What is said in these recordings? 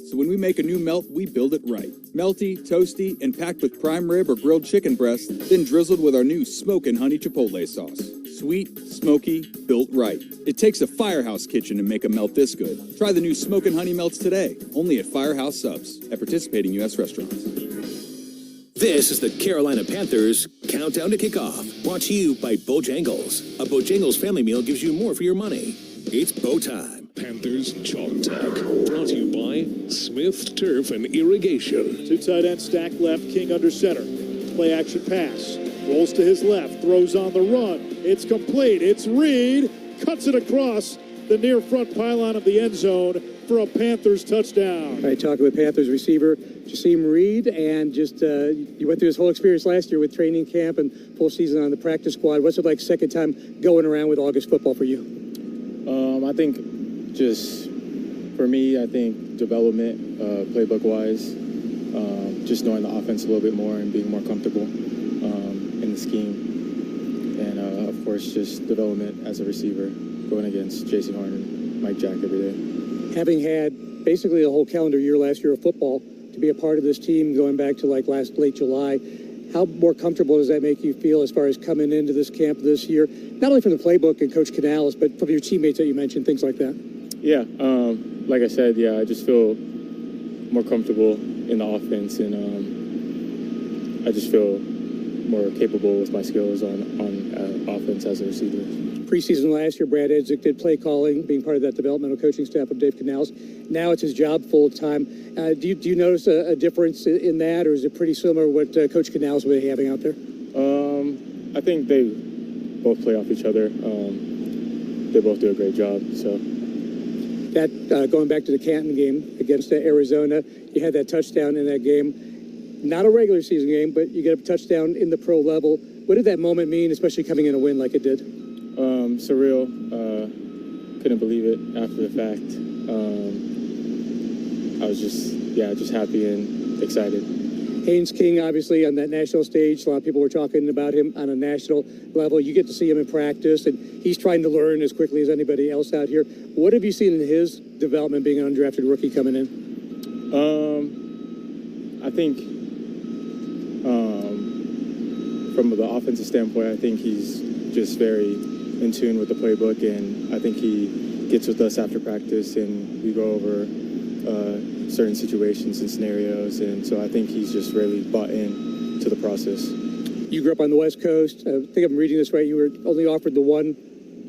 So when we make a new melt, we build it right. Melty, toasty, and packed with prime rib or grilled chicken breast, then drizzled with our new Smokin' Honey Chipotle sauce. Sweet, smoky, built right. It takes a Firehouse kitchen to make a melt this good. Try the new Smokin' Honey melts today, only at Firehouse Subs, at participating U.S. restaurants. This is the Carolina Panthers Countdown to Kickoff, brought to you by Bojangles. A Bojangles family meal gives you more for your money. It's Bo time. Panthers Chalk Talk, brought to you by Smith Turf and Irrigation. Two tight end stack left, King under center. Play action pass. Rolls to his left, throws on the run. It's complete. It's Reed. Cuts it across the near front pylon of the end zone for a Panthers touchdown. All right, talking with Panthers receiver Jasim Reed, and just you went through this whole experience last year with training camp and full season on the practice squad. What's it like second time going around with August football for you? I think just for me, I think development, playbook-wise, just knowing the offense a little bit more and being more comfortable in the scheme. And, of course, just development as a receiver, going against Jason Horn and Mike Jack every day. Having had basically a whole calendar year last year of football, to be a part of this team going back to like late July, how more comfortable does that make you feel as far as coming into this camp this year? Not only from the playbook and Coach Canales, but from your teammates that you mentioned, things like that. Yeah, like I said, I just feel more comfortable in the offense, and I just feel more capable with my skills on offense as a receiver. Preseason last year, Brad Edzik did play calling, being part of that developmental coaching staff of Dave Canales. Now it's his job full time. Do you notice a difference in that, or is it pretty similar to what Coach Canales will be having out there? I think they both play off each other. They both do a great job. So that going back to the Canton game against Arizona, you had that touchdown in that game. Not a regular season game, but you get a touchdown in the pro level. What did that moment mean, especially coming in a win like it did? Surreal. Couldn't believe it after the fact. I was just happy and excited. Haynes King, obviously, on that national stage, a lot of people were talking about him on a national level. You get to see him in practice, and he's trying to learn as quickly as anybody else out here. What have you seen in his development being an undrafted rookie coming in? I think from the offensive standpoint, I think he's just very in tune with the playbook, and I think he gets with us after practice, and we go over certain situations and scenarios, and so I think he's just really bought in to the process. You grew up on the West Coast. I think I'm reading this right. You were only offered the one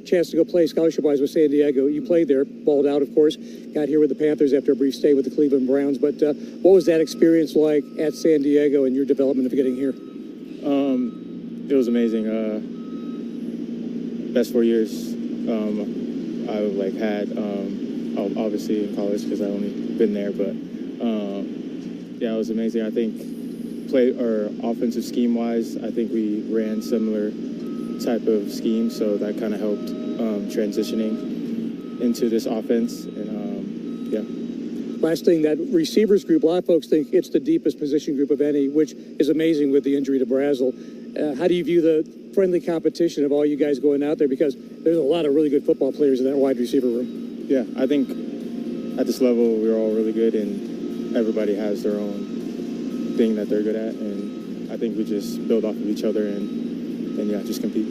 chance to go play scholarship-wise with San Diego. You played there, balled out, of course, got here with the Panthers after a brief stay with the Cleveland Browns. But what was that experience like at San Diego and your development of getting here? It was amazing. Best 4 years I had, obviously in college because I only been there, but it was amazing. I think offensive scheme wise, I think we ran similar type of scheme, so that kind of helped transitioning into this offense. And last thing, that receivers group, a lot of folks think it's the deepest position group of any, which is amazing with the injury to Brazel. How do you view the friendly competition of all you guys going out there, because there's a lot of really good football players in that wide receiver room? Yeah, I think at this level we're all really good, and everybody has their own thing that they're good at, and I think we just build off of each other and just compete.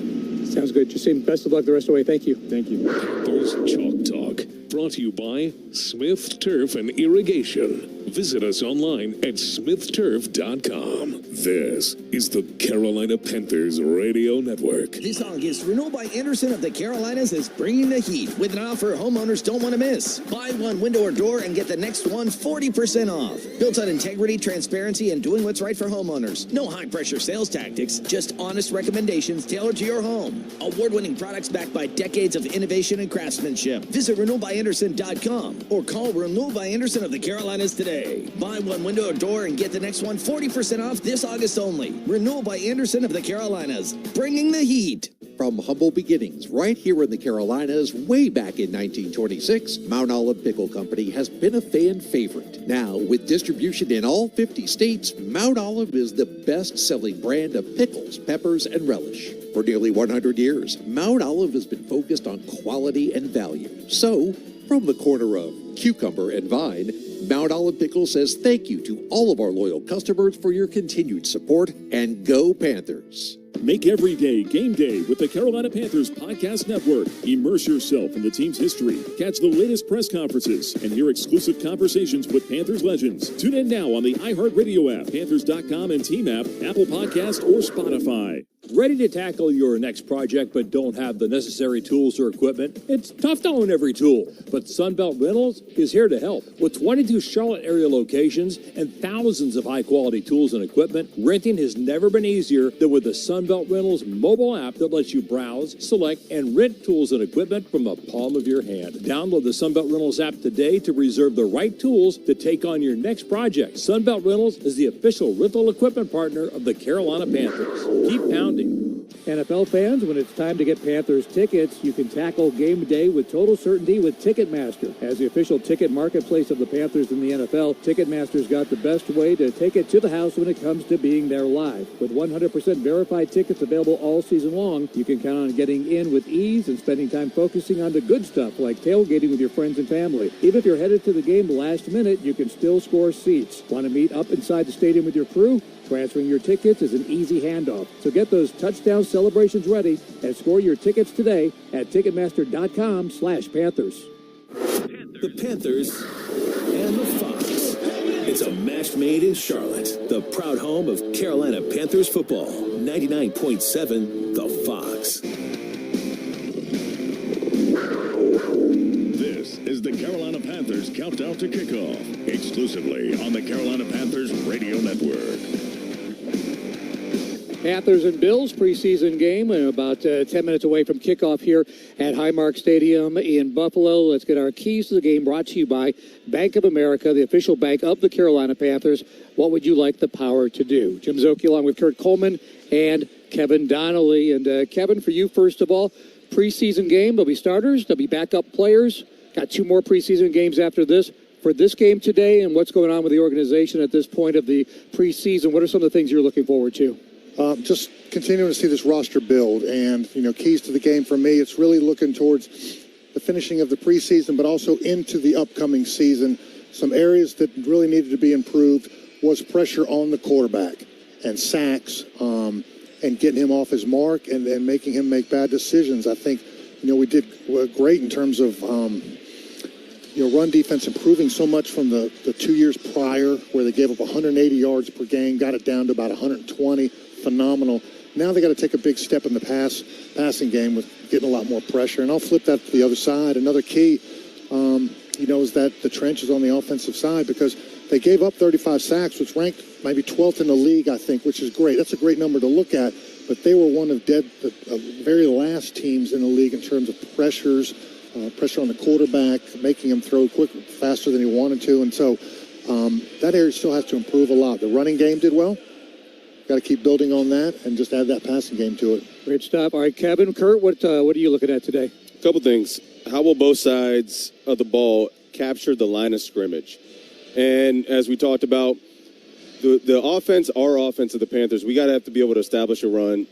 Sounds good. Jasim, best of luck the rest of the way. Thank you. Thank you. Panthers Chalk Talk, brought to you by Smith Turf and Irrigation. Visit us online at smithturf.com. This is the Carolina Panthers Radio Network. This August, Renault by Anderson of the Carolinas is bringing the heat with an offer homeowners don't want to miss. Buy one window or door and get the next one 40% off. Built on integrity, transparency, and doing what's right for homeowners. No high-pressure sales tactics, just honest recommendations tailored to your home. Award-winning products backed by decades of innovation and craftsmanship. Visit RenaultByAnderson.com or call Renault by Anderson of the Carolinas today. Buy one window or door and get the next one 40% off this August only. Renault by Anderson of the Carolinas, bringing the heat. From humble beginnings right here in the Carolinas way back in 1926, Mount Olive Pickle Company has been a fan favorite. Now, with distribution in all 50 states, Mount Olive is the best-selling brand of pickles, peppers, and relish. For nearly 100 years, Mount Olive has been focused on quality and value. So, from the corner of Cucumber and Vine, Mount Olive Pickle says thank you to all of our loyal customers for your continued support, and go Panthers. Make every day game day with the Carolina Panthers Podcast Network. Immerse yourself in the team's history. Catch the latest press conferences and hear exclusive conversations with Panthers legends. Tune in now on the iHeartRadio app, Panthers.com and Team app, Apple Podcast, or Spotify. Ready to tackle your next project but don't have the necessary tools or equipment? It's tough to own every tool, but Sunbelt Rentals is here to help. With 22 Charlotte area locations and thousands of high-quality tools and equipment, renting has never been easier than with the Sunbelt Rentals mobile app that lets you browse, select, and rent tools and equipment from the palm of your hand. Download the Sunbelt Rentals app today to reserve the right tools to take on your next project. Sunbelt Rentals is the official rental equipment partner of the Carolina Panthers. Keep pounding. NFL fans, when it's time to get Panthers tickets, you can tackle game day with total certainty with Ticketmaster. As the official ticket marketplace of the Panthers in the NFL, Ticketmaster's got the best way to take it to the house when it comes to being there live. With 100% verified tickets available all season long, you can count on getting in with ease and spending time focusing on the good stuff like tailgating with your friends and family. Even if you're headed to the game last minute, you can still score seats. Want to meet up inside the stadium with your crew? Transferring your tickets is an easy handoff. So get those touchdown celebrations ready and score your tickets today at Ticketmaster.com/Panthers. The Panthers and the Fox. It's a match made in Charlotte, the proud home of Carolina Panthers football. 99.7 The Fox. This is the Carolina Panthers Countdown to Kickoff, exclusively on the Carolina Panthers Radio Network. Panthers and Bills preseason game, about 10 minutes away from kickoff here at Highmark Stadium in Buffalo. Let's get our keys to the game brought to you by Bank of America, the official bank of the Carolina Panthers. What would you like the power to do? Jim Zoki along with Kurt Coleman and Kevin Donnelly. And Kevin, for you, first of all, preseason game. There'll be starters, there'll be backup players. Got 2 more preseason games after this. For this game today and what's going on with the organization at this point of the preseason, what are some of the things you're looking forward to? Just continuing to see this roster build, and keys to the game for me, it's really looking towards the finishing of the preseason, but also into the upcoming season. Some areas that really needed to be improved was pressure on the quarterback and sacks, and getting him off his mark and making him make bad decisions. I think we did great in terms of run defense improving so much from the 2 years prior, where they gave up 180 yards per game, got it down to about 120. Phenomenal. Now they got to take a big step in the passing game with getting a lot more pressure. And I'll flip that to the other side. Another key, is that the trenches on the offensive side, because they gave up 35 sacks, which ranked maybe 12th in the league, I think, which is great. That's a great number to look at. But they were one of the very last teams in the league in terms of pressure on the quarterback, making him throw faster than he wanted to. And so that area still has to improve a lot. The running game did well. Got to keep building on that and just add that passing game to it. Great stuff. All right, Kevin, Kurt, what are you looking at today? A couple things. How will both sides of the ball capture the line of scrimmage? And as we talked about, the offense, our offense of the Panthers, we got to have to be able to establish a run.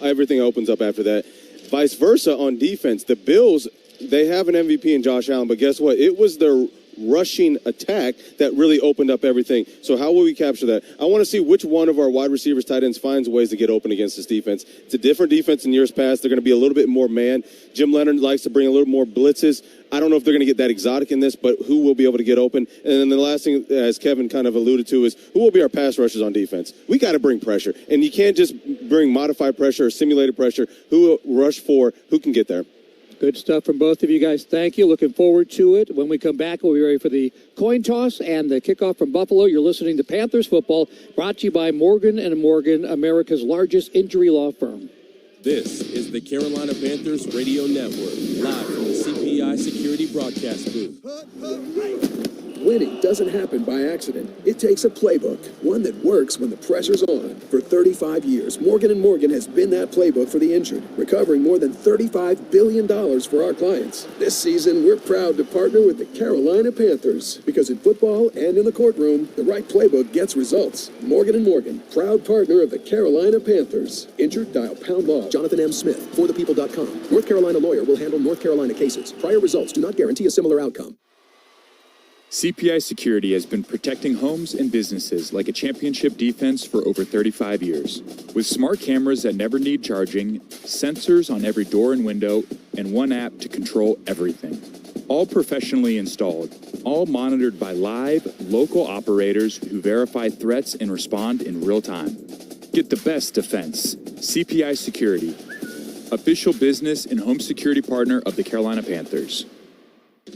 Everything opens up after that. Vice versa on defense. The Bills, they have an MVP in Josh Allen, but guess what? It was their rushing attack that really opened up everything. So how will we capture that? I want to see which one of our wide receivers, tight ends, finds ways to get open against this defense. It's a different defense in years past. They're going to be a little bit more man. Jim Leonard likes to bring a little more blitzes. I don't know if they're going to get that exotic in this, but who will be able to get open? And then the last thing, as Kevin kind of alluded to, is who will be our pass rushers on defense? We got to bring pressure. And you can't just bring modified pressure or simulated pressure. Who will rush for? Who can get there? Good stuff from both of you guys. Thank you. Looking forward to it. When we come back, we'll be ready for the coin toss and the kickoff from Buffalo. You're listening to Panthers Football, brought to you by Morgan & Morgan, America's largest injury law firm. This is the Carolina Panthers Radio Network, live from the CPI Security Broadcast booth. Winning doesn't happen by accident. It takes a playbook, one that works when the pressure's on. For 35 years, Morgan & Morgan has been that playbook for the injured, recovering more than $35 billion for our clients. This season, we're proud to partner with the Carolina Panthers, because in football and in the courtroom, the right playbook gets results. Morgan & Morgan, proud partner of the Carolina Panthers. Injured? Dial pound law. Jonathan M. Smith, forthepeople.com. North Carolina lawyer will handle North Carolina cases. Prior results do not guarantee a similar outcome. CPI Security has been protecting homes and businesses like a championship defense for over 35 years. With smart cameras that never need charging, sensors on every door and window, and one app to control everything. All professionally installed, all monitored by live, local operators who verify threats and respond in real time. Get the best defense. CPI Security, official business and home security partner of the Carolina Panthers.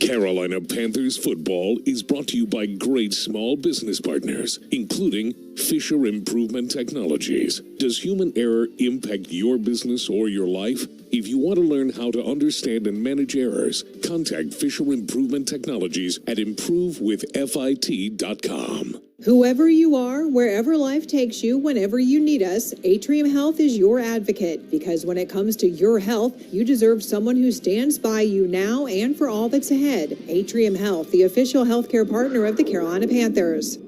Carolina Panthers football is brought to you by great small business partners, including Fisher Improvement Technologies. Does human error impact your business or your life? If you want to learn how to understand and manage errors, contact Fisher Improvement Technologies at improvewithfit.com. Whoever you are, wherever life takes you, whenever you need us, Atrium Health is your advocate. Because when it comes to your health, you deserve someone who stands by you now and for all that's ahead. Atrium Health, the official healthcare partner of the Carolina Panthers.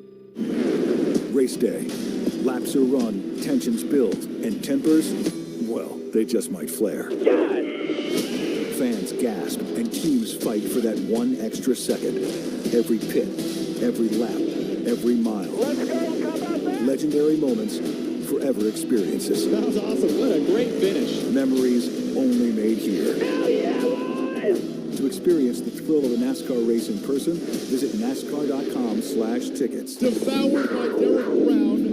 Race day. Laps are run, tensions build, and tempers, well, they just might flare. Fans gasp, and teams fight for that one extra second. Every pit, every lap, every mile. Legendary moments, forever experiences. That was awesome. What a great finish. Memories only made here. To experience the thrill of a NASCAR race in person, visit NASCAR.com/tickets. Devoured by Derek Brown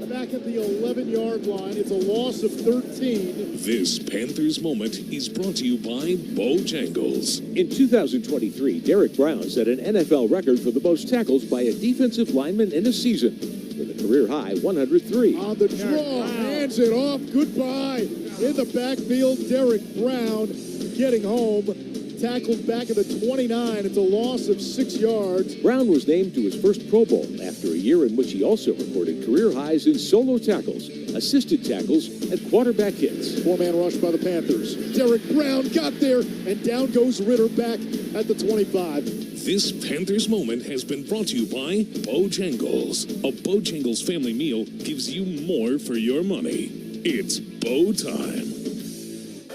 back at the 11-yard line. It's a loss of 13. This Panthers moment is brought to you by Bojangles. In 2023, Derek Brown set an NFL record for the most tackles by a defensive lineman in a season, with a career-high 103. On the draw, hands it off. Goodbye. In the backfield, Derek Brown getting home. Tackled back at the 29. It's a loss of 6 yards. Brown was named to his first Pro Bowl after a year in which he also recorded career highs in solo tackles, assisted tackles, and quarterback hits. Four-man rush by the Panthers. Derek Brown got there, and down goes Ritter back at the 25. This Panthers moment has been brought to you by Bojangles. A Bojangles family meal gives you more for your money. It's Bo time.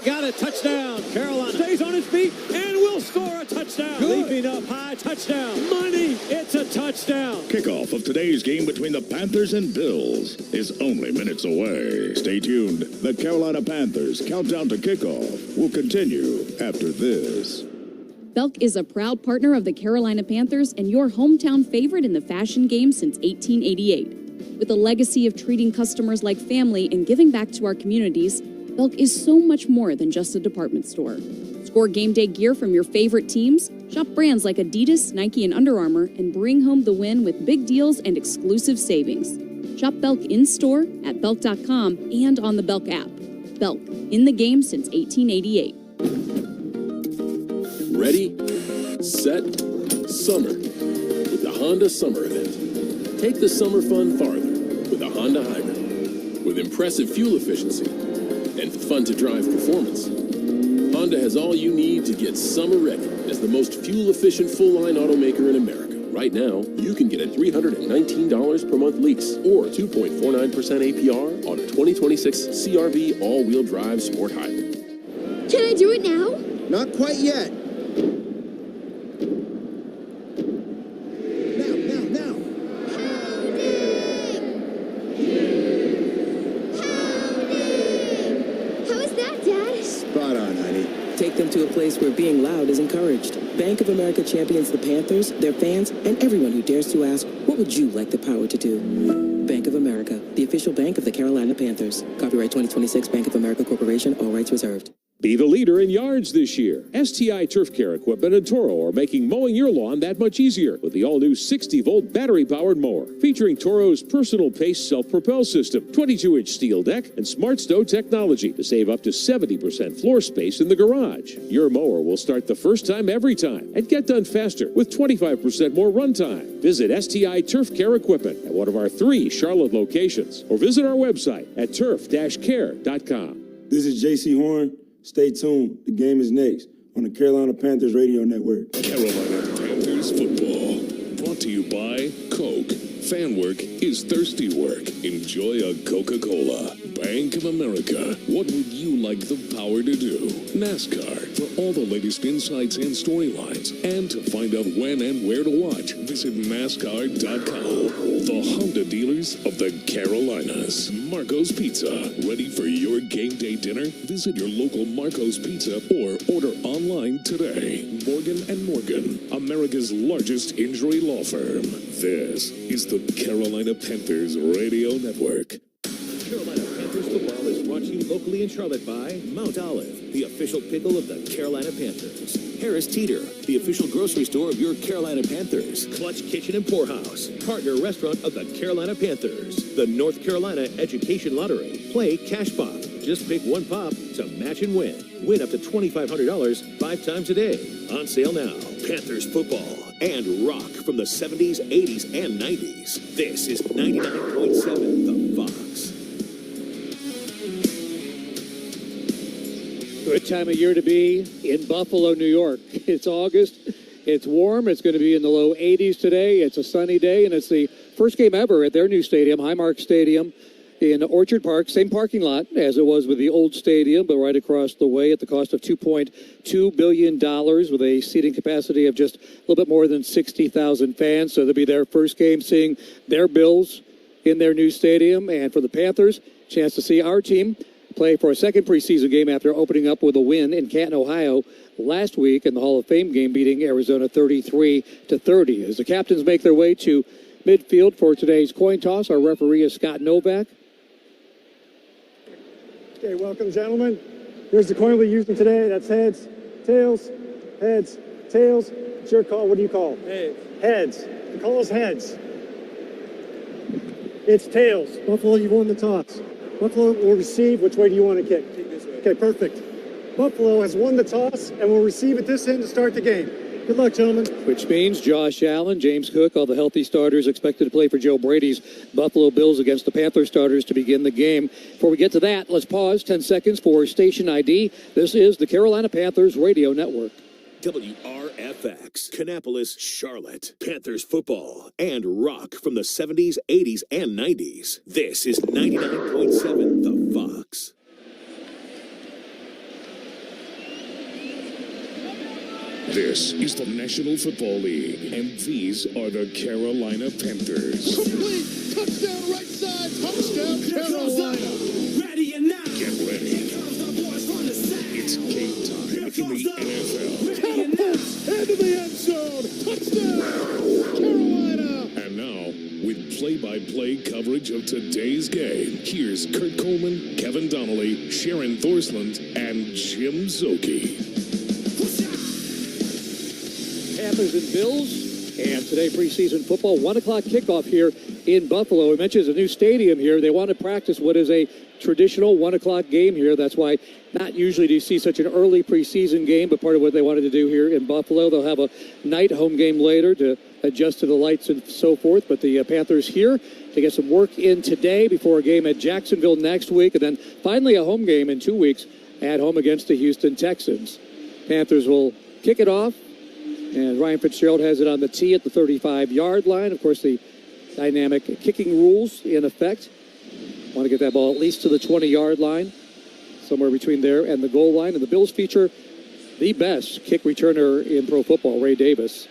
Got a touchdown. Carolina stays on his feet and will score a touchdown. Good. Leaping up high, touchdown. Money, it's a touchdown. Kickoff of today's game between the Panthers and Bills is only minutes away. Stay tuned. The Carolina Panthers countdown to kickoff will continue after this. Belk is a proud partner of the Carolina Panthers and your hometown favorite in the fashion game since 1888. With a legacy of treating customers like family and giving back to our communities, Belk is so much more than just a department store. Score game day gear from your favorite teams, shop brands like Adidas, Nike, and Under Armour, and bring home the win with big deals and exclusive savings. Shop Belk in-store, at Belk.com, and on the Belk app. Belk, in the game since 1888. Ready, set, summer with the Honda Summer Event. Take the summer fun farther with a Honda Hybrid. With impressive fuel efficiency and fun-to-drive performance, Honda has all you need to get summer ready as the most fuel-efficient full-line automaker in America. Right now, you can get a $319 per month lease or 2.49% APR on a 2026 CR-V all-wheel drive sport hybrid. Can I do it now? Not quite yet. Take them to a place where being loud is encouraged. Bank of America champions the Panthers, their fans, and everyone who dares to ask, what would you like the power to do? Bank of America, the official bank of the Carolina Panthers. Copyright 2026 Bank of America Corporation, all rights reserved. Be the leader in yards this year. STI Turf Care Equipment and Toro are making mowing your lawn that much easier with the all-new 60-volt battery-powered mower featuring Toro's personal pace self-propel system, 22-inch steel deck, and smart stow technology to save up to 70% floor space in the garage. Your mower will start the first time every time and get done faster with 25% more runtime. Visit STI Turf Care Equipment at one of our 3 Charlotte locations or visit our website at turf-care.com. This is J.C. Horn. Stay tuned. The game is next on the Carolina Panthers Radio Network. Carolina Panthers football. Brought to you by Coke. Fan work is thirsty work. Enjoy a Coca-Cola. Bank of America. What would you like the power to do? NASCAR, for all the latest insights and storylines. And to find out when and where to watch, visit NASCAR.com. The Honda dealers of the Carolinas. Marco's Pizza. Ready for your game day dinner? Visit your local Marco's Pizza or order online today. Morgan & Morgan, America's largest injury law firm. This is the Carolina Panthers Radio Network. Carolina Panthers football is brought to you locally in Charlotte by Mount Olive, the official pickle of the Carolina Panthers. Harris Teeter, the official grocery store of your Carolina Panthers. Clutch Kitchen and Poorhouse, partner restaurant of the Carolina Panthers. The North Carolina Education Lottery. Play Cash Pop. Just pick one pop to match and win. Win up to $2,500 5 times a day. On sale now. Panthers football and rock from the 70s, 80s, and 90s. This is 99.7 The Fox. Good time of year to be in Buffalo, New York. It's August. It's warm. It's going to be in the low 80s today. It's a sunny day, and it's the first game ever at their new stadium, Highmark Stadium in Orchard Park. Same parking lot as it was with the old stadium, but right across the way at the cost of $2.2 billion with a seating capacity of just a little bit more than 60,000 fans. So they'll be their first game seeing their Bills in their new stadium. And for the Panthers, chance to see our team play for a second preseason game after opening up with a win in Canton, Ohio last week in the Hall of Fame game, beating Arizona 33-30. As the captains make their way to midfield for today's coin toss, our referee is Scott Novak. Okay, welcome, gentlemen. Here's the coin we're using today. That's heads, tails, heads, tails. It's your call. What do you call? Heads. Heads. The call is heads. It's tails. Buffalo, you won the toss. Buffalo will receive. Which way do you want to kick? Kick this way. Okay, perfect. Buffalo has won the toss and will receive at this end to start the game. Good luck, gentlemen. Which means Josh Allen, James Cook, all the healthy starters expected to play for Joe Brady's Buffalo Bills against the Panther starters to begin the game. Before we get to that, let's pause 10 seconds for station ID. This is the Carolina Panthers Radio Network. WRFX, Kannapolis, Charlotte. Panthers football and rock from the 70s, 80s, and 90s. This is 99.7 The Fox. This is the National Football League, and these are the Carolina Panthers. Complete touchdown right side, touchdown Carolina. Ready or not. Get ready. It's game time in the NFL. Catapults into the end zone. Touchdown Carolina. And now, with play-by-play coverage of today's game, here's Kurt Coleman, Kevin Donnelly, Sharon Thorsland, and Jim Zoki. Panthers and Bills, and today preseason football, 1 o'clock kickoff here in Buffalo. We mentioned it's a new stadium here. They want to practice what is a traditional 1 o'clock game here. That's why not usually do you see such an early preseason game, but part of what they wanted to do here in Buffalo. They'll have a night home game later to adjust to the lights and so forth, but the Panthers here to get some work in today before a game at Jacksonville next week, and then finally a home game in 2 weeks at home against the Houston Texans. Panthers will kick it off. And Ryan Fitzgerald has it on the tee at the 35-yard line. Of course, the dynamic kicking rules in effect. Want to get that ball at least to the 20-yard line, somewhere between there and the goal line. And the Bills feature the best kick returner in pro football, Ray Davis.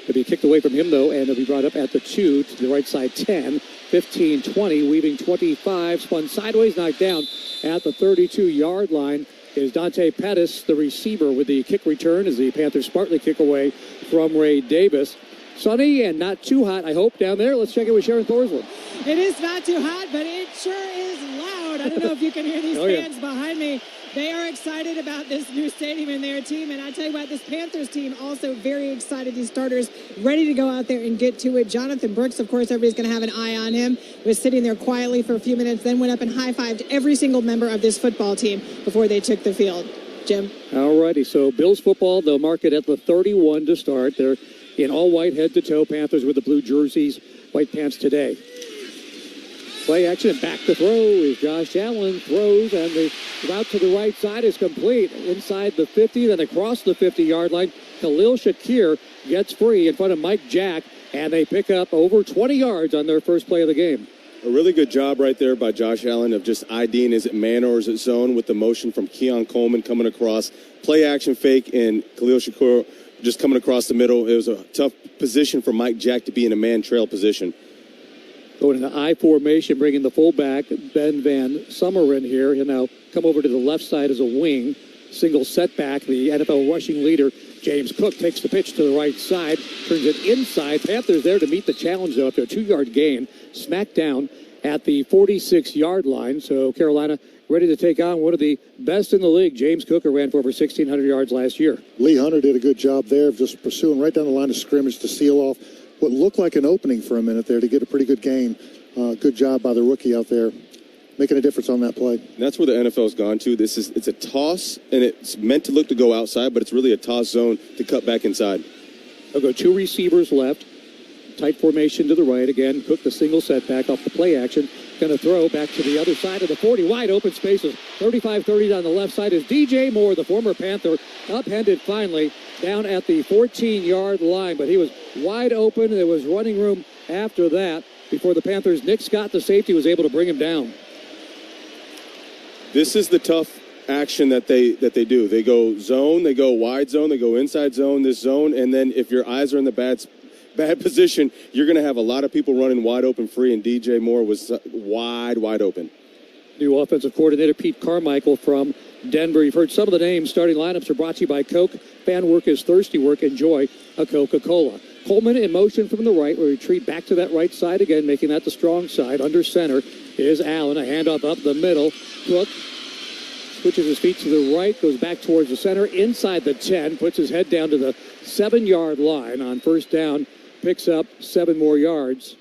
It'll be kicked away from him, though, and it'll be brought up at the 2 to the right side 10, 15, 20, weaving 25, spun sideways, knocked down at the 32-yard line. Is Dante Pettis, the receiver, with the kick return as the Panthers smartly kick away from Ray Davis. Sunny and not too hot, I hope, down there. Let's check it with Sharon Thorsland. It is not too hot, but it sure is loud. I don't know if you can hear these fans behind me. They are excited about this new stadium and their team. And I tell you what, this Panthers team also very excited. These starters ready to go out there and get to it. Jonathan Brooks, of course, everybody's going to have an eye on him. Was sitting there quietly for a few minutes, then went up and high-fived every single member of this football team before they took the field. Jim? All righty, so Bills football, they'll mark it at the 31 to start. They're in all white head to toe. Panthers with the blue jerseys, white pants today. Play action and back to throw is Josh Allen. Throws, and the route to the right side is complete. Inside the 50, then across the 50-yard line. Khalil Shakir gets free in front of Mike Jack, and they pick up over 20 yards on their first play of the game. A really good job right there by Josh Allen of just IDing, is it man or is it zone, with the motion from Keon Coleman coming across. Play action fake and Khalil Shakur just coming across the middle. It was a tough position for Mike Jack to be in a man trail position. Going in the I formation, bringing the fullback, Ben Van Sumeren here. He'll now come over to the left side as a wing. Single setback. The NFL rushing leader, James Cook, takes the pitch to the right side, turns it inside. Panthers there to meet the challenge, though, after a 2-yard gain. Smacked down at the 46-yard line. So Carolina ready to take on one of the best in the league, James Cook, who ran for over 1,600 yards last year. Lee Hunter did a good job there of just pursuing right down the line of scrimmage to seal off what looked like an opening for a minute there to get a pretty good gain. Good job by the rookie out there, making a difference on that play. And that's where the NFL's gone to. It's a toss, and it's meant to look to go outside, but it's really a toss zone to cut back inside. They'll go 2 receivers left. Tight formation to the right. Again, Cook the single setback off the play action. Going to throw back to the other side of the 40. Wide open spaces. 35-30 down the left side is DJ Moore, the former Panther, upended finally down at the 14-yard line. But he was wide open. There was running room after that before the Panthers. Nick Scott, the safety, was able to bring him down. This is the tough action that they do. They go zone, they go wide zone, they go inside zone, this zone, and then if your eyes are in the bad position, you're going to have a lot of people running wide open free, and DJ Moore was wide open. New offensive coordinator Pete Carmichael from Denver. You've heard some of the names. Starting lineups are brought to you by Coke. Fan work is thirsty work. Enjoy a Coca-Cola. Coleman in motion from the right. Will retreat back to that right side again, making that the strong side. Under center is Allen. A handoff up the middle. Cook switches his feet to the right, goes back towards the center, inside the 10, puts his head down to the 7-yard line on first down, picks up 7 more yards.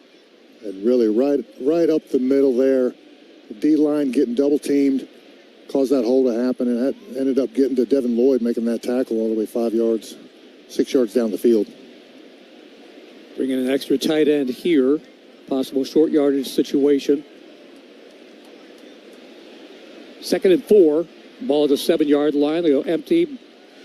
And really right up the middle there. The D-line getting double-teamed caused that hole to happen, and that ended up getting to Devin Lloyd, making that tackle all the way 5 yards, 6 yards down the field. Bringing an extra tight end here. Possible short yardage situation. 2nd and 4. Ball at the 7-yard line. They go empty.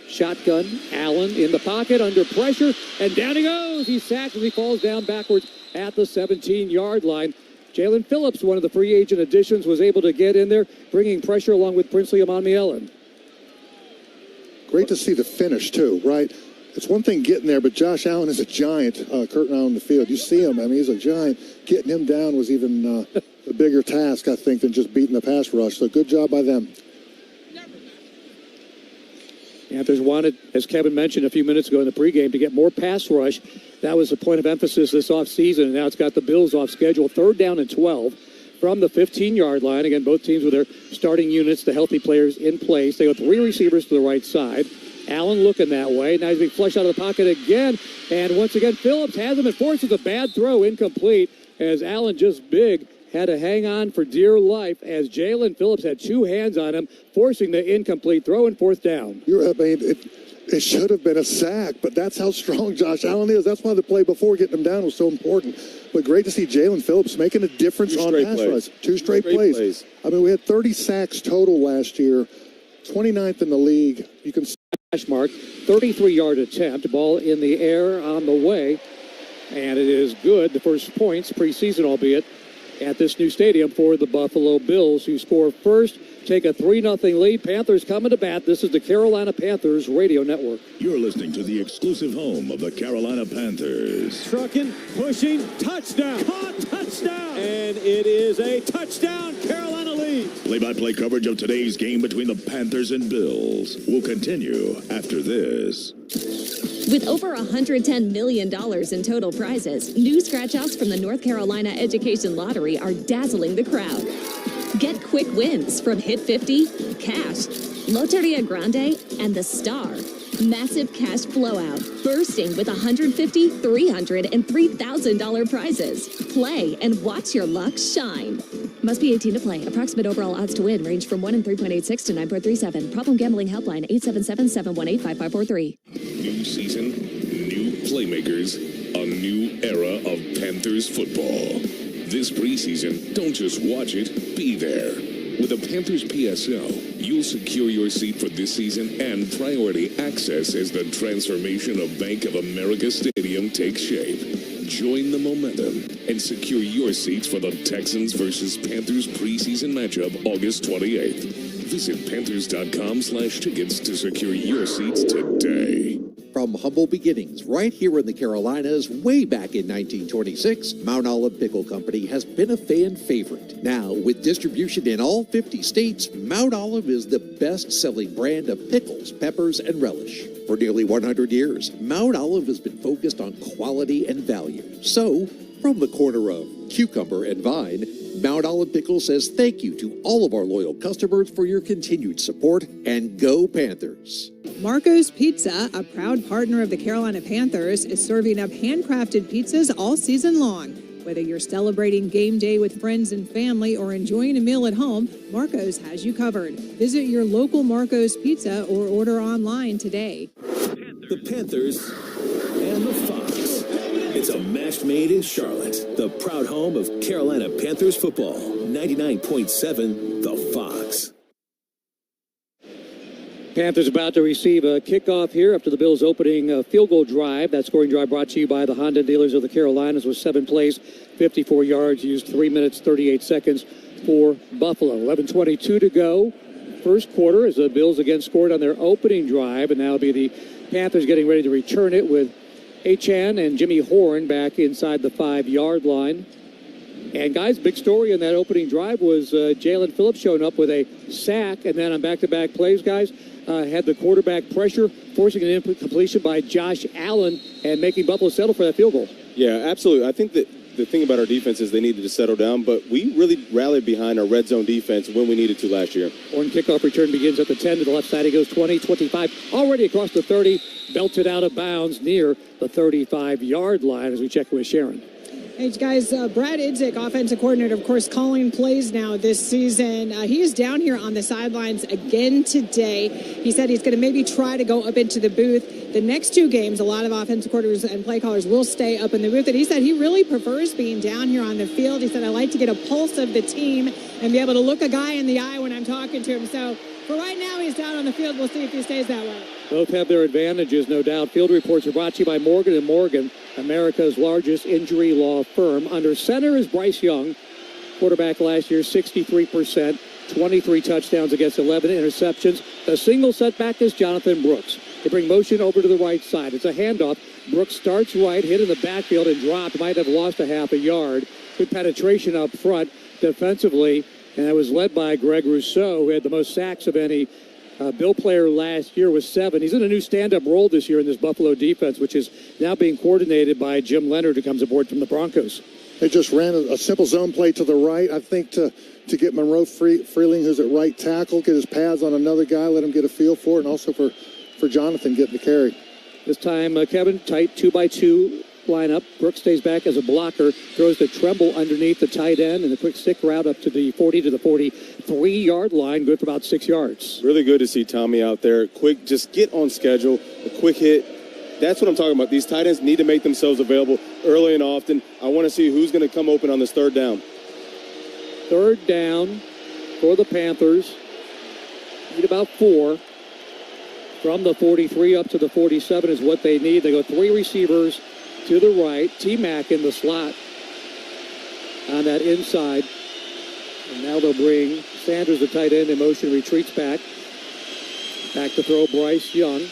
Shotgun. Allen in the pocket under pressure. And down he goes. He's sacked as he falls down backwards at the 17-yard line. Jalen Phillips, one of the free agent additions, was able to get in there, bringing pressure along with Princely Amonmielen. Great to see the finish, too, right? It's one thing getting there, but Josh Allen is a giant, curtain out on the field. You see him. I mean, he's a giant. Getting him down was even a bigger task, I think, than just beating the pass rush. So good job by them. Panthers wanted, as Kevin mentioned a few minutes ago in the pregame, to get more pass rush. That was a point of emphasis this offseason, and now it's got the Bills off schedule. 3rd down and 12 from the 15-yard line. Again, both teams with their starting units, the healthy players in place. They go 3 receivers to the right side. Allen looking that way. Now he's being flushed out of the pocket again. And once again, Phillips has him and forces a bad throw incomplete as Allen, just big, had to hang on for dear life as Jalen Phillips had 2 hands on him, forcing the incomplete throw and 4th down. It should have been a sack, but that's how strong Josh Allen is. That's why the play before getting him down was so important. But great to see Jalen Phillips making a difference on pass rush. 2 straight plays. I mean, we had 30 sacks total last year, 29th in the league. You can mark, 33-yard attempt, ball in the air on the way, and it is good. The first points, preseason albeit, at this new stadium for the Buffalo Bills, who score first, take a 3-0 lead. Panthers coming to bat. This is the Carolina Panthers Radio Network. You're listening to the exclusive home of the Carolina Panthers. Trucking, pushing, touchdown. Caught, touchdown. And it is a touchdown. Carolina leads. Play-by-play coverage of today's game between the Panthers and Bills will continue after this. With over $110 million in total prizes, new scratch-offs from the North Carolina Education Lottery are dazzling the crowd. Get quick wins from Hit 50, Cash, Loteria Grande, and The Star. Massive cash blowout, bursting with $150, $300, and $3,000 prizes. Play and watch your luck shine. Must be 18 to play. Approximate overall odds to win range from 1 in 3.86 to 9.37. Problem gambling helpline 877-718-5543. New season, new playmakers, a new era of Panthers football. This preseason, don't just watch it, be there. With a Panthers PSL, you'll secure your seat for this season and priority access as the transformation of Bank of America Stadium takes shape. Join the momentum and secure your seats for the Texans versus Panthers preseason matchup August 28th. Visit Panthers.com/tickets to secure your seats today. From humble beginnings right here in the Carolinas way back in 1926, Mount Olive Pickle Company has been a fan favorite. Now, with distribution in all 50 states, Mount Olive is the best-selling brand of pickles, peppers, and relish. For nearly 100 years, Mount Olive has been focused on quality and value. So, from the corner of cucumber and vine, Mount Olive Pickle says thank you to all of our loyal customers for your continued support, and go Panthers. Marco's Pizza, a proud partner of the Carolina Panthers, is serving up handcrafted pizzas all season long. Whether you're celebrating game day with friends and family or enjoying a meal at home, Marco's has you covered. Visit your local Marco's Pizza or order online today. The Panthers and the Fox. It's a match made in Charlotte, the proud home of Carolina Panthers football. 99.7 The Fox. Panthers about to receive a kickoff here after the Bills' opening field goal drive. That scoring drive brought to you by the Honda dealers of the Carolinas with 7 plays, 54 yards, used 3 minutes, 38 seconds for Buffalo. 11:22 to go. First quarter as the Bills again scored on their opening drive, and now it'll be the Panthers getting ready to return it with Achan and Jimmy Horn back inside the 5-yard line. And, guys, big story in that opening drive was Jalen Phillips showing up with a sack, and then on back-to-back plays, guys, had the quarterback pressure, forcing an incompletion by Josh Allen and making Buffalo settle for that field goal. Yeah, absolutely. I think that the thing about our defense is they needed to settle down, but we really rallied behind our red zone defense when we needed to last year. Horn kickoff return begins at the 10 to the left side. He goes 20, 25, already across the 30, belted out of bounds near the 35-yard line as we check with Sharon. Hey, guys, Brad Idzik, offensive coordinator, of course, calling plays now this season. He is down here on the sidelines again today. He said he's going to maybe try to go up into the booth. The next 2 games, a lot of offensive coordinators and play callers will stay up in the booth. And he said he really prefers being down here on the field. He said, I like to get a pulse of the team and be able to look a guy in the eye when I'm talking to him. So for right now, he's down on the field. We'll see if he stays that way. Both have their advantages, no doubt. Field reports are brought to you by Morgan & Morgan, America's largest injury law firm. Under center is Bryce Young, quarterback last year, 63%, 23 touchdowns against 11 interceptions. The single setback is Jonathan Brooks. They bring motion over to the right side. It's a handoff. Brooks starts right, hit in the backfield and dropped. Might have lost a half a yard. Good penetration up front defensively, and that was led by Greg Rousseau, who had the most sacks of any Bill player last year with 7. He's in a new stand-up role this year in this Buffalo defense, which is now being coordinated by Jim Leonard, who comes aboard from the Broncos. They just ran a simple zone play to the right, I think, to get Monroe Freeling, who's at right tackle, get his pads on another guy, let him get a feel for it, and also for Jonathan getting the carry. This time, Kevin, tight 2-by-2 lineup. Brooks stays back as a blocker, throws the Tremble underneath the tight end, and a quick stick route up to the 40 to the 43-yard line, good for about 6 yards. Really good to see Tommy out there. Quick, just get on schedule, a quick hit. That's what I'm talking about. These tight ends need to make themselves available early and often. I want to see who's going to come open on this third down. Third down for the Panthers. Need about 4. From the 43 up to the 47 is what they need. They go 3 receivers to the right. T-Mac in the slot on that inside. And now they'll bring Sanders, the tight end, in motion, retreats back. Back to throw Bryce Young.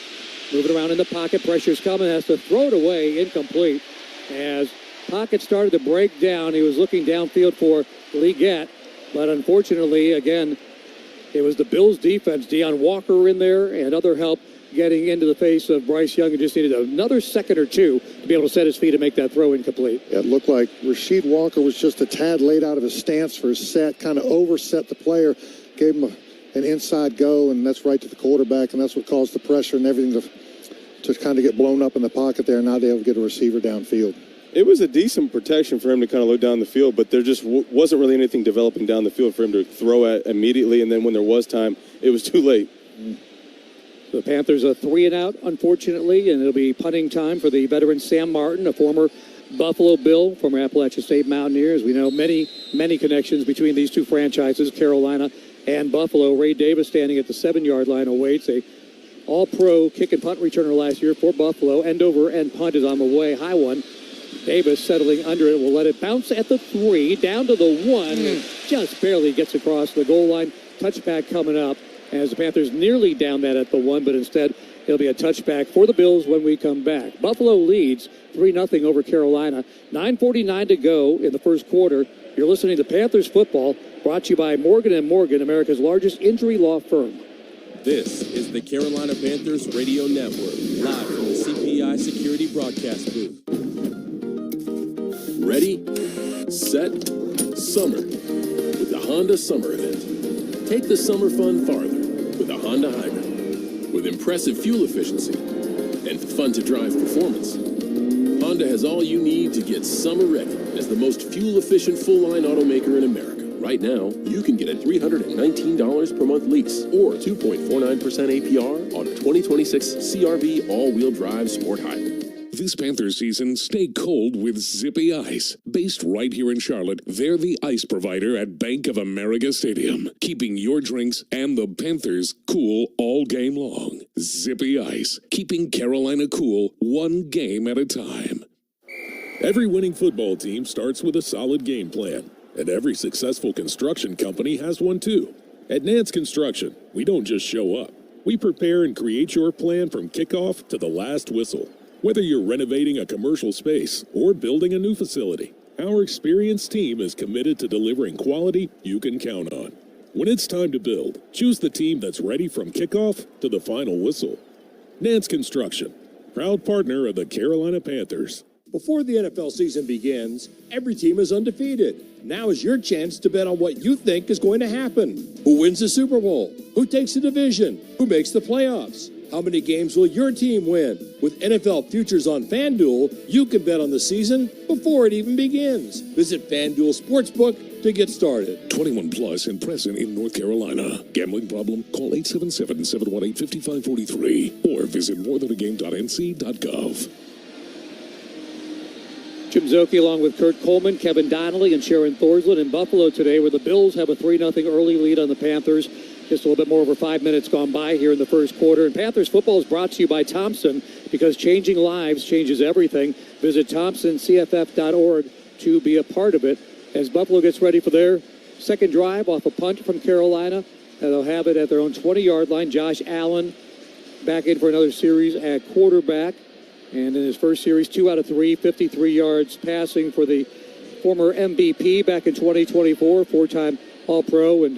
Moving around in the pocket. Pressure's coming. Has to throw it away. Incomplete. As pocket started to break down, he was looking downfield for Leggett. But unfortunately, again, it was the Bills' defense. Deion Walker in there and other help getting into the face of Bryce Young, who just needed another second or 2 to be able to set his feet and make that throw incomplete. Yeah, it looked like Rasheed Walker was just a tad late out of his stance for his set, kind of overset the player, gave him an inside go, and that's right to the quarterback, and that's what caused the pressure and everything to kind of get blown up in the pocket there, and now they'll get a receiver downfield. It was a decent protection for him to kind of look down the field, but there just wasn't really anything developing down the field for him to throw at immediately, and then when there was time, it was too late. The Panthers are 3 and out, unfortunately, and it'll be punting time for the veteran Sam Martin, a former Buffalo Bill, former Appalachian State Mountaineer. As we know, many connections between these two franchises, Carolina and Buffalo. Ray Davis standing at the 7-yard line awaits. A all-pro kick and punt returner last year for Buffalo. End over and punt is on the way. High one. Davis settling under it will let it bounce at the 3, down to the 1. Just barely gets across the goal line. Touchback coming up as the Panthers nearly down that at the 1, but instead it'll be a touchback for the Bills when we come back. Buffalo leads 3-0 over Carolina. 9:49 to go in the first quarter. You're listening to Panthers football, brought to you by Morgan & Morgan, America's largest injury law firm. This is the Carolina Panthers Radio Network, live from the CPI Security Broadcast booth. Ready, set, summer with the Honda Summer Event. Take the summer fun farther with a Honda Hybrid. With impressive fuel efficiency and fun-to-drive performance, Honda has all you need to get summer ready as the most fuel-efficient full-line automaker in America. Right now, you can get a $319 per month lease or 2.49% APR on a 2026 CR-V all-wheel drive sport hybrid. This Panthers season, stay cold with Zippy Ice. Based right here in Charlotte, they're the ice provider at Bank of America Stadium, keeping your drinks and the Panthers cool all game long. Zippy Ice, keeping Carolina cool one game at a time. Every winning football team starts with a solid game plan, and every successful construction company has one too. At Nance Construction, we don't just show up. We prepare and create your plan from kickoff to the last whistle. Whether you're renovating a commercial space or building a new facility, our experienced team is committed to delivering quality you can count on. When it's time to build, choose the team that's ready from kickoff to the final whistle. Nance Construction, proud partner of the Carolina Panthers. Before the NFL season begins, every team is undefeated. Now is your chance to bet on what you think is going to happen. Who wins the Super Bowl? Who takes the division? Who makes the playoffs? How many games will your team win? With NFL Futures on FanDuel, you can bet on the season before it even begins. Visit FanDuel Sportsbook to get started. 21 plus and present in North Carolina. Gambling problem? Call 877-718-5543 or visit morethanagame.nc.gov. Jim Zoki along with Kurt Coleman, Kevin Donnelly, and Sharon Thorsland in Buffalo today, where the Bills have a 3-0 early lead on the Panthers. Just a little bit more over 5 minutes gone by here in the first quarter. And Panthers football is brought to you by Thompson, because changing lives changes everything. Visit thompsoncff.org to be a part of it as Buffalo gets ready for their second drive off a punt from Carolina. And they'll have it at their own 20-yard line. Josh Allen back in for another series at quarterback. And in his first series, 2 out of 3, 53 yards passing for the former MVP back in 2024, four-time All-Pro, and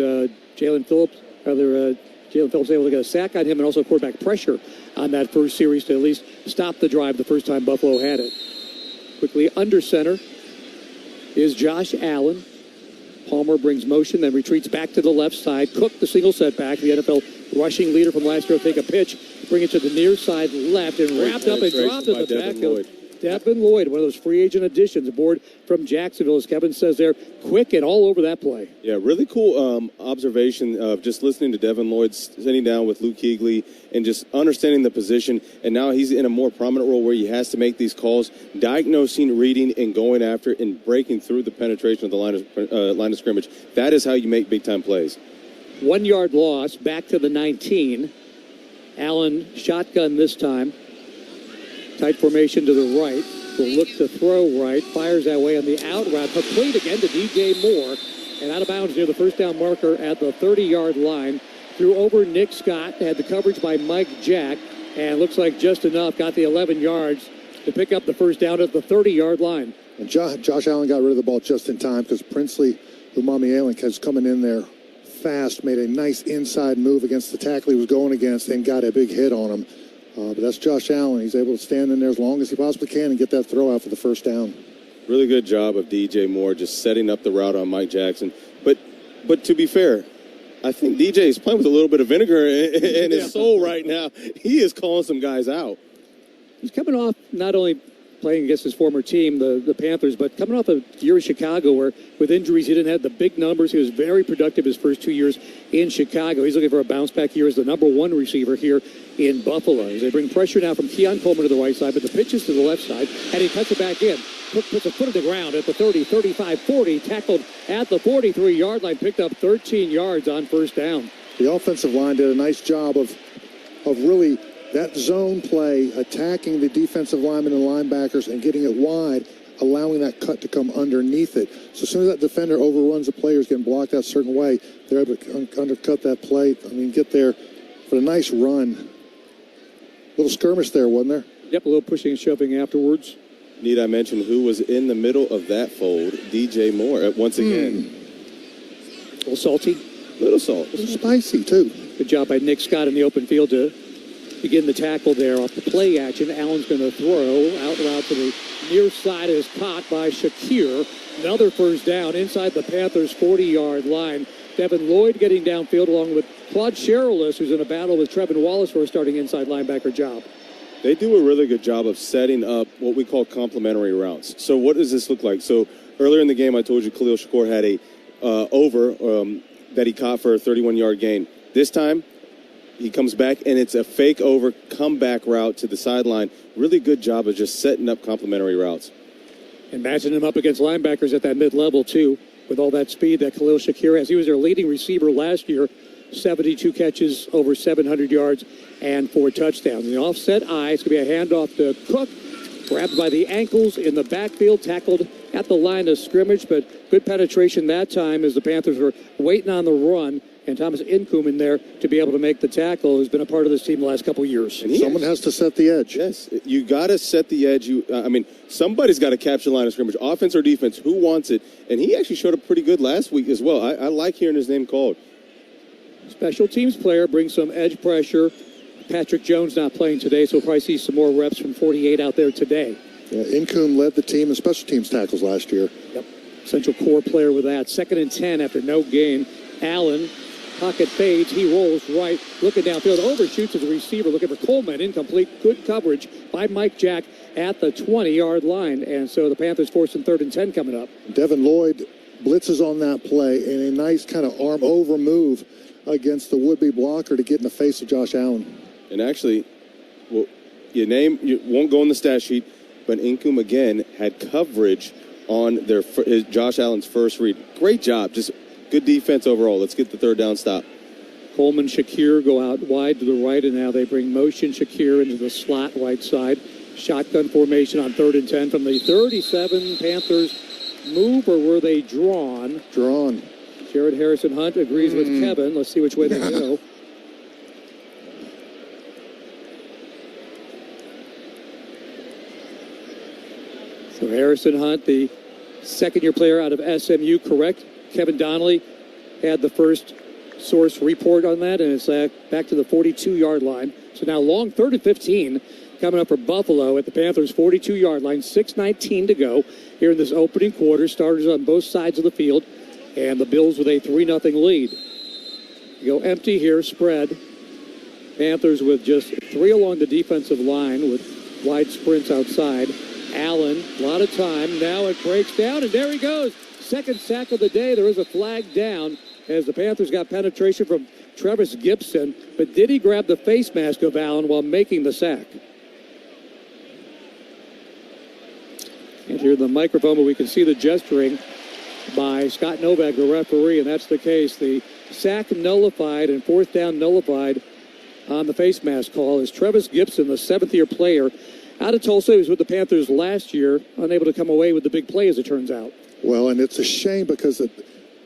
Jalen Phillips able to get a sack on him and also quarterback pressure on that first series to at least stop the drive the first time Buffalo had it. Quickly under center is Josh Allen. Palmer brings motion, then retreats back to the left side. Cook, the single setback, the NFL rushing leader from last year, will take a pitch, bring it to the near side left, and wrapped up and dropped in the backfield. Devin Lloyd, one of those free agent additions aboard from Jacksonville, as Kevin says there, quick and all over that play. Yeah, really cool observation of just listening to Devin Lloyd sitting down with Luke Kuechly and just understanding the position. And now he's in a more prominent role where he has to make these calls, diagnosing, reading, and going after and breaking through the penetration of the line of scrimmage. That is how you make big-time plays. 1 yard loss, back to the 19. Allen shotgun this time. Tight formation to the right. Will look to throw right. Fires that way on the out route. Complete again to DJ Moore. And out of bounds near the first down marker at the 30-yard line. Threw over Nick Scott. Had the coverage by Mike Jack. And looks like just enough. Got the 11 yards to pick up the first down at the 30-yard line. And Josh Allen got rid of the ball just in time because Princely Umamielink is coming in there fast. Made a nice inside move against the tackle he was going against and got a big hit on him. But that's Josh Allen. He's able to stand in there as long as he possibly can and get that throw out for the first down. Really good job of DJ Moore just setting up the route on Mike Jackson. But to be fair, I think DJ is playing with a little bit of vinegar in his soul right now. He is calling some guys out. He's coming off not only playing against his former team, the Panthers, but coming off a year in Chicago where with injuries he didn't have the big numbers. He was very productive his first 2 years in Chicago. He's looking for a bounce-back year as the number one receiver here in Buffalo. As they bring pressure now from Keon Coleman to the right side, but the pitch is to the left side, and he cuts it back in. Puts a foot on the ground at the 30, 35, 40, tackled at the 43-yard line, picked up 13 yards on first down. The offensive line did a nice job of really that zone play, attacking the defensive linemen and linebackers and getting it wide. allowing that cut to come underneath it. So as soon as that defender overruns the players getting blocked that certain way, they're able to undercut that play. I mean, get there for a nice run. Little skirmish there, wasn't there? Yep, a little pushing and shoving afterwards. Need I mention who was in the middle of that fold? DJ Moore, once again. A little salty. Little salt. Spicy, too. Good job by Nick Scott in the open field to begin the tackle there off the play action. Allen's going to throw out route to the near side, is caught by Shakir. Another first down inside the Panthers' 40-yard line. Devin Lloyd getting downfield along with Claude Cherilus, who's in a battle with Trevin Wallace for a starting inside linebacker job. They do a really good job of setting up what we call complementary routes. So what does this look like? So earlier in the game, I told you Khalil Shakur had a that he caught for a 31-yard gain. This time, he comes back, and it's a fake over comeback route to the sideline. Really good job of just setting up complementary routes. And matching him up against linebackers at that mid-level, too, with all that speed that Khalil Shakir has. He was their leading receiver last year, 72 catches, over 700 yards, and 4 touchdowns. And the offset eye, it's going to be a handoff to Cook, grabbed by the ankles in the backfield, tackled at the line of scrimmage, but good penetration that time as the Panthers were waiting on the run. And Thomas Incoom in there to be able to make the tackle, who's been a part of this team the last couple of years. And someone has to set the edge. Yes, you got to set the edge. Somebody's got to capture the line of scrimmage, offense or defense. Who wants it? And he actually showed up pretty good last week as well. I like hearing his name called. Special teams player brings some edge pressure. Patrick Jones not playing today, so we'll probably see some more reps from 48 out there today. Yeah, Incoom led the team in special teams tackles last year. Yep, central core player with that. 2nd and 10 after no gain. Allen. Pocket fades, he rolls right, looking downfield, overshoots as a receiver, looking for Coleman, incomplete, good coverage by Mike Jack at the 20-yard line, and so the Panthers forcing 3rd and 10 coming up. Devin Lloyd blitzes on that play, and a nice kind of arm over move against the would-be blocker to get in the face of Josh Allen. And actually, well, you won't go in the stat sheet, but Incoom again had coverage on Josh Allen's first read. Great job, just good defense overall. Let's get the 3rd down stop. Coleman, Shakir go out wide to the right, and now they bring motion Shakir into the slot right side. Shotgun formation on 3rd and 10 from the 37. Panthers move, or were they drawn? Drawn. Jared Harrison Hunt agrees with Kevin. Let's see which way they go. So Harrison Hunt, the second-year player out of SMU, correct? Kevin Donnelly had the first source report on that, and it's back to the 42-yard line. So now long 3rd and 15 coming up for Buffalo at the Panthers' 42-yard line. 6:19 to go here in this opening quarter. Starters on both sides of the field, and the Bills with a 3-0 lead. You go empty here, spread. Panthers with just 3 along the defensive line with wide sprints outside. Allen, a lot of time. Now it breaks down, and there he goes. 2nd sack of the day. There is a flag down as the Panthers got penetration from Travis Gibson. But did he grab the face mask of Allen while making the sack? And here in the microphone, but we can see the gesturing by Scott Novak, the referee, and that's the case. The sack nullified and 4th down nullified on the face mask call is Travis Gibson, the 7th-year player out of Tulsa. He was with the Panthers last year, unable to come away with the big play as it turns out. Well, and it's a shame because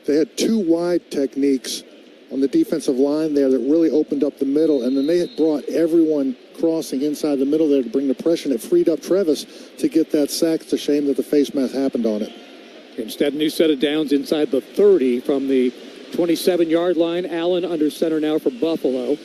they had 2 wide techniques on the defensive line there that really opened up the middle, and then they had brought everyone crossing inside the middle there to bring the pressure, and it freed up Travis to get that sack. It's a shame that the face mask happened on it. Instead, new set of downs inside the 30 from the 27-yard line. Allen under center now for Buffalo.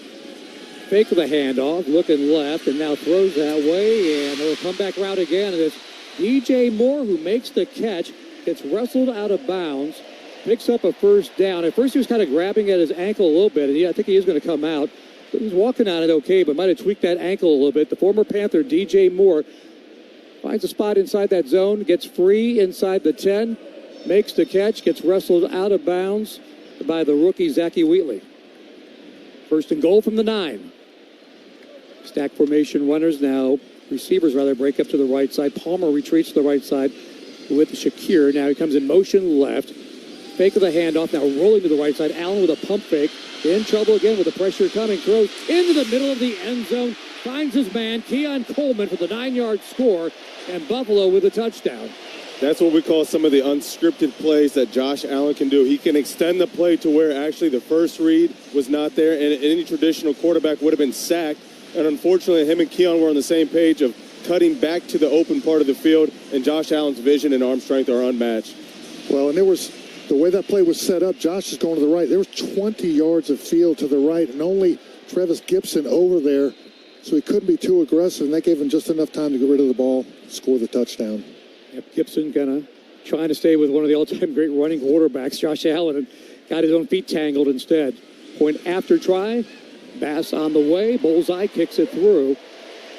Fake of the handoff, looking left, and now throws that way, and it'll come back route again, and it's DJ Moore who makes the catch. Gets wrestled out of bounds, picks up a 1st down. At first he was kind of grabbing at his ankle a little bit, and I think he is going to come out. He was walking on it okay, but might have tweaked that ankle a little bit. The former Panther, DJ Moore, finds a spot inside that zone, gets free inside the 10, makes the catch, gets wrestled out of bounds by the rookie, Zachy Wheatley. 1st and goal from the 9. Stack formation runners now. Receivers rather break up to the right side. Palmer retreats to the right side with Shakir. Now he comes in motion left. Fake of the handoff. Now rolling to the right side. Allen with a pump fake. In trouble again with the pressure coming. Throws into the middle of the end zone. Finds his man, Keon Coleman, for the 9-yard score. And Buffalo with a touchdown. That's what we call some of the unscripted plays that Josh Allen can do. He can extend the play to where actually the first read was not there, and any traditional quarterback would have been sacked. And unfortunately, him and Keon were on the same page of cutting back to the open part of the field, and Josh Allen's vision and arm strength are unmatched. Well, and there was the way that play was set up. Josh is going to the right. There was 20 yards of field to the right, and only Travis Gibson over there, so he couldn't be too aggressive, and that gave him just enough time to get rid of the ball, score the touchdown. Yep, Gibson kind of trying to stay with one of the all-time great running quarterbacks, Josh Allen, and got his own feet tangled instead. Point after try, Bass on the way, bullseye, kicks it through.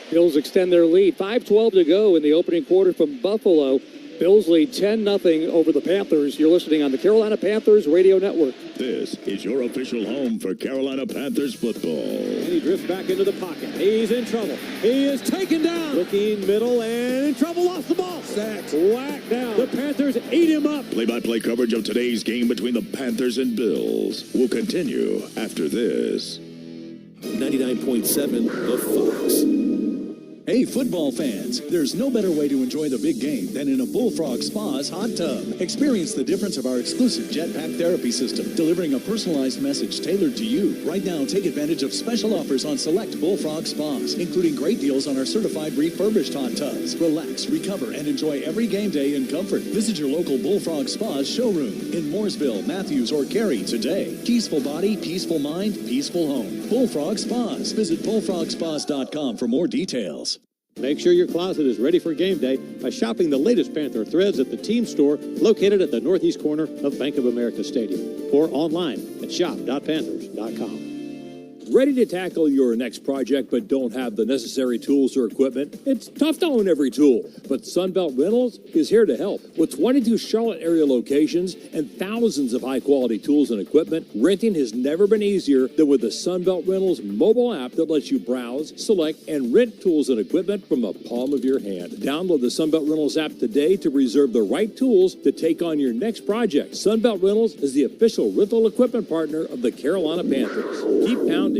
Bills extend their lead. 5:12 to go in the opening quarter from Buffalo. Bills lead 10-0 over the Panthers. You're listening on the Carolina Panthers Radio Network. This is your official home for Carolina Panthers football. And he drifts back into the pocket. He's in trouble. He is taken down. Looking middle and in trouble. Lost the ball. Sacked. Whacked down. The Panthers eat him up. Play-by-play coverage of today's game between the Panthers and Bills will continue after this. 99.7 The Fox. Hey, football fans, there's no better way to enjoy the big game than in a Bullfrog Spa's hot tub. Experience the difference of our exclusive jetpack therapy system, delivering a personalized message tailored to you. Right now, take advantage of special offers on select Bullfrog Spas, including great deals on our certified refurbished hot tubs. Relax, recover, and enjoy every game day in comfort. Visit your local Bullfrog Spa's showroom in Mooresville, Matthews, or Cary today. Peaceful body, peaceful mind, peaceful home. Bullfrog Spas. Visit bullfrogspas.com for more details. Make sure your closet is ready for game day by shopping the latest Panther threads at the team store located at the northeast corner of Bank of America Stadium or online at shop.panthers.com. Ready to tackle your next project but don't have the necessary tools or equipment? It's tough to own every tool, but Sunbelt Rentals is here to help. With 22 Charlotte area locations and thousands of high-quality tools and equipment, renting has never been easier than with the Sunbelt Rentals mobile app that lets you browse, select, and rent tools and equipment from the palm of your hand. Download the Sunbelt Rentals app today to reserve the right tools to take on your next project. Sunbelt Rentals is the official rental equipment partner of the Carolina Panthers. Keep pounding.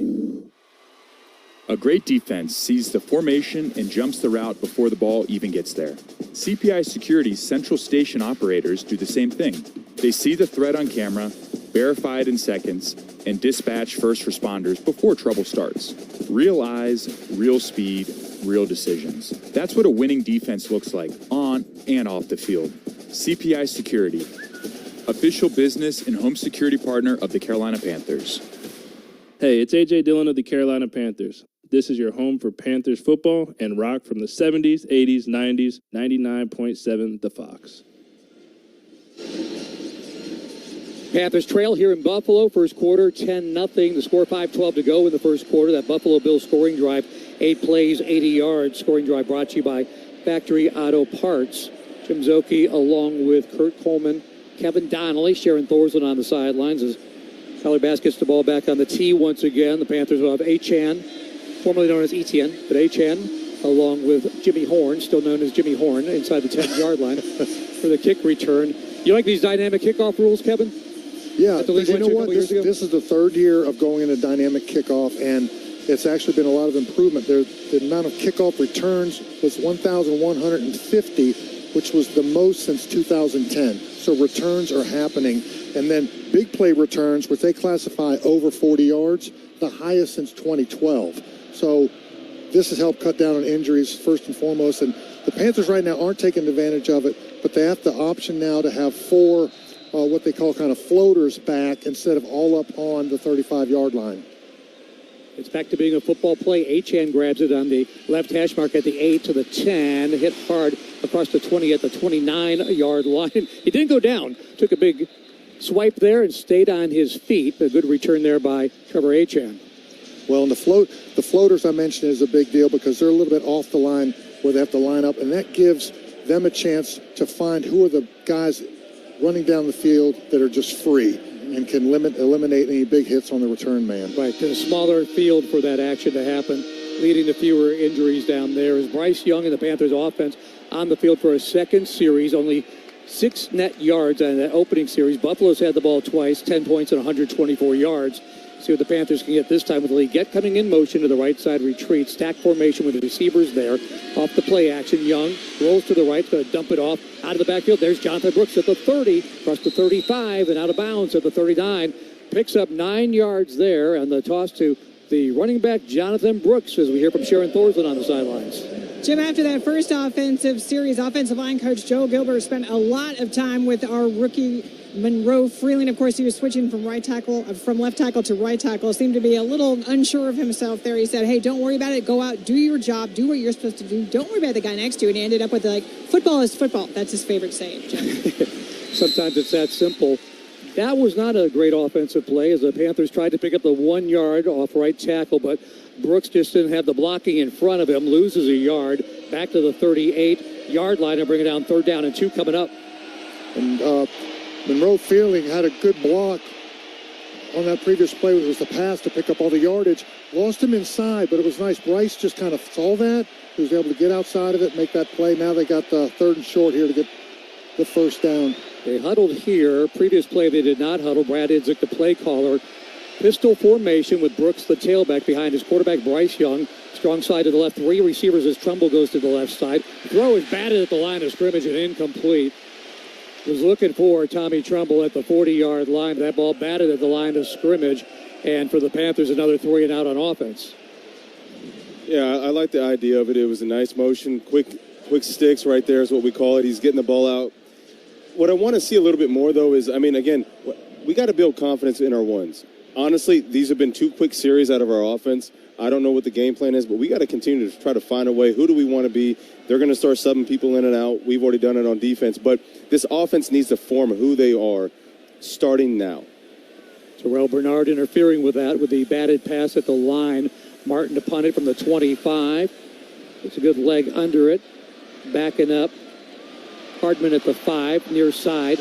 A great defense sees the formation and jumps the route before the ball even gets there. CPI Security's Central Station operators do the same thing. They see the threat on camera, verify it in seconds, and dispatch first responders before trouble starts. Real eyes, real speed, real decisions. That's what a winning defense looks like on and off the field. CPI Security, official business and home security partner of the Carolina Panthers. Hey, it's AJ Dillon of the Carolina Panthers. This is your home for Panthers football and rock from the 70s, 80s, 90s, 99.7 The Fox. Panthers trail here in Buffalo. First quarter, 10-0. The score 5:12 to go in the first quarter. That Buffalo Bills scoring drive, 8 plays, 80 yards. Scoring drive brought to you by Factory Auto Parts. Jim Zoki along with Kurt Coleman, Kevin Donnelly, Sharon Thorson on the sidelines as Tyler Bass gets the ball back on the tee once again. The Panthers will have Achan, formerly known as Etienne, but Achan, along with Jimmy Horn, still known as Jimmy Horn, inside the 10-yard line for the kick return. You like these dynamic kickoff rules, Kevin? Yeah, you know what? This is the third year of going into dynamic kickoff, and it's actually been a lot of improvement. The amount of kickoff returns was 1,150, which was the most since 2010. So returns are happening. And then big play returns, which they classify over 40 yards, the highest since 2012. So this has helped cut down on injuries first and foremost. And the Panthers right now aren't taking advantage of it, but they have the option now to have 4 what they call kind of floaters back instead of all up on the 35-yard line. It's back to being a football play. Achan grabs it on the left hash mark at the 8 to the 10. Hit hard across the 20 at the 29-yard line. He didn't go down. Took a big swipe there and stayed on his feet. A good return there by Trevor Achan. Well, and the floaters I mentioned is a big deal because they're a little bit off the line where they have to line up, and that gives them a chance to find who are the guys running down the field that are just free and can eliminate any big hits on the return man. Right, to a smaller field for that action to happen, leading to fewer injuries down there. Is Bryce Young and the Panthers offense on the field for a second series, only 6 net yards on that opening series. Buffalo's had the ball twice, 10 points and 124 yards. See what the Panthers can get this time with the lead. Get coming in motion to the right side, retreat, stack formation with the receivers there. Off the play action, Young rolls to the right, going to dump it off out of the backfield. There's Jonathan Brooks at the 30, across the 35, and out of bounds at the 39. Picks up 9 yards there, and the toss to the running back, Jonathan Brooks, as we hear from Sharon Thorson on the sidelines. Jim, after that first offensive series, offensive line coach Joe Gilbert spent a lot of time with our rookie Monroe Freeling. Of course, he was switching from left tackle to right tackle. Seemed to be a little unsure of himself there. He said, hey, don't worry about it. Go out, do your job, do what you're supposed to do. Don't worry about the guy next to you. And he ended up with, football is football. That's his favorite saying, Jim. Sometimes it's that simple. That was not a great offensive play as the Panthers tried to pick up the 1 yard off right tackle, but Brooks just didn't have the blocking in front of him, loses a yard, back to the 38-yard line and bring it down 3rd down and 2 coming up. And Monroe Fielding had a good block on that previous play, which was the pass to pick up all the yardage. Lost him inside, but it was nice. Bryce just kind of saw that. He was able to get outside of it, make that play. Now they got the 3rd and short here to get the 1st down. They huddled here. Previous play they did not huddle. Brad Idzik, the play caller. Pistol formation with Brooks, the tailback, behind his quarterback, Bryce Young. Strong side to the left. 3 receivers as Trumbull goes to the left side. Throw is batted at the line of scrimmage and incomplete. Was looking for Tommy Trumbull at the 40-yard line. That ball batted at the line of scrimmage. And for the Panthers, another 3 and out on offense. Yeah, I like the idea of it. It was a nice motion. Quick sticks right there is what we call it. He's getting the ball out. What I want to see a little bit more, though, is, again, we got to build confidence in our ones. Honestly, these have been 2 quick series out of our offense. I don't know what the game plan is, but we got to continue to try to find a way. Who do we want to be? They're going to start subbing people in and out. We've already done it on defense, but this offense needs to form who they are starting now. Terrell Bernard interfering with that with the batted pass at the line. Martin to punt it from the 25. It's a good leg under it. Backing up. Hardman at the 5, near side.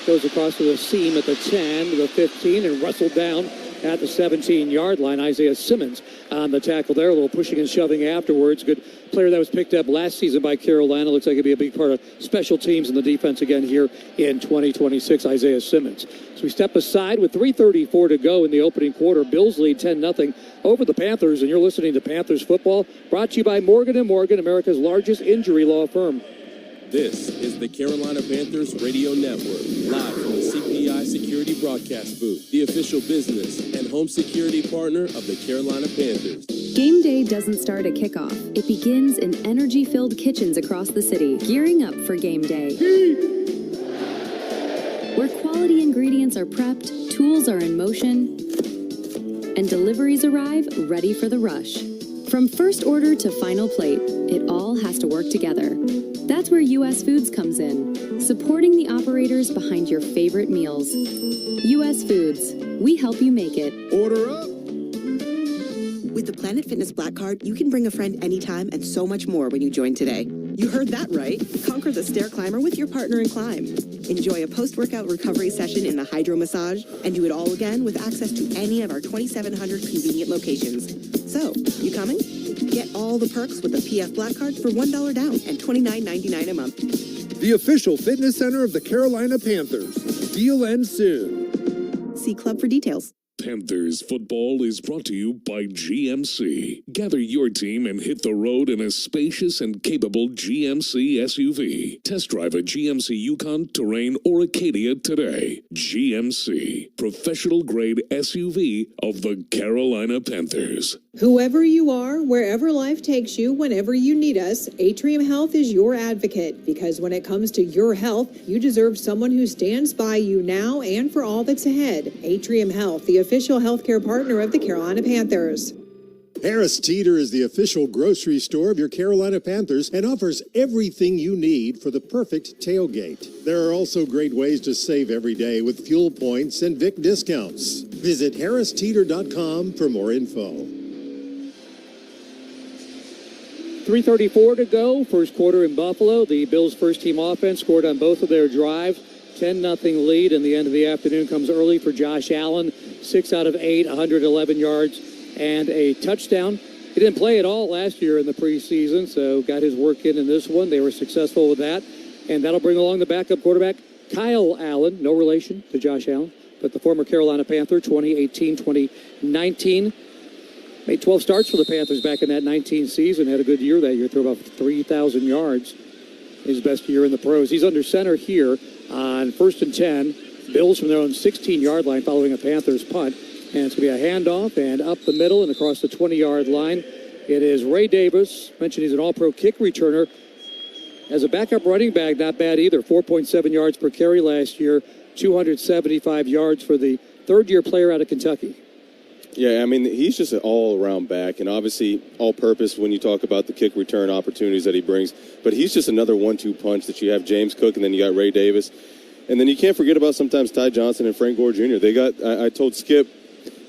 Goes across to the seam at the 10, the 15, and wrestled down at the 17-yard line. Isaiah Simmons on the tackle there. A little pushing and shoving afterwards. Good player that was picked up last season by Carolina. Looks like he'll be a big part of special teams in the defense again here in 2026, Isaiah Simmons. So we step aside with 3:34 to go in the opening quarter. Bills lead 10-0 over the Panthers, and you're listening to Panthers Football, brought to you by Morgan & Morgan, America's largest injury law firm. This is the Carolina Panthers Radio Network, live from the CPI Security Broadcast booth, the official business and home security partner of the Carolina Panthers. Game day doesn't start at kickoff. It begins in energy-filled kitchens across the city, gearing up for game day. Where quality ingredients are prepped, tools are in motion, and deliveries arrive ready for the rush. From first order to final plate, it all has to work together. That's where U.S. Foods comes in, supporting the operators behind your favorite meals. U.S. Foods, we help you make it. Order up! With the Planet Fitness Black Card, you can bring a friend anytime and so much more when you join today. You heard that right. Conquer the stair climber with your partner in climb. Enjoy a post-workout recovery session in the hydro massage and do it all again with access to any of our 2,700 convenient locations. So, you coming? Get all the perks with the PF Black Card for $1 down and $29.99 a month. The official fitness center of the Carolina Panthers. Deal ends soon. See Club for details. Panthers football is brought to you by GMC. Gather your team and hit the road in a spacious and capable GMC SUV. Test drive a GMC Yukon, Terrain, or Acadia today. GMC, professional grade SUV of the Carolina Panthers. Whoever you are, wherever life takes you, whenever you need us, Atrium Health is your advocate. Because when it comes to your health, you deserve someone who stands by you now and for all that's ahead. Atrium Health, the official healthcare partner of the Carolina Panthers. Harris Teeter is the official grocery store of your Carolina Panthers and offers everything you need for the perfect tailgate. There are also great ways to save every day with fuel points and Vic discounts. Visit harristeeter.com for more info. 3:34 to go, first quarter in Buffalo. The Bills' first-team offense scored on both of their drives. 10-0 lead, and the end of the afternoon comes early for Josh Allen. 6 out of 8, 111 yards, and a touchdown. He didn't play at all last year in the preseason, so got his work in this one. They were successful with that, and that'll bring along the backup quarterback, Kyle Allen, no relation to Josh Allen. but the former Carolina Panther, 2018-2019. Made 12 starts for the Panthers back in that 19 season. Had a good year that year, threw about 3,000 yards. His best year in the pros. He's under center here on 1st and 10. Bills from their own 16-yard line following a Panthers punt. And it's going to be a handoff and up the middle and across the 20-yard line. It is Ray Davis. Mentioned he's an all-pro kick returner. As a backup running back, not bad either. 4.7 yards per carry last year. 275 yards for the third-year player out of Kentucky. Yeah, I mean, he's just an all-around back, and obviously all-purpose when you talk about the kick return opportunities that he brings. But he's just another 1-2 punch that you have James Cook, and then you got Ray Davis. And then you can't forget about sometimes Ty Johnson and Frank Gore Jr. They got, I told Skip,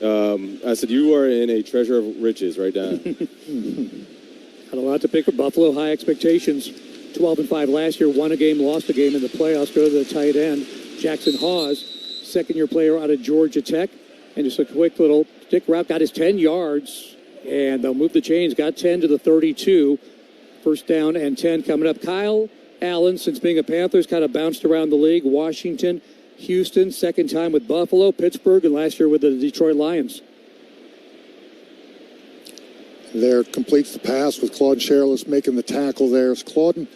I said, you are in a treasure of riches right now. Had a lot to pick for Buffalo. High expectations. 12-5 last year. Won a game, lost a game in the playoffs. Go to the tight end. Jackson Hawes, second-year player out of Georgia Tech. And just a quick little stick route. Got his 10 yards. And they'll move the chains. Got 10 to the 32. First down and 10 coming up. Kyle Allen, since being a Panthers, kind of bounced around the league. Washington, Houston, second time with Buffalo, Pittsburgh, and last year with the Detroit Lions. There completes the pass with Claude Sherrillis making the tackle there. It's Claude and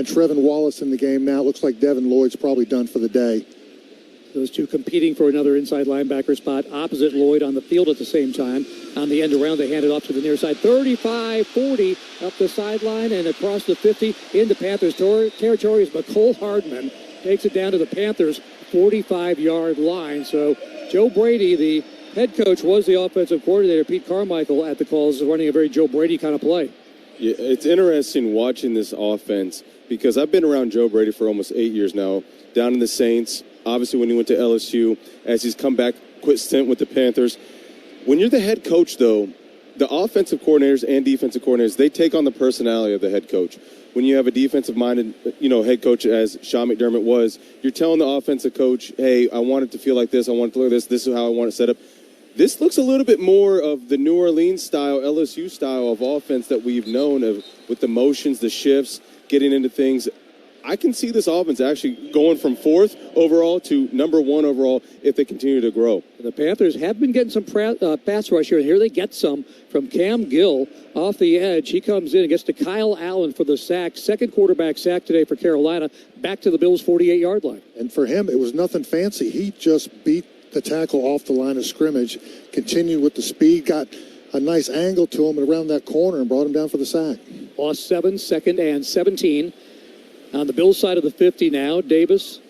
Trevin Wallace in the game now. It looks like Devin Lloyd's probably done for the day. Those two competing for another inside linebacker spot opposite Lloyd on the field at the same time. On the end around, they hand it off to the near side. 35-40 up the sideline and across the 50 into Panthers territory as McCole Hardman takes it down to the Panthers' 45-yard line. So Joe Brady, the head coach, was the offensive coordinator. Pete Carmichael at the calls is running a very Joe Brady kind of play. Yeah, it's interesting watching this offense because I've been around Joe Brady for almost 8 years now, down in the Saints. Obviously, when he went to LSU, as he's come back, quit stint with the Panthers. When you're the head coach, though, the offensive coordinators and defensive coordinators, they take on the personality of the head coach. When you have a defensive-minded, head coach, as Sean McDermott was, you're telling the offensive coach, hey, I want it to feel like this, I want it to look like this, this is how I want it set up. This looks a little bit more of the New Orleans style, LSU style of offense that we've known of, with the motions, the shifts, getting into things. I can see this offense actually going from 4th overall to number 1 overall if they continue to grow. The Panthers have been getting some pass rush here, and here they get some from Cam Gill off the edge. He comes in and gets to Kyle Allen for the sack. Second quarterback sack today for Carolina, back to the Bills' 48-yard line. And for him, it was nothing fancy. He just beat the tackle off the line of scrimmage, continued with the speed, got a nice angle to him around that corner and brought him down for the sack. Lost 7, second and 17. On the Bills side of the 50 now, Davis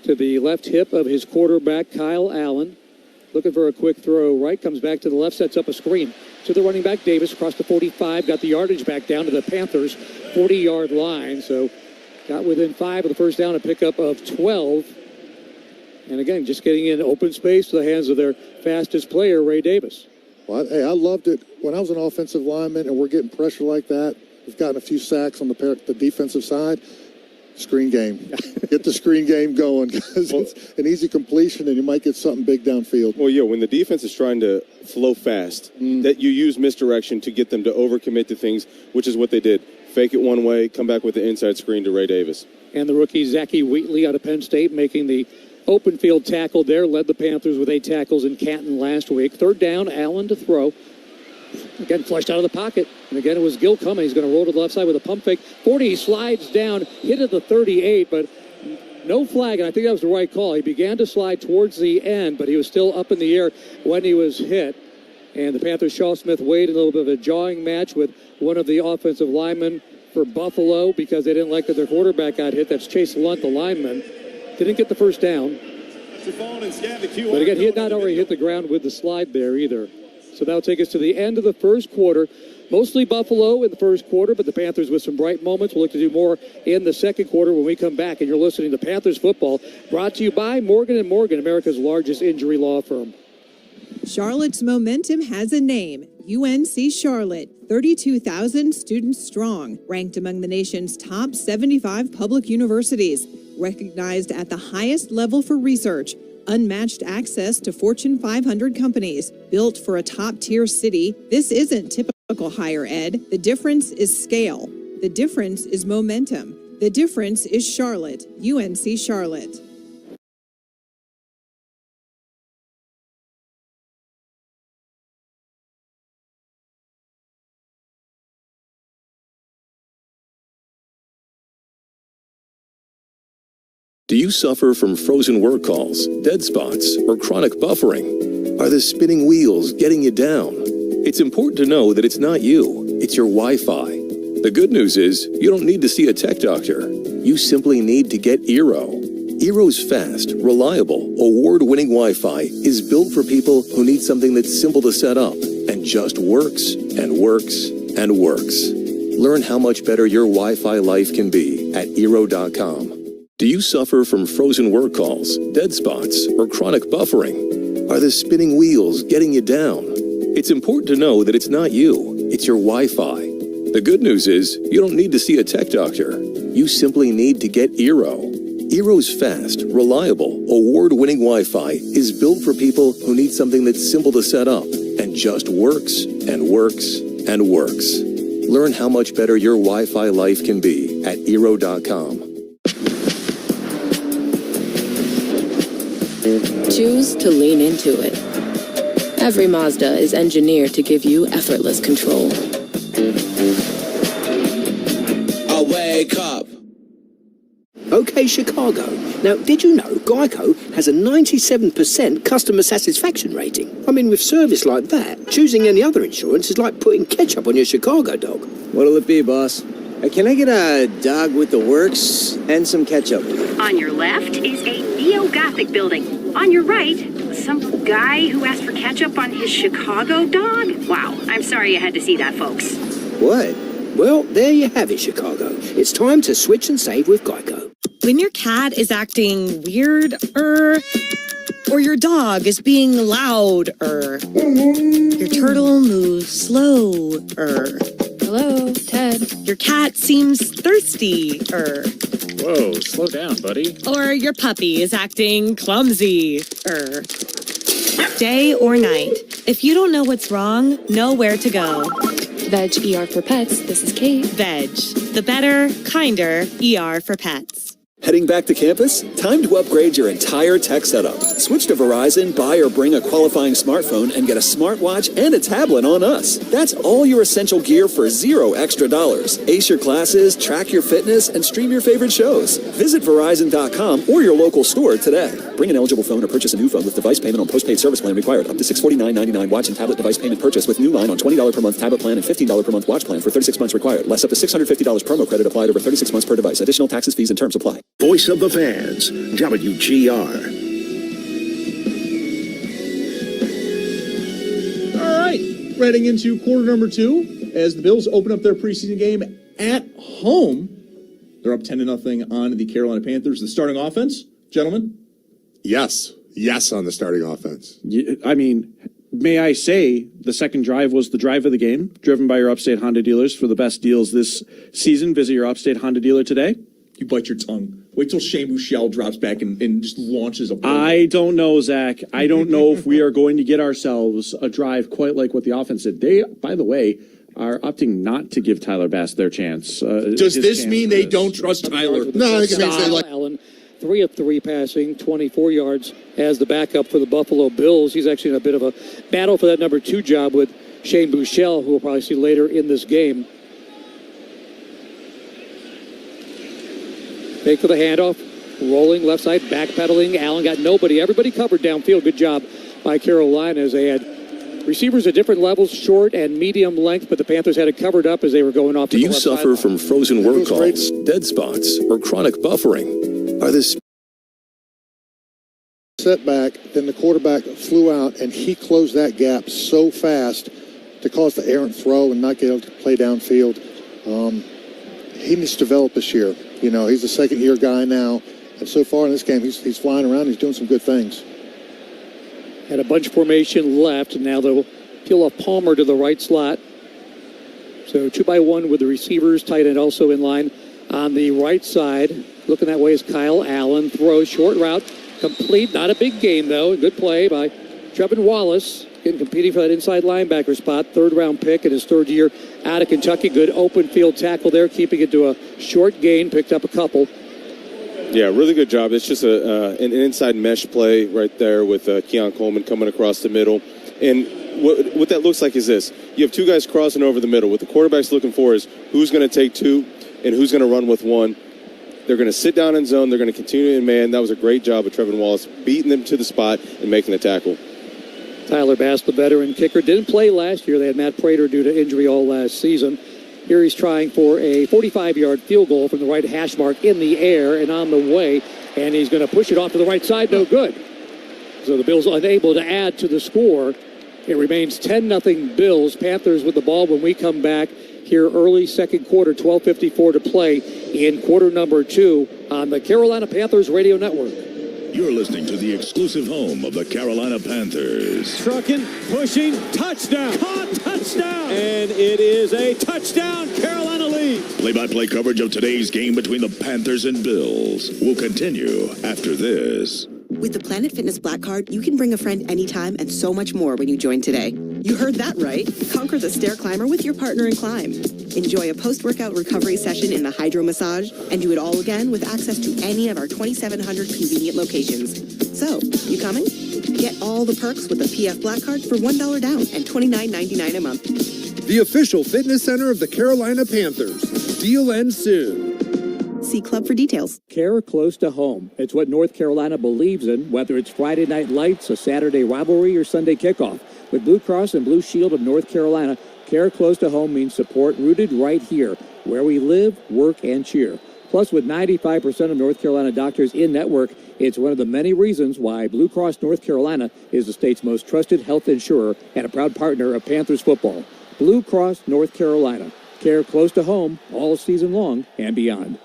to the left hip of his quarterback, Kyle Allen. Looking for a quick throw right, comes back to the left, sets up a screen. To the running back, Davis across the 45, got the yardage back down to the Panthers' 40-yard line. So got within 5 of the first down, a pickup of 12. And again, just getting in open space to the hands of their fastest player, Ray Davis. Well, hey, I loved it. When I was an offensive lineman and we're getting pressure like that, we've gotten a few sacks on the defensive side. Screen game. Get the screen game going because it's an easy completion and you might get something big downfield. Well, yeah, when the defense is trying to flow fast, that you use misdirection to get them to overcommit to things, which is what they did. Fake it one way, come back with the inside screen to Ray Davis. And the rookie Zachy Wheatley out of Penn State making the open field tackle there, led the Panthers with 8 tackles in Canton last week. Third down, Allen to throw. Again, flushed out of the pocket. And again, it was Gil coming. He's going to roll to the left side with a pump fake. 40, he slides down, hit at the 38, but no flag, and I think that was the right call. He began to slide towards the end, but he was still up in the air when he was hit. And the Panthers, Shaw Smith Wade, a little bit of a jawing match with one of the offensive linemen for Buffalo because they didn't like that their quarterback got hit. That's Chase Lunt, the lineman. Didn't get the first down. But again, he had not already hit the ground with the slide there either. So that'll take us to the end of the first quarter. Mostly Buffalo in the first quarter, but the Panthers with some bright moments. We'll look to do more in the second quarter when we come back. And you're listening to Panthers Football, brought to you by Morgan & Morgan, America's largest injury law firm. Charlotte's momentum has a name, UNC Charlotte. 32,000 students strong, ranked among the nation's top 75 public universities, recognized at the highest level for research, unmatched access to Fortune 500 companies, built for a top-tier city. This isn't typical higher ed. The difference is scale. The difference is momentum. The difference is Charlotte, UNC Charlotte. Do you suffer from frozen work calls, dead spots, or chronic buffering? Are the spinning wheels getting you down? It's important to know that it's not you, it's your Wi-Fi. The good news is you don't need to see a tech doctor. You simply need to get Eero. Eero's fast, reliable, award-winning Wi-Fi is built for people who need something that's simple to set up and just works and works and works. Learn how much better your Wi-Fi life can be at Eero.com. Do you suffer from frozen work calls, dead spots, or chronic buffering? Are the spinning wheels getting you down? It's important to know that it's not you, it's your Wi-Fi. The good news is you don't need to see a tech doctor. You simply need to get Eero. Eero's fast, reliable, award-winning Wi-Fi is built for people who need something that's simple to set up and just works and works and works. Learn how much better your Wi-Fi life can be at Eero.com. Choose to lean into it. Every Mazda is engineered to give you effortless control. I wake up. Okay, Chicago. Now, did you know Geico has a 97% customer satisfaction rating? I mean, with service like that, choosing any other insurance is like putting ketchup on your Chicago dog. What'll it be, boss? Can I get a dog with the works and some ketchup? On your left is a neo-Gothic building. On your right, some guy who asked for ketchup on his Chicago dog? Wow, I'm sorry you had to see that, folks. What? Well, there you have it, Chicago. It's time to switch and save with Geico. When your cat is acting weird, or your dog is being loud, your turtle moves slow, Hello, Ted. Your cat seems thirsty, Whoa, slow down, buddy. or your puppy is acting clumsy, Day or night, if you don't know what's wrong, know where to go. Veg ER for Pets, this is Kate. Veg, the better, kinder ER for pets. Heading back to campus? Time to upgrade your entire tech setup. Switch to Verizon, buy or bring a qualifying smartphone, and get a smartwatch and a tablet on us. That's all your essential gear for $0 extra. Ace your classes, track your fitness, and stream your favorite shows. Visit Verizon.com or your local store today. Bring an eligible phone or purchase a new phone with device payment on postpaid service plan required. Up to $649.99 watch and tablet device payment purchase with new line on $20 per month tablet plan and $15 per month watch plan for 36 months required. Less up to $650 promo credit applied over 36 months per device. Additional taxes, fees, and terms apply. Voice of the fans, WGR. All right, heading into quarter number 2 as the Bills open up their preseason game at home. They're up 10-0 on the Carolina Panthers. The starting offense, gentlemen? Yes on the starting offense. I mean, may I say the second drive was the drive of the game, driven by your Upstate Honda dealers for the best deals this season. Visit your Upstate Honda dealer today. You bite your tongue. Wait till Shane Bouchel drops back and just launches a ball. I don't know, Zach. I don't know if we are going to get ourselves a drive quite like what the offense did. They, by the way, are opting not to give Tyler Bass their chance. Does this mean they don't trust Tyler? No, I think it means they like Allen. 3 of 3 passing, 24 yards as the backup for the Buffalo Bills. He's actually in a bit of a battle for that number 2 job with Shane Bouchel, who we'll probably see later in this game. Fake for the handoff, rolling left side, backpedaling. Allen got nobody. Everybody covered downfield. Good job by Carolina as they had receivers at different levels, short and medium length, but the Panthers had it covered up as they were going off. Do you suffer from frozen work calls, dead spots, or chronic buffering? Are this setback, then the quarterback flew out, and he closed that gap so fast to cause the errant throw and not get able to play downfield. He needs to develop this year. You know, he's a second-year guy now, and so far in this game, he's flying around. He's doing some good things. Had a bunch formation left, and now they'll peel off Palmer to the right slot. So 2-by-1 with the receivers, tight end also in line on the right side. Looking that way is Kyle Allen. Throws, short route, complete. Not a big gain, though. Good play by Trevin Wallace. Competing for that inside linebacker spot. 3rd-round pick in his 3rd year out of Kentucky. Good open field tackle there, keeping it to a short gain. Picked up a couple. Yeah, really good job. It's just an inside mesh play right there with Keon Coleman coming across the middle. And what that looks like is this. You have 2 guys crossing over the middle. What the quarterback's looking for is who's going to take 2 and who's going to run with 1. They're going to sit down in zone. They're going to continue in man. That was a great job of Trevin Wallace beating them to the spot and making the tackle. Tyler Bass, the veteran kicker, didn't play last year. They had Matt Prater due to injury all last season. Here he's trying for a 45-yard field goal from the right hash mark in the air and on the way, and he's going to push it off to the right side. No good. So the Bills unable to add to the score. It remains 10-0 Bills. Panthers with the ball when we come back here early second quarter, 12:54 to play in quarter number 2 on the Carolina Panthers Radio Network. You're listening to the exclusive home of the Carolina Panthers. Trucking, pushing, touchdown. Caught, touchdown. And it is a touchdown. Carolina leads. Play-by-play coverage of today's game between the Panthers and Bills will continue after this. With the Planet Fitness Black Card, you can bring a friend anytime and so much more when you join today. You heard that right. Conquer the stair climber with your partner in climb. Enjoy a post-workout recovery session in the hydro massage and do it all again with access to any of our 2,700 convenient locations. So, you coming? Get all the perks with the PF Black Card for $1 down and $29.99 a month. The official fitness center of the Carolina Panthers. Deal ends soon. See Club for details. Care close to home. It's what North Carolina believes in, whether it's Friday Night Lights, a Saturday rivalry, or Sunday kickoff. With Blue Cross and Blue Shield of North Carolina, care close to home means support rooted right here, where we live, work, and cheer. Plus, with 95% of North Carolina doctors in network, it's one of the many reasons why Blue Cross North Carolina is the state's most trusted health insurer and a proud partner of Panthers football. Blue Cross North Carolina. Care close to home all season long and beyond.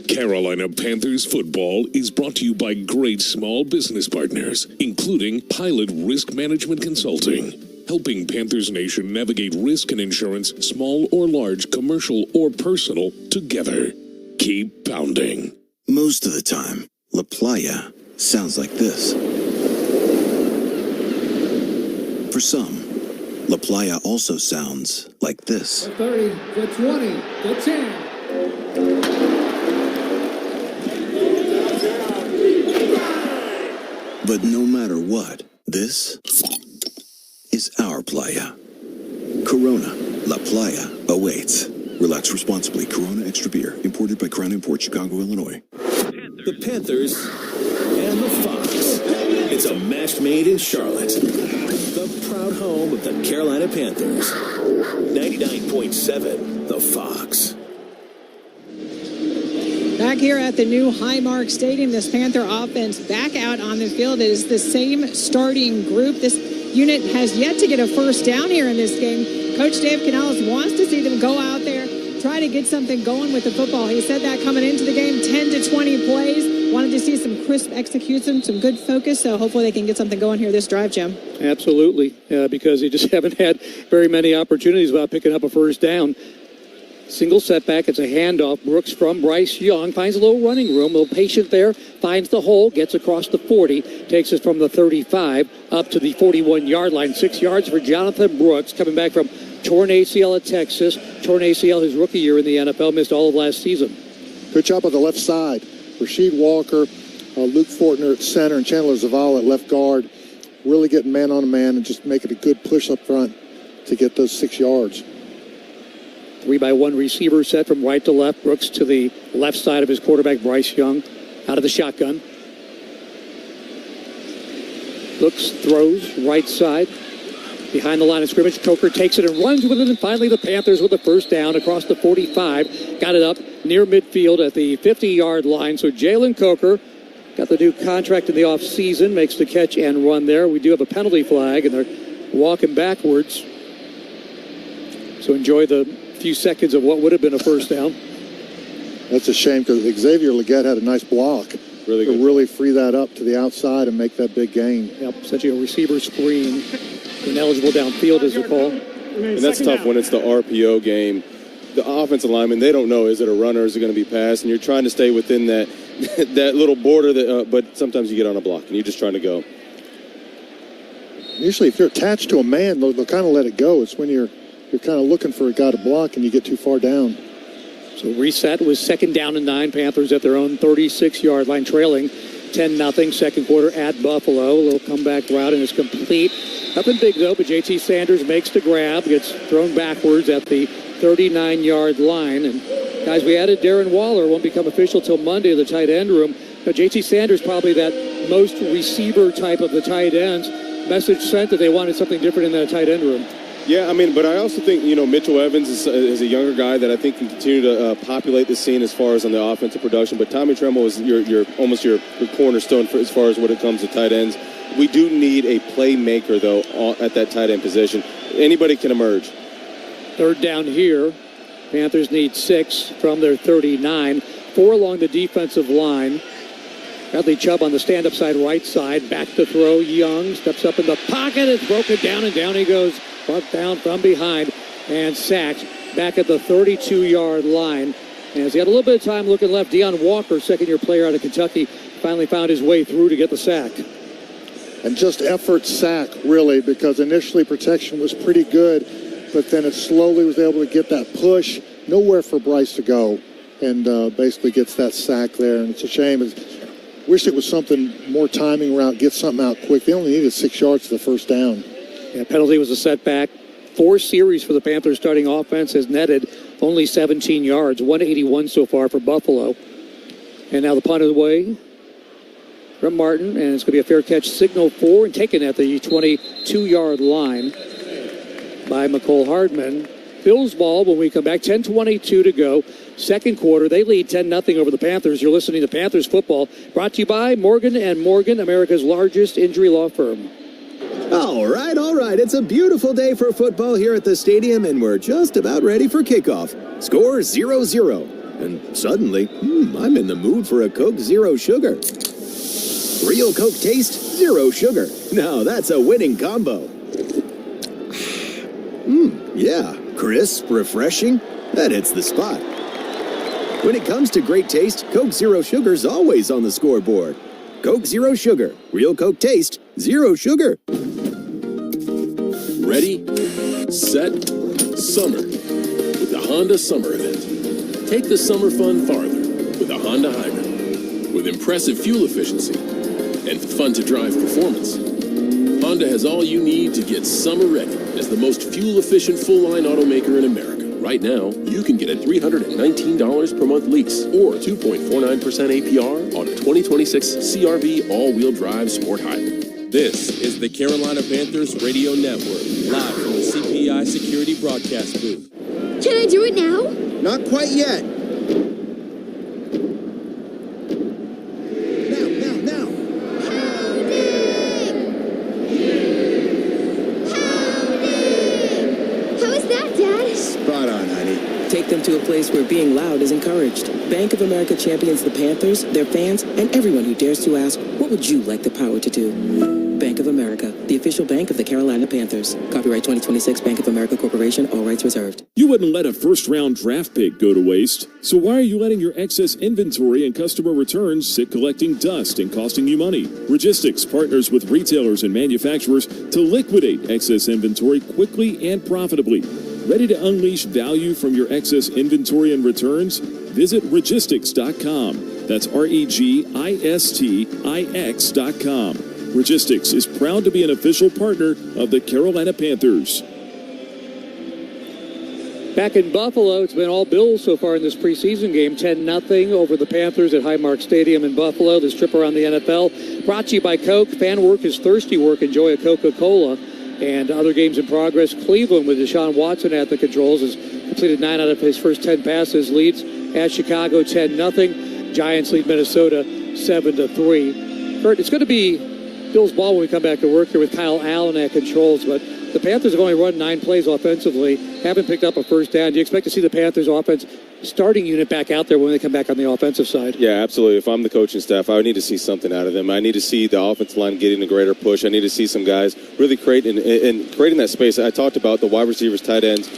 Carolina Panthers football is brought to you by great small business partners, including Pilot Risk Management Consulting, helping Panthers Nation navigate risk and insurance, small or large, commercial or personal, together. Keep pounding. Most of the time, La Playa sounds like this. For some, La Playa also sounds like this. The 30, the 20, the 10. But no matter what, this is our playa. Corona, La Playa awaits. Relax responsibly. Corona Extra Beer, imported by Crown Imports, Chicago, Illinois. The Panthers and the Fox. It's a match made in Charlotte. The proud home of the Carolina Panthers. 99.7, The Fox. Back here at the new Highmark Stadium, this Panther offense back out on the field. It is the same starting group. This unit has yet to get a first down here in this game. Coach Dave Canales wants to see them go out there, try to get something going with the football. He said that coming into the game, 10 to 20 plays. Wanted to see some crisp execution, some good focus, so hopefully they can get something going here this drive, Jim. Absolutely, because they just haven't had very many opportunities without picking up a first down. Single setback. It's a handoff. Brooks from Bryce Young finds a little running room, a little patient there, finds the hole, gets across the 40, takes us from the 35 up to the 41-yard line. 6 yards for Jonathan Brooks, coming back from torn ACL at Texas. Torn ACL his rookie year in the NFL, missed all of last season. Good job on the left side. Rasheed Walker, Luke Fortner at center, and Chandler Zavala at left guard. Really getting man on man and just making a good push up front to get those 6 yards. 3-by-1 receiver set from right to left. Brooks to the left side of his quarterback, Bryce Young, out of the shotgun. Looks, throws, right side. Behind the line of scrimmage, Coker takes it and runs with it, and finally the Panthers with the first down across the 45. Got it up near midfield at the 50-yard line. So Jalen Coker got the new contract in the offseason, makes the catch and run there. We do have a penalty flag, and they're walking backwards. So enjoy the few seconds of what would have been a first down. That's a shame because Xavier Leggett had a nice block. Really good. To really free that up to the outside and make that big gain. Yep, essentially a receiver screen. Ineligible downfield is the call. And that's tough when it's the RPO game. The offensive lineman, they don't know, is it a runner, is it going to be passed? And you're trying to stay within that that little border, that, but sometimes you get on a block and you're just trying to go. Usually if you're attached to a man, they'll kind of let it go. It's when you're kind of looking for a guy to block and you get too far down. So reset was 2nd down and 9. Panthers at their own 36-yard line, trailing 10-0. Second quarter at Buffalo. A little comeback route and it's complete. Nothing big though, but JT Sanders makes the grab, gets thrown backwards at the 39-yard line, and Guys, we added Darren Waller. Won't become official till Monday in the tight end room. Now, J.T. Sanders probably that most receiver type of the tight ends. Message sent that they wanted something different in that tight end room. Yeah, I mean, but I also think, Mitchell Evans is a younger guy that I think can continue to populate the scene as far as on the offensive production. But Tommy Tremble is almost your cornerstone as far as when it comes to tight ends. We do need a playmaker, though, at that tight end position. Anybody can emerge. Third down here. Panthers need 6 from their 39. 4 along the defensive line. Bradley Chubb on the stand-up side, right side. Back to throw. Young steps up in the pocket. It's broken down, and down he goes. Brought down from behind and sacked back at the 32-yard line. And as he had a little bit of time looking left, Deion Walker, second-year player out of Kentucky, finally found his way through to get the sack. And just effort sack, really, because initially protection was pretty good, but then it slowly was able to get that push. Nowhere for Bryce to go, and basically gets that sack there. And it's a shame. Wish it was something more timing around, get something out quick. They only needed 6 yards to the first down. Yeah, penalty was a setback. 4 series for the Panthers starting offense has netted only 17 yards, 181 so far for Buffalo. And now the punt away from Martin, and it's going to be a fair catch signal for and taken at the 22-yard line by McCole Hardman. Bills ball when we come back, 10:22 to go. Second quarter, they lead 10-0 over the Panthers. You're listening to Panthers football, brought to you by Morgan & Morgan, America's largest injury law firm. All right. It's a beautiful day for football here at the stadium, and we're just about ready for kickoff. Score 0-0. And suddenly, I'm in the mood for a Coke Zero Sugar. Real Coke taste, zero sugar. Now that's a winning combo. Yeah, crisp, refreshing. That hits the spot. When it comes to great taste, Coke Zero Sugar's always on the scoreboard. Coke Zero Sugar. Real Coke taste, zero sugar. Ready, set, summer with the Honda Summer Event. Take the summer fun farther with a Honda Hybrid. With impressive fuel efficiency and fun-to-drive performance, Honda has all you need to get summer ready as the most fuel-efficient full-line automaker in America. Right now, you can get a $319 per month lease or 2.49% APR on a 2026 CR-V all-wheel drive sport hybrid. This is the Carolina Panthers Radio Network, live from the CPI Security Broadcast booth. Can I do it now? Not quite yet. Now. How is that, Dad? Spot on, honey. Take them to a place where being loud is encouraged. Bank of America champions the Panthers, their fans, and everyone who dares to ask, what would you like the power to do? Bank of America, the official bank of the Carolina Panthers. Copyright 2026 Bank of America Corporation, all rights reserved. You wouldn't let a first-round draft pick go to waste. So why are you letting your excess inventory and customer returns sit collecting dust and costing you money? Registics partners with retailers and manufacturers to liquidate excess inventory quickly and profitably. Ready to unleash value from your excess inventory and returns? Visit Registics.com. That's REGISTIX.com. Registics is proud to be an official partner of the Carolina Panthers. Back in Buffalo, it's been all Bills so far in this preseason game. 10-0 over the Panthers at Highmark Stadium in Buffalo. This trip around the NFL brought to you by Coke. Fan work is thirsty work. Enjoy a Coca-Cola. And other games in progress. Cleveland with Deshaun Watson at the controls has completed 9 out of his first 10 passes. Leads at Chicago 10-0. Giants lead Minnesota 7-3. Kurt, it's going to be Bills ball when we come back to work here with Kyle Allen at controls, but the Panthers have only run 9 plays offensively, haven't picked up a first down. Do you expect to see the Panthers offense starting unit back out there when they come back on the offensive side? Yeah, absolutely. If I'm the coaching staff, I would need to see something out of them. I need to see the offensive line getting a greater push. I need to see some guys really creating that space. I talked about the wide receivers, tight ends,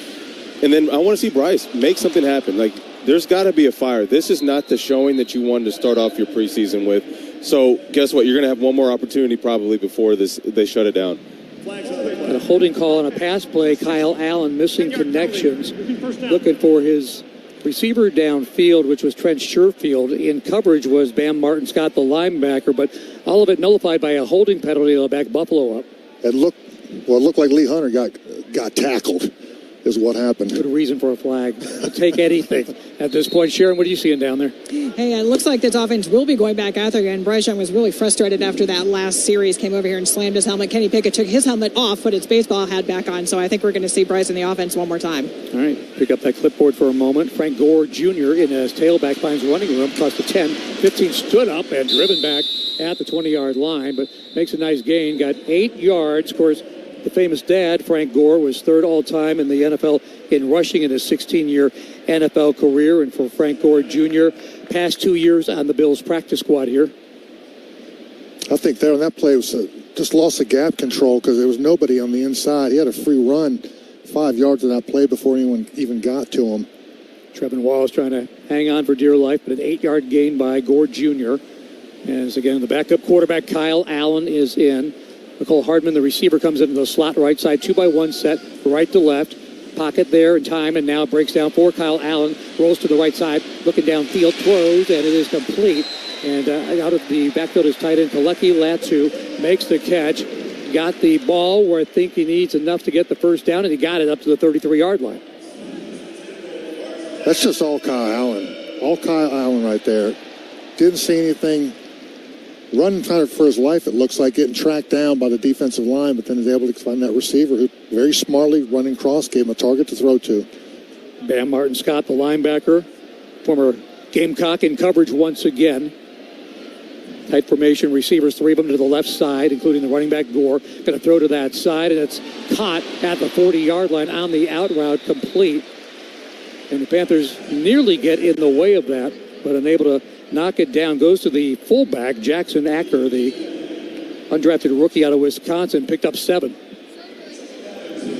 and then I want to see Bryce make something happen. Like, there's got to be a fire. This is not the showing that you wanted to start off your preseason with. So guess what? You're going to have one more opportunity probably before they shut it down. And a holding call on a pass play. Kyle Allen missing connections, looking for his receiver downfield, which was Trent Sherfield. In coverage was Bam Martin Scott, the linebacker, but all of it nullified by a holding penalty that'll back Buffalo up. It looked like Lee Hunter got tackled. is what happened. Good reason for a flag. I'll take anything at this point. Sharon, what are you seeing down there? Hey, it looks like this offense will be going back out there again. Bryce Young was really frustrated after that last series, came over here and slammed his helmet. Kenny Pickett took his helmet off, put his baseball hat back on, so I think we're going to see Bryce in the offense one more time. All right, pick up that clipboard for a moment. Frank Gore Jr. in his tailback finds running room, plus the 10. 15 stood up and driven back at the 20-yard line, but makes a nice gain. Got 8 yards. Of course, the famous dad, Frank Gore, was third all-time in the NFL in rushing in his 16-year NFL career. And for Frank Gore Jr., past 2 years on the Bills practice squad here. I think there on that play was just lost the gap control because there was nobody on the inside. He had a free run 5 yards of that play before anyone even got to him. Trevin Wallace trying to hang on for dear life, but an 8-yard gain by Gore Jr. As again, the backup quarterback, Kyle Allen, is in. Nicole Hardman, the receiver, comes into the slot right side, 2-by-1 set, right to left. Pocket there in time, and now breaks down for Kyle Allen. Rolls to the right side, looking downfield, throws, and it is complete. And out of the backfield is tight end Kaleki Latu, makes the catch. Got the ball where I think he needs enough to get the first down, and he got it up to the 33-yard line. That's just all Kyle Allen. All Kyle Allen right there. Didn't see anything. Running kind of for his life, it looks like, getting tracked down by the defensive line, but then is able to find that receiver who very smartly running cross, gave him a target to throw to. Bam Martin Scott, the linebacker, former Gamecock in coverage once again. Tight formation, receivers, 3 of them to the left side, including the running back Gore. Going to throw to that side, and it's caught at the 40-yard line on the out route, complete. And the Panthers nearly get in the way of that, but unable to knock it down. Goes to the fullback, Jackson Acker, the undrafted rookie out of Wisconsin, picked up 7.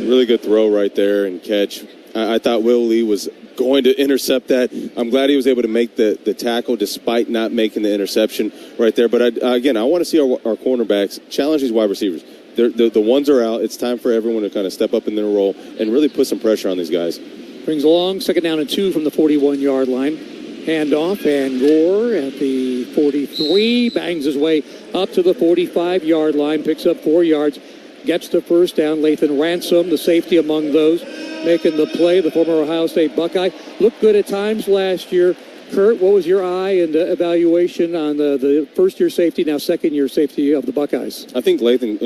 Really good throw right there and catch. I thought Will Lee was going to intercept that. I'm glad he was able to make the tackle despite not making the interception right there. But again, I want to see our cornerbacks challenge these wide receivers. The ones are out. It's time for everyone to kind of step up in their role and really put some pressure on these guys. Brings along 2nd down and 2 from the 41-yard line. Handoff, and Gore at the 43 bangs his way up to the 45-yard line, picks up 4 yards, gets the first down. Lathan Ransom, the safety among those, making the play. The former Ohio State Buckeye looked good at times last year. Kurt, what was your eye and evaluation on the first-year safety, now second-year safety of the Buckeyes? I think Lathan,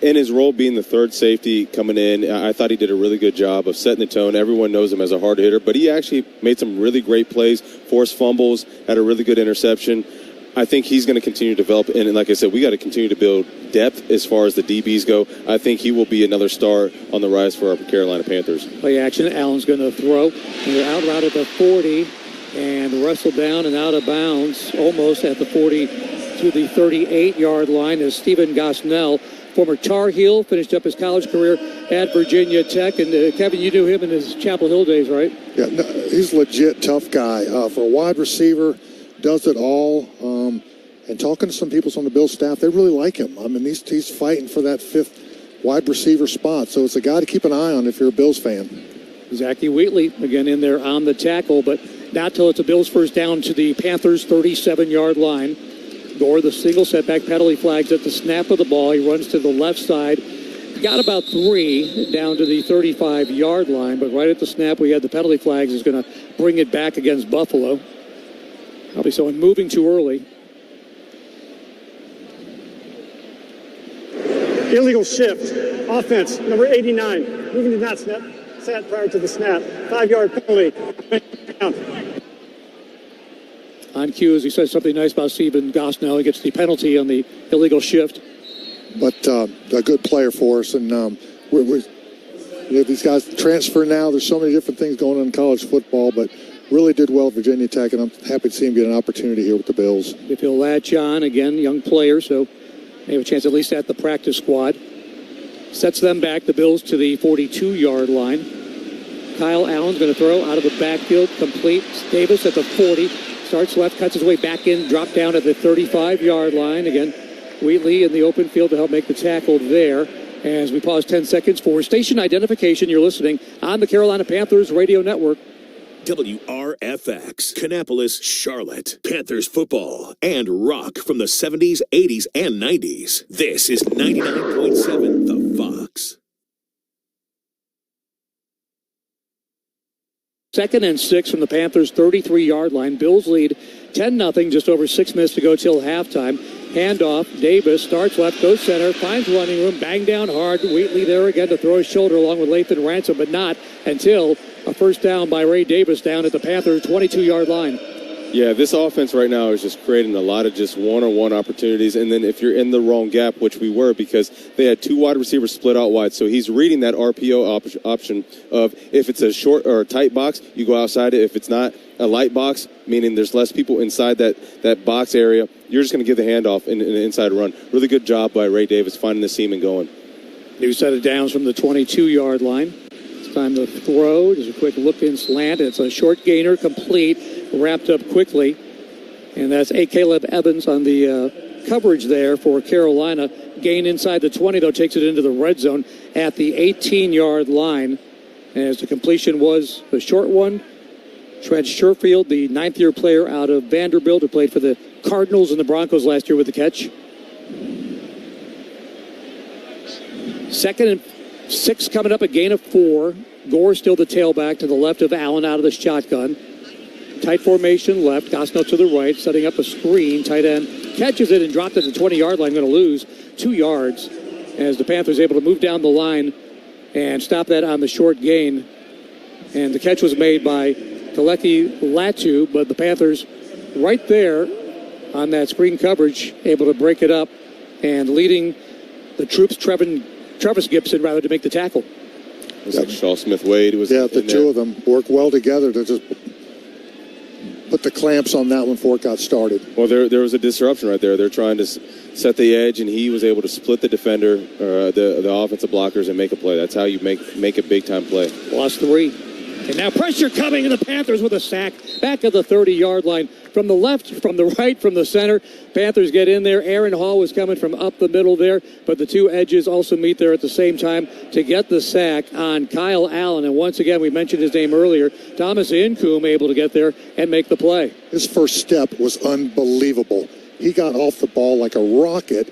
in his role being the third safety coming in, I thought he did a really good job of setting the tone. Everyone knows him as a hard hitter, but he actually made some really great plays, forced fumbles, had a really good interception. I think he's going to continue to develop, and like I said, we got to continue to build depth as far as the DBs go. I think he will be another star on the rise for our Carolina Panthers. Play action, Allen's going to throw. They're out route at the 40. And wrestled down and out of bounds almost at the 40 to the 38-yard line as Stephen Gosnell, former Tar Heel, finished up his college career at Virginia Tech. And Kevin, you knew him in his Chapel Hill days, right? Yeah, no, he's a legit tough guy. For a wide receiver, does it all. And talking to some people on the Bills staff, they really like him. I mean, he's fighting for that 5th wide receiver spot. So it's a guy to keep an eye on if you're a Bills fan. Zachy Wheatley, again, in there on the tackle, but not till it's a Bills first down to the Panthers' 37-yard line. Gore, the single setback penalty flags at the snap of the ball. He runs to the left side. Got about 3 down to the 35-yard line, but right at the snap we had the penalty flags is going to bring it back against Buffalo. Probably someone moving too early. Illegal shift. Offense, number 89. Moving to not snap. Sat prior to the snap. 5-yard penalty. On cue, as he says something nice about Stephen Gosnell, he gets the penalty on the illegal shift. But a good player for us, and we have these guys transfer now. There's so many different things going on in college football, but really did well at Virginia Tech, and I'm happy to see him get an opportunity here with the Bills. If he'll latch on, again, young player, so they have a chance at least at the practice squad. Sets them back, the Bills, to the 42-yard line. Kyle Allen's going to throw out of the backfield, complete. Davis at the 40, starts left, cuts his way back in, drop down at the 35-yard line. Again, Wheatley in the open field to help make the tackle there. As we pause 10 seconds for station identification, you're listening on the Carolina Panthers Radio Network. WRFX, Kannapolis, Charlotte, Panthers football, and rock from the 70s, 80s, and 90s. This is 99.7 The Fox. 2nd and 6 from the Panthers' 33-yard line. Bills lead 10-0, just over 6 minutes to go till halftime. Handoff, Davis starts left, goes center, finds running room, bang down hard. Wheatley there again to throw his shoulder along with Lathan Ransom, but not until a first down by Ray Davis down at the Panthers' 22-yard line. Yeah, this offense right now is just creating a lot of just one-on-one opportunities. And then if you're in the wrong gap, which we were because they had 2 wide receivers split out wide. So he's reading that RPO option of if it's a short or a tight box, you go outside it. If it's not a light box, meaning there's less people inside that box area, you're just going to give the handoff in an inside run. Really good job by Ray Davis finding the seam and going. New set of downs from the 22-yard line. It's time to throw. Just a quick look in slant. It's a short gainer, complete. Wrapped up quickly, and that's Caleb Evans on the coverage there for Carolina. Gain inside the 20, though, takes it into the red zone at the 18-yard line. As the completion was the short one, Trent Sherfield, the 9th-year player out of Vanderbilt, who played for the Cardinals and the Broncos last year with the catch. 2nd and 6 coming up, a gain of 4. Gore still the tailback to the left of Allen out of the shotgun. Tight formation left, Gosnell to the right, setting up a screen. Tight end catches it and dropped it at the 20-yard line. Going to lose 2 yards as the Panthers able to move down the line and stop that on the short gain. And the catch was made by Kaleki Latu, but the Panthers right there on that screen coverage able to break it up and leading the troops, Travis Gibson, rather, to make the tackle. It was like Shaw Smith-Wade. The two of them work well together to just put the clamps on that one before it got started. Well, there was a disruption right there. They're trying to set the edge, and he was able to split the defender, or the offensive blockers, and make a play. That's how you make a big-time play. Lost 3. And now pressure coming, and the Panthers with a sack back at the 30-yard line. From the left, from the right, from the center, Panthers get in there. Aaron Hall was coming from up the middle there, but the two edges also meet there at the same time to get the sack on Kyle Allen. And once again, we mentioned his name earlier, Thomas Incoom able to get there and make the play. His first step was unbelievable. He got off the ball like a rocket.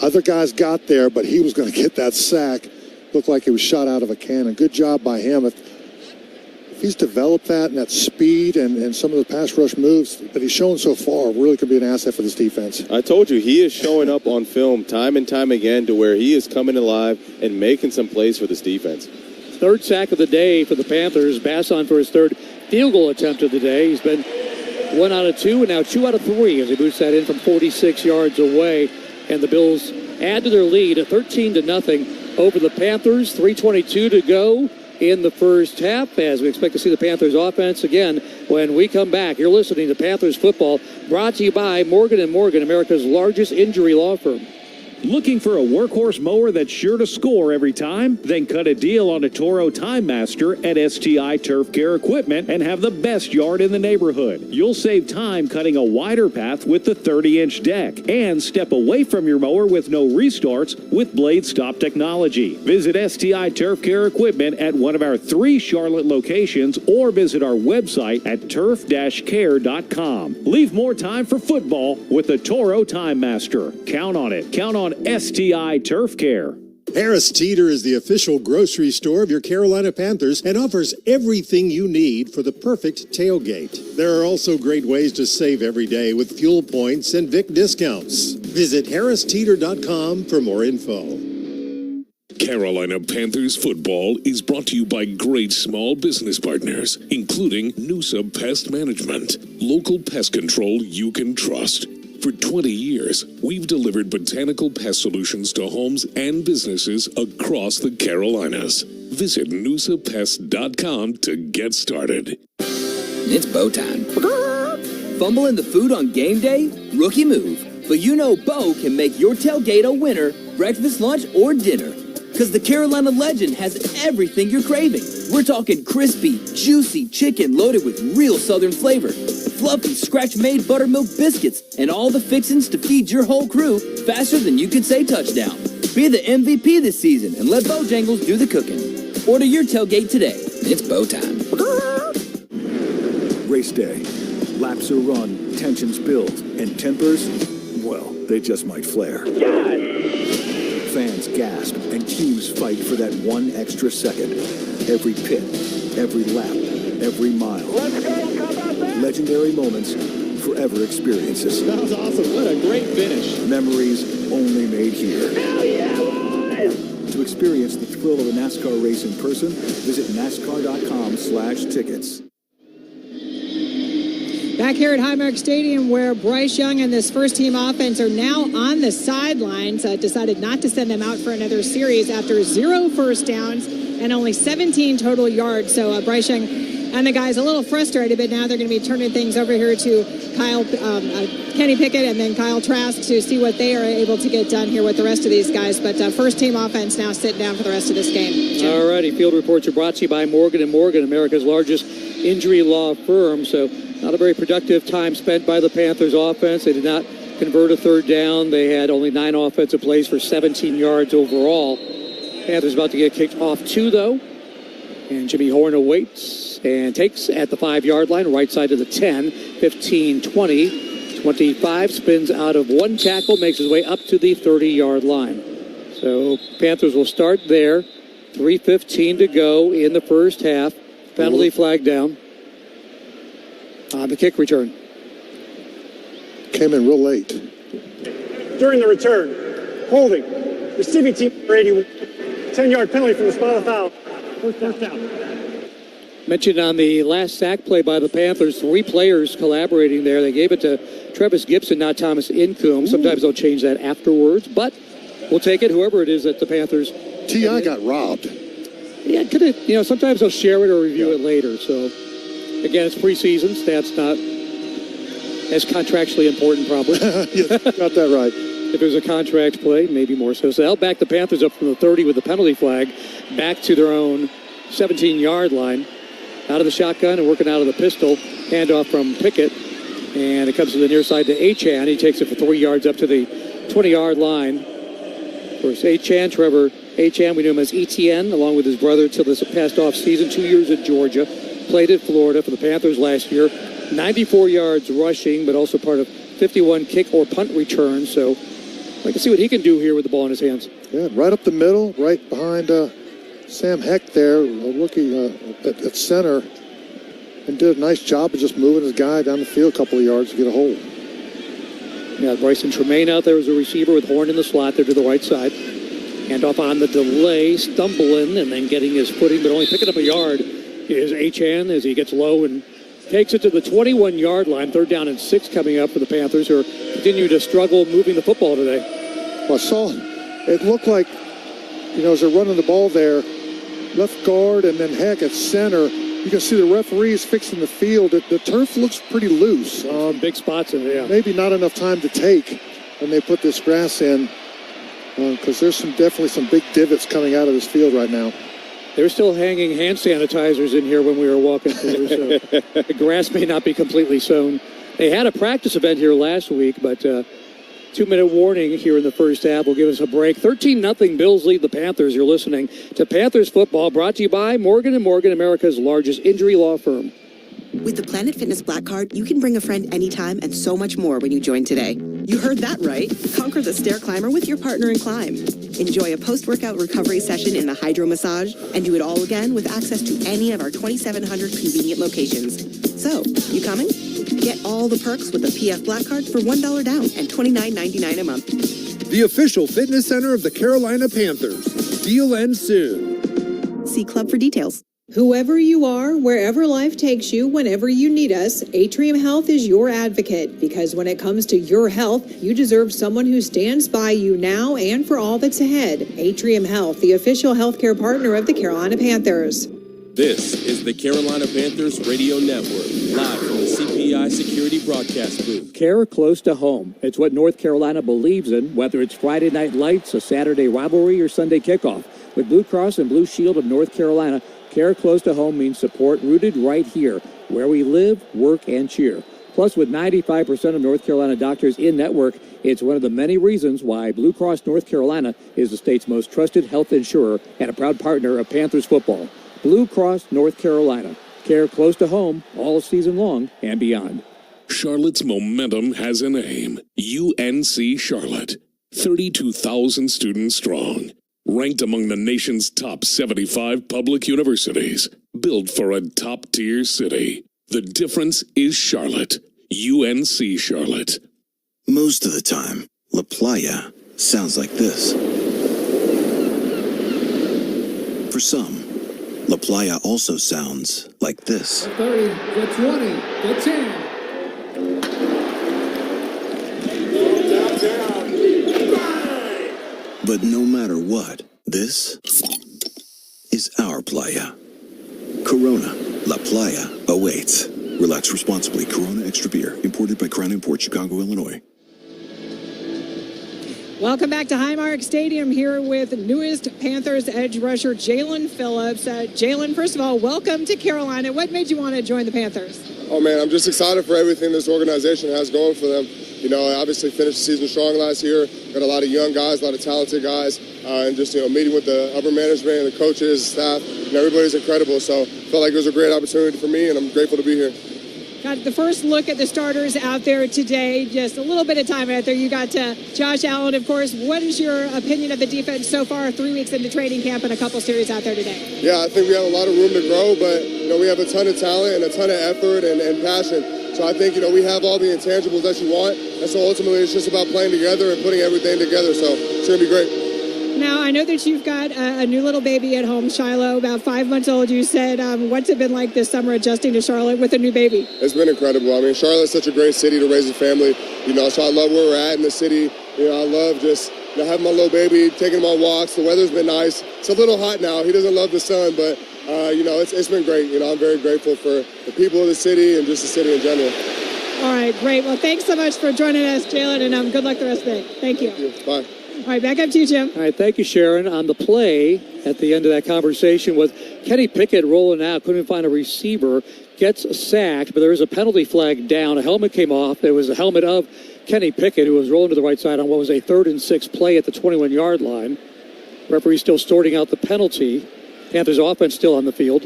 Other guys got there, but he was going to get that sack. Looked like he was shot out of a cannon. Good job by him. If he's developed that and that speed and some of the pass rush moves that he's shown so far, really could be an asset for this defense. I told you, he is showing up on film time and time again to where he is coming alive and making some plays for this defense. 3rd sack of the day for the Panthers. Basson for his 3rd field goal attempt of the day. He's been 1 out of 2 and now 2 out of 3 as he boots that in from 46 yards away. And the Bills add to their lead, 13-0 over the Panthers. 3:22 to go in the first half, as we expect to see the Panthers offense again when we come back. You're listening to Panthers football, brought to you by Morgan & Morgan, America's largest injury law firm. Looking for a workhorse mower that's sure to score every time? Then cut a deal on a Toro Time Master at STI Turf Care Equipment and have the best yard in the neighborhood. You'll save time cutting a wider path with the 30-inch deck and step away from your mower with no restarts with Blade Stop technology. Visit STI Turf Care Equipment at one of our 3 Charlotte locations or visit our website at turf-care.com. Leave more time for football with the Toro Time Master. Count on it. Count on STI Turf Care. Harris Teeter is the official grocery store of your Carolina Panthers and offers everything you need for the perfect tailgate. There are also great ways to save every day with fuel points and Vic discounts. Visit harristeeter.com for more info. Carolina Panthers football is brought to you by great small business partners, including Noosa Pest Management, local pest control you can trust. For 20 years, we've delivered botanical pest solutions to homes and businesses across the Carolinas. Visit noosapest.com to get started. It's Bo time. Fumbling the food on game day? Rookie move. But you know Bo can make your tailgate a winner, breakfast, lunch, or dinner. Because the Carolina Legend has everything you're craving. We're talking crispy, juicy chicken loaded with real Southern flavor, fluffy scratch-made buttermilk biscuits, and all the fixings to feed your whole crew faster than you could say touchdown. Be the MVP this season and let Bojangles do the cooking. Order your tailgate today. It's Bo time. Race day. Laps are run, tensions build, and tempers, well, they just might flare. Fans gasp and teams fight for that one extra second. Every pit, every lap, every mile. Legendary moments, forever experiences. That was awesome. What a great finish. Memories only made here. Hell yeah, boys! To experience the thrill of a NASCAR race in person, visit NASCAR.com/tickets. Back here at Highmark Stadium, where Bryce Young and this first-team offense are now on the sidelines, decided not to send them out for another series after 0 first downs and only 17 total yards. So Bryce Young and the guys a little frustrated, but now they're going to be turning things over here to Kenny Pickett and then Kyle Trask to see what they are able to get done here with the rest of these guys. But first-team offense now sitting down for the rest of this game. All righty, field reports are brought to you by Morgan & Morgan, America's largest injury law firm. So not a very productive time spent by the Panthers offense. They did not convert a third down. They had only 9 offensive plays for 17 yards overall. Panthers about to get kicked off 2, though. And Jimmy Horn awaits and takes at the 5-yard line, right side of the 10, 15, 20, 25, spins out of 1 tackle, makes his way up to the 30-yard line. So Panthers will start there. 3:15 to go in the first half. Penalty flag down on the kick return. Came in real late. During the return, holding, receiving team number 81, 10-yard penalty from the spot of foul. First down. Mentioned on the last sack play by the Panthers, 3 players collaborating there. They gave it to Travis Gibson, not Thomas Incombe. Sometimes they'll change that afterwards, but we'll take it, whoever it is that the Panthers. T.I. got robbed. Yeah, could it, sometimes they'll share it or review it later. So, again, it's preseason. Stats not as contractually important, probably. Yes, got that right. If there's a contract play, maybe more so. So they'll back the Panthers up from the 30 with the penalty flag back to their own 17-yard line. Out of the shotgun and working out of the pistol. Handoff from Pickett. And it comes to the near side to Achane. He takes it for 3 yards up to the 20-yard line. Of course, Trevor Achane, we knew him as ETN, along with his brother till this past off season. 2 years at Georgia. Played at Florida for the Panthers last year. 94 yards rushing, but also part of 51 kick or punt returns. So I can see what he can do here with the ball in his hands. Yeah, right up the middle, right behind Sam Heck there, looking at center, and did a nice job of just moving his guy down the field a couple of yards to get a hold. Yeah, Bryson Tremaine out there as a receiver with Horn in the slot there to the right side. Handoff on the delay, stumbling and then getting his footing, but only picking up a yard is Achane as he gets low and takes it to the 21-yard line. 3rd down and 6 coming up for the Panthers, who continue to struggle moving the football today. Well, I saw it looked like, as they're running the ball there, left guard and then Heck at center. You can see the referees fixing the field. The turf looks pretty loose. Big spots in there. Maybe not enough time to take when they put this grass in, because there's definitely some big divots coming out of this field right now. They're still hanging hand sanitizers in here when we were walking through, so the grass may not be completely sown. They had a practice event here last week, but 2-minute warning here in the first half will give us a break. 13-0 Bills lead the Panthers. You're listening to Panthers Football, brought to you by Morgan & Morgan, America's largest injury law firm. With the Planet Fitness Black Card, you can bring a friend anytime and so much more when you join today. You heard that right. Conquer the stair climber with your partner in climb. Enjoy a post-workout recovery session in the hydro massage and do it all again with access to any of our 2,700 convenient locations. So, you coming? Get all the perks with the PF Black Card for $1 down and $29.99 a month. The official fitness center of the Carolina Panthers. Deal ends soon. See Club for details. Whoever you are, wherever life takes you, whenever you need us, Atrium Health is your advocate, because when it comes to your health, you deserve someone who stands by you now and for all that's ahead. Atrium Health, the official healthcare partner of the Carolina Panthers. This is the Carolina Panthers Radio Network, live from the CPI Security Broadcast booth. Care close to home. It's what North Carolina believes in, whether it's Friday Night Lights, a Saturday rivalry, or Sunday kickoff. With Blue Cross and Blue Shield of North Carolina, care close to home means support rooted right here, where we live, work, and cheer. Plus, with 95% of North Carolina doctors in network, it's one of the many reasons why Blue Cross North Carolina is the state's most trusted health insurer and a proud partner of Panthers football. Blue Cross North Carolina. Care close to home all season long and beyond. Charlotte's momentum has a name. UNC Charlotte. 32,000 students strong. ranked among the nation's top 75 public universities, built for a top-tier city. The difference is Charlotte. UNC Charlotte. Most of the time, La Playa sounds like this. For some, La Playa also sounds like this. 30, the 20, the 10. But no matter what, this is our playa. Corona, La Playa awaits. Relax responsibly. Corona Extra Beer, imported by Crown Imports, Chicago, Illinois. Welcome back to Highmark Stadium here with newest Panthers edge rusher Jaelan Phillips. Jaelan, first of all, welcome to Carolina. What made you want to join the Panthers? Oh, man, I'm just excited for everything this organization has going for them. You know, I obviously finished the season strong last year. Got a lot of young guys, a lot of talented guys, and just, meeting with the upper management and the coaches, staff, everybody's incredible. So felt like it was a great opportunity for me, and I'm grateful to be here. Got the first look at the starters out there today. Just a little bit of time out there. You got Josh Allen, of course. What is your opinion of the defense so far, 3 weeks into training camp and a couple series out there today? Yeah, I think we have a lot of room to grow, but, we have a ton of talent and a ton of effort and passion. So I think, we have all the intangibles that you want. And so ultimately it's just about playing together and putting everything together. So it's going to be great. Now, I know that you've got a new little baby at home, Shiloh, about 5 months old. You said, what's it been like this summer adjusting to Charlotte with a new baby? It's been incredible. I mean, Charlotte's such a great city to raise a family, so I love where we're at in the city. I love just having my little baby, taking him on walks. The weather's been nice. It's a little hot now. He doesn't love the sun, but, it's been great. I'm very grateful for the people of the city and just the city in general. All right, great. Well, thanks so much for joining us, Jaelan, and good luck the rest of the day. Thank you. Bye. All right, back up to you, Jim. All right, thank you, Sharon. On the play at the end of that conversation was Kenny Pickett rolling out, couldn't find a receiver, gets sacked, but there is a penalty flag down. A helmet came off. There was a helmet of Kenny Pickett, who was rolling to the right side on what was a 3rd and 6 play at the 21-yard line. Referee still sorting out the penalty. Panthers offense still on the field.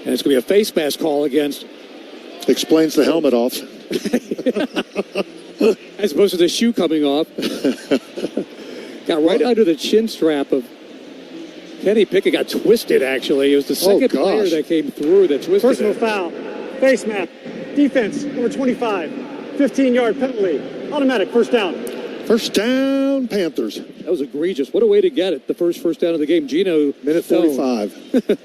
And it's going to be a face mask call against. Explains the helmet off. As opposed to the shoe coming off. Got right under the chin strap of Kenny Pickett. Got twisted, actually. It was the second player that came through that twisted. Personal foul. Face mask. Defense, number 25. 15-yard penalty. Automatic first down. First down, Panthers. That was egregious. What a way to get it. The first down of the game. Gino. Minute 45.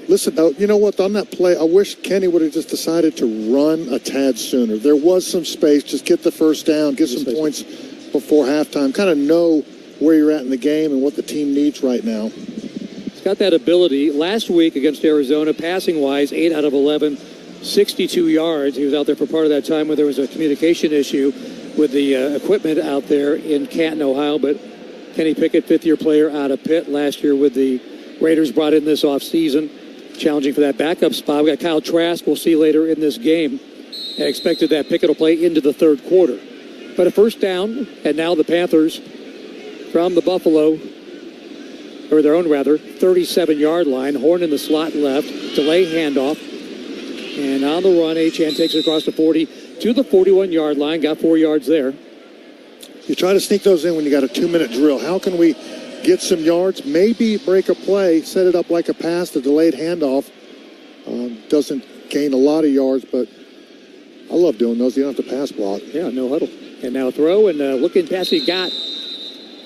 Listen, you know what? On that play, I wish Kenny would have just decided to run a tad sooner. There was some space. Just get the first down, get some points before halftime. Kind of know where you're at in the game and what the team needs right now. He's got that ability. Last week against Arizona, passing-wise, 8 out of 11, 62 yards. He was out there for part of that time when there was a communication issue with the equipment out there in Canton, Ohio. But Kenny Pickett, fifth-year player out of Pitt, last year with the Raiders, brought in this offseason. Challenging for that backup spot. We got Kyle Trask we'll see later in this game. I expected that Pickett will play into the third quarter. But a first down, and now the Panthers from the Buffalo, or their own rather, 37-yard line. Horn in the slot left, delay handoff. And on the run, Achane takes it across the 40 to the 41-yard line. Got 4 yards there. You try to sneak those in when you got a 2-minute drill. How can we get some yards, maybe break a play, set it up like a pass, the delayed handoff? Doesn't gain a lot of yards, but I love doing those. You don't have to pass block. Yeah, no huddle. And now throw, and looking pass he got.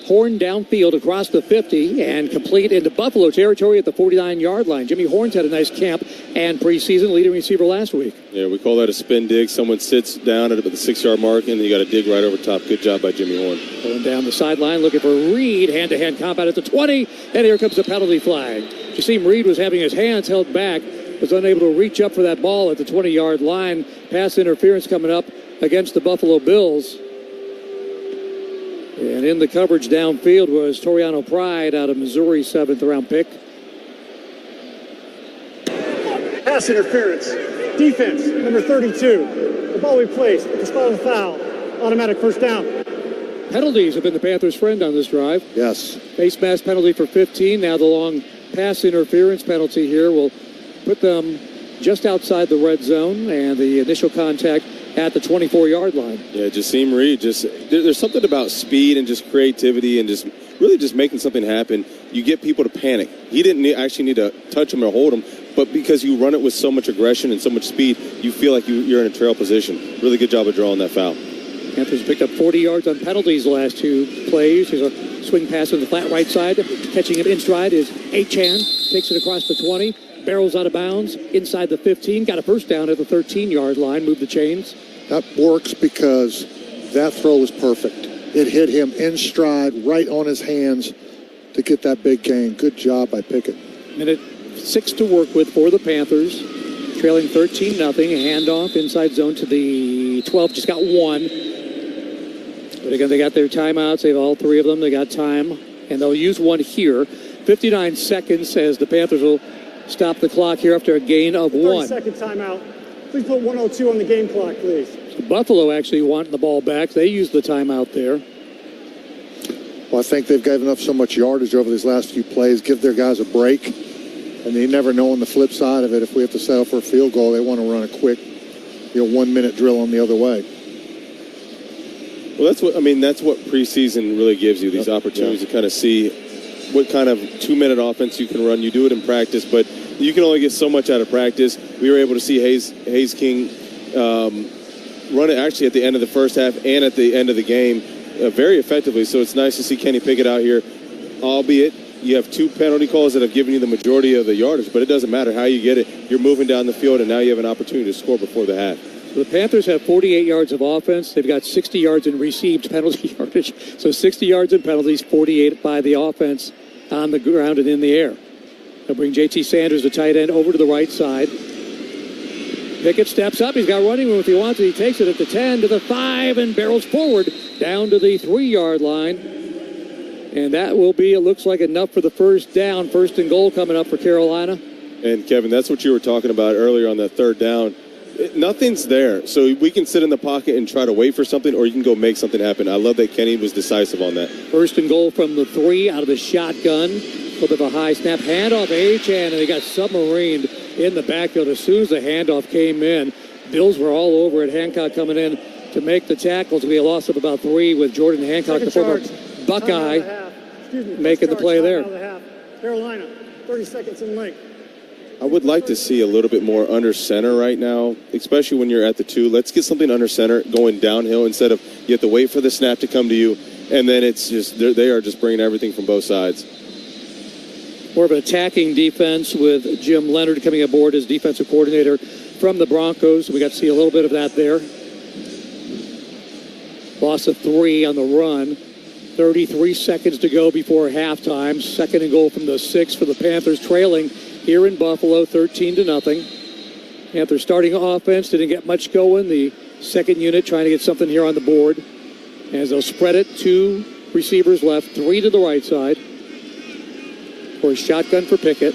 Horn downfield across the 50 and complete into Buffalo territory at the 49-yard line. Jimmy Horn's had a nice camp and preseason, leading receiver last week. Yeah, we call that a spin dig. Someone sits down at about the 6-yard mark, and then you got to dig right over top. Good job by Jimmy Horn. Going down the sideline, looking for Reed. Hand-to-hand combat at the 20, and here comes the penalty flag. Jassim Reed was having his hands held back, was unable to reach up for that ball at the 20-yard line. Pass interference coming up against the Buffalo Bills. And in the coverage downfield was Toriano Pride out of Missouri, 7th-round pick. Pass interference. Defense, number 32. The ball we placed at the spot of the foul. Automatic first down. Penalties have been the Panthers' friend on this drive. Yes. Face mask penalty for 15. Now the long pass interference penalty here will put them just outside the red zone. And the initial contact at the 24-yard line. Yeah, Jasim Reed, there's something about speed and just creativity and just really just making something happen. You get people to panic. He didn't actually need to touch him or hold him, but because you run it with so much aggression and so much speed, you feel like you're in a trail position. Really good job of drawing that foul. Panthers picked up 40 yards on penalties the last two plays. Here's a swing pass on the flat right side. Catching it in stride is Achan. Takes it across the 20. Barrels out of bounds inside the 15. Got a first down at the 13-yard line. Moved the chains. That works because that throw was perfect. It hit him in stride, right on his hands to get that big gain. Good job by Pickett. Minute 6 to work with for the Panthers. Trailing 13-0. Handoff inside zone to the 12. Just got one. But again, they got their timeouts. They have all three of them. They got time, and they'll use one here. 59 seconds as the Panthers will stop the clock here after a gain of one. 30-second timeout. Please put 102 on the game clock, please. So Buffalo actually wanting the ball back. They used the timeout there. Well, I think they've given up so much yardage over these last few plays. Give their guys a break. And you never know on the flip side of it, if we have to settle for a field goal, they want to run a quick, 1-minute drill on the other way. Well, that's what preseason really gives you, these opportunities to kind of see what kind of 2-minute offense you can run. You do it in practice, but you can only get so much out of practice. We were able to see Hayes King run it actually at the end of the first half and at the end of the game very effectively. So it's nice to see Kenny Pickett out here, albeit you have 2 penalty calls that have given you the majority of the yardage, but it doesn't matter how you get it. You're moving down the field, and now you have an opportunity to score before the half. The Panthers have 48 yards of offense. They've got 60 yards in received penalty yardage. So 60 yards in penalties, 48 by the offense on the ground and in the air. They'll bring J.T. Sanders, the tight end, over to the right side. Pickett steps up. He's got running room if he wants it. He takes it at the 10 to the 5 and barrels forward down to the 3-yard line. And that will be, it looks like, enough for the first down. First and goal coming up for Carolina. And, Kevin, that's what you were talking about earlier on that third down. Nothing's there. So we can sit in the pocket and try to wait for something, or you can go make something happen. I love that Kenny was decisive on that. First and goal from the 3 out of the shotgun. A little bit of a high snap. Handoff Achan, and they got submarined in the backfield as soon as the handoff came in. Bills were all over it. Hancock coming in to make the tackles. We a loss of about 3 with Jordan Hancock, the former Buckeye, making the play there. Carolina, 30 seconds in length. I would like to see a little bit more under center right now, especially when you're at the 2. Let's get something under center going downhill instead of you have to wait for the snap to come to you, and then it's just they are just bringing everything from both sides. More of an attacking defense with Jim Leonard coming aboard as defensive coordinator from the Broncos. We got to see a little bit of that there. Loss of 3 on the run. 33 seconds to go before halftime. Second and goal from the 6 for the Panthers, trailing here in Buffalo, 13-0. Panthers starting offense didn't get much going. The second unit trying to get something here on the board as they'll spread it. 2 receivers left, 3 to the right side. For a shotgun for Pickett.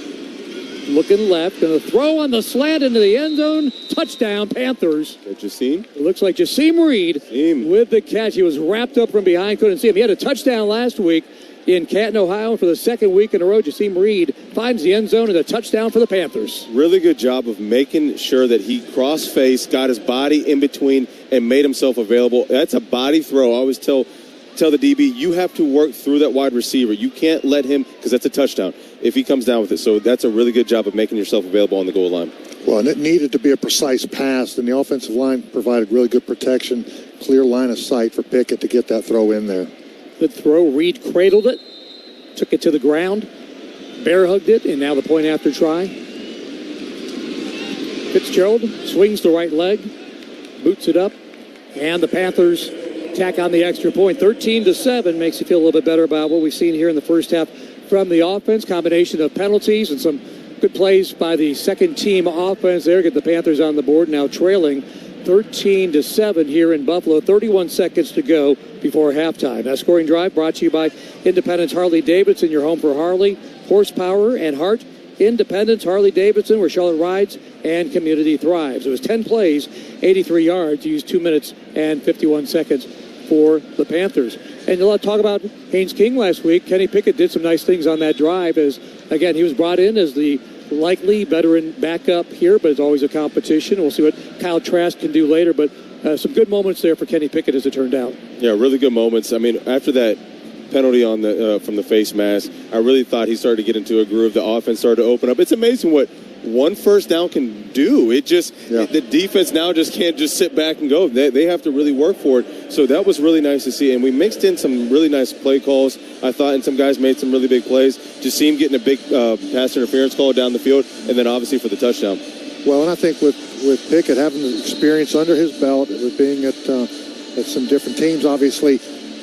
Looking left, and a throw on the slant into the end zone. Touchdown, Panthers. Jasim? It looks like Jasim Reed with the catch. He was wrapped up from behind, couldn't see him. He had a touchdown last week in Canton, Ohio. And for the second week in a row, Jasim Reed finds the end zone and a touchdown for the Panthers. Really good job of making sure that he cross-faced, got his body in between, and made himself available. That's a body throw. I always tell the DB, you have to work through that wide receiver. You can't let him, because that's a touchdown, if he comes down with it. So that's a really good job of making yourself available on the goal line. Well, and it needed to be a precise pass, and the offensive line provided really good protection, clear line of sight for Pickett to get that throw in there. Good throw. Reed cradled it, took it to the ground, bear hugged it, and now the point after try. Fitzgerald swings the right leg, boots it up, and the Panthers tack on the extra point. 13-7 makes you feel a little bit better about what we've seen here in the first half from the offense. Combination of penalties and some good plays by the second team offense there. Get the Panthers on the board now trailing 13-7 here in Buffalo. 31 seconds to go before halftime. That scoring drive brought to you by Independence Harley-Davidson, your home for Harley, horsepower, and heart. Independence Harley-Davidson, where Charlotte rides and community thrives. It was 10 plays, 83 yards, used 2 minutes and 51 seconds for the Panthers. And a lot of talk about Haynes King last week. Kenny Pickett did some nice things on that drive as, again, he was brought in as the likely veteran backup here, but it's always a competition. We'll see what Kyle Trask can do later. But some good moments there for Kenny Pickett, as it turned out. Yeah, really good moments. I mean, after that penalty on the from the face mask, I really thought he started to get into a groove. The offense started to open up. It's amazing what one first down can do. It just the defense now just can't just sit back and go. They have to really work for it. So that was really nice to see. And we mixed in some really nice play calls, I thought, and some guys made some really big plays. Just see him getting a big pass interference call down the field, and then obviously for the touchdown. Well, and I think with Pickett having the experience under his belt, with being at some different teams, obviously,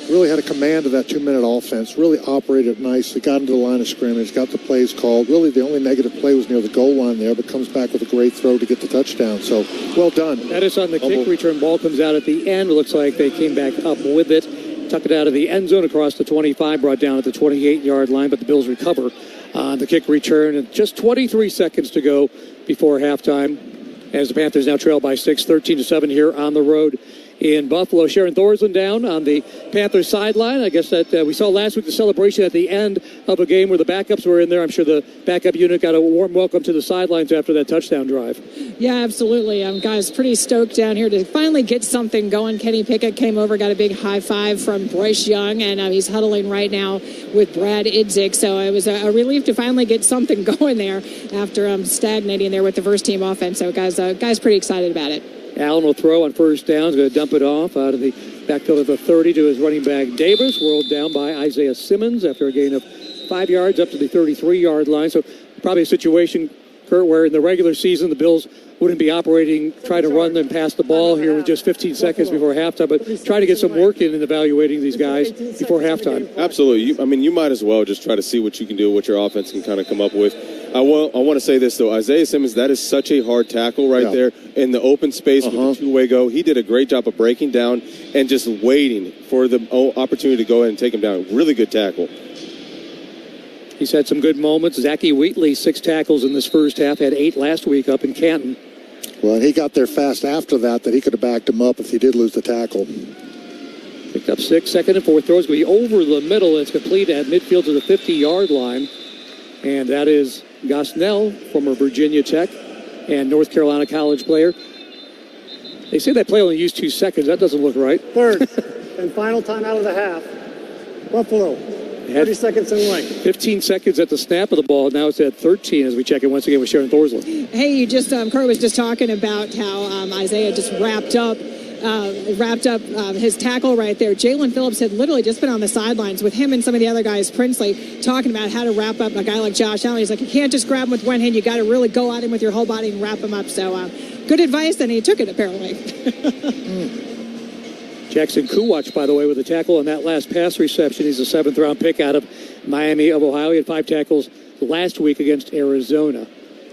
really had a command of that 2-minute offense, really operated nicely, got into the line of scrimmage, got the plays called. Really, the only negative play was near the goal line there, but comes back with a great throw to get the touchdown. So, well done. That is on the kick return. Ball comes out at the end. Looks like they came back up with it. Tucked it out of the end zone across the 25, brought down at the 28-yard line, but the Bills recover on the kick return. And just 23 seconds to go before halftime, as the Panthers now trail by 6, 13-7 here on the road in Buffalo. Sharon Thorson down on the Panthers sideline. I guess that we saw last week the celebration at the end of a game where the backups were in there. I'm sure the backup unit got a warm welcome to the sidelines after that touchdown drive. Yeah, absolutely. Guys, pretty stoked down here to finally get something going. Kenny Pickett came over, got a big high five from Bryce Young, and he's huddling right now with Brad Idzik. So it was a relief to finally get something going there after stagnating there with the first team offense. So guys pretty excited about it. Allen will throw on first down. He's going to dump it off out of the backfield of the 30 to his running back Davis. Whirled down by Isaiah Simmons after a gain of 5 yards up to the 33-yard line. So probably a situation, Kurt, where in the regular season the Bills wouldn't be operating, trying to run and pass the ball here with just 15 seconds before halftime, but try to get some work in evaluating these guys before halftime. Absolutely. You might as well just try to see what you can do, what your offense can kind of come up with. I want to say this, though. Isaiah Simmons, that is such a hard tackle right there in the open space with the two-way go. He did a great job of breaking down and just waiting for the opportunity to go ahead and take him down. Really good tackle. He's had some good moments. Zachy Wheatley, 6 tackles in this first half, had 8 last week up in Canton. Well, and he got there fast after that he could have backed him up if he did lose the tackle. Picked up 6, second and fourth throws. Going to be over the middle. It's complete at midfield to the 50-yard line. And that is Gosnell, former Virginia Tech and North Carolina college player. They say that play only used 2 seconds. That doesn't look right. Third and final time out of the half. Buffalo, 30 seconds in length. 15 seconds at the snap of the ball. Now it's at 13 as we check in once again with Sharon Thorson. Hey, you just Kurt was just talking about how Isaiah just wrapped up his tackle right there. Jalen Phillips had literally just been on the sidelines with him and some of the other guys, Princely, talking about how to wrap up a guy like Josh Allen. He's like, you can't just grab him with one hand. You got to really go at him with your whole body and wrap him up. So good advice, and he took it apparently. Jackson Kuwatch, by the way, with a tackle on that last pass reception. He's a 7th-round pick out of Miami of Ohio. He had 5 tackles last week against Arizona.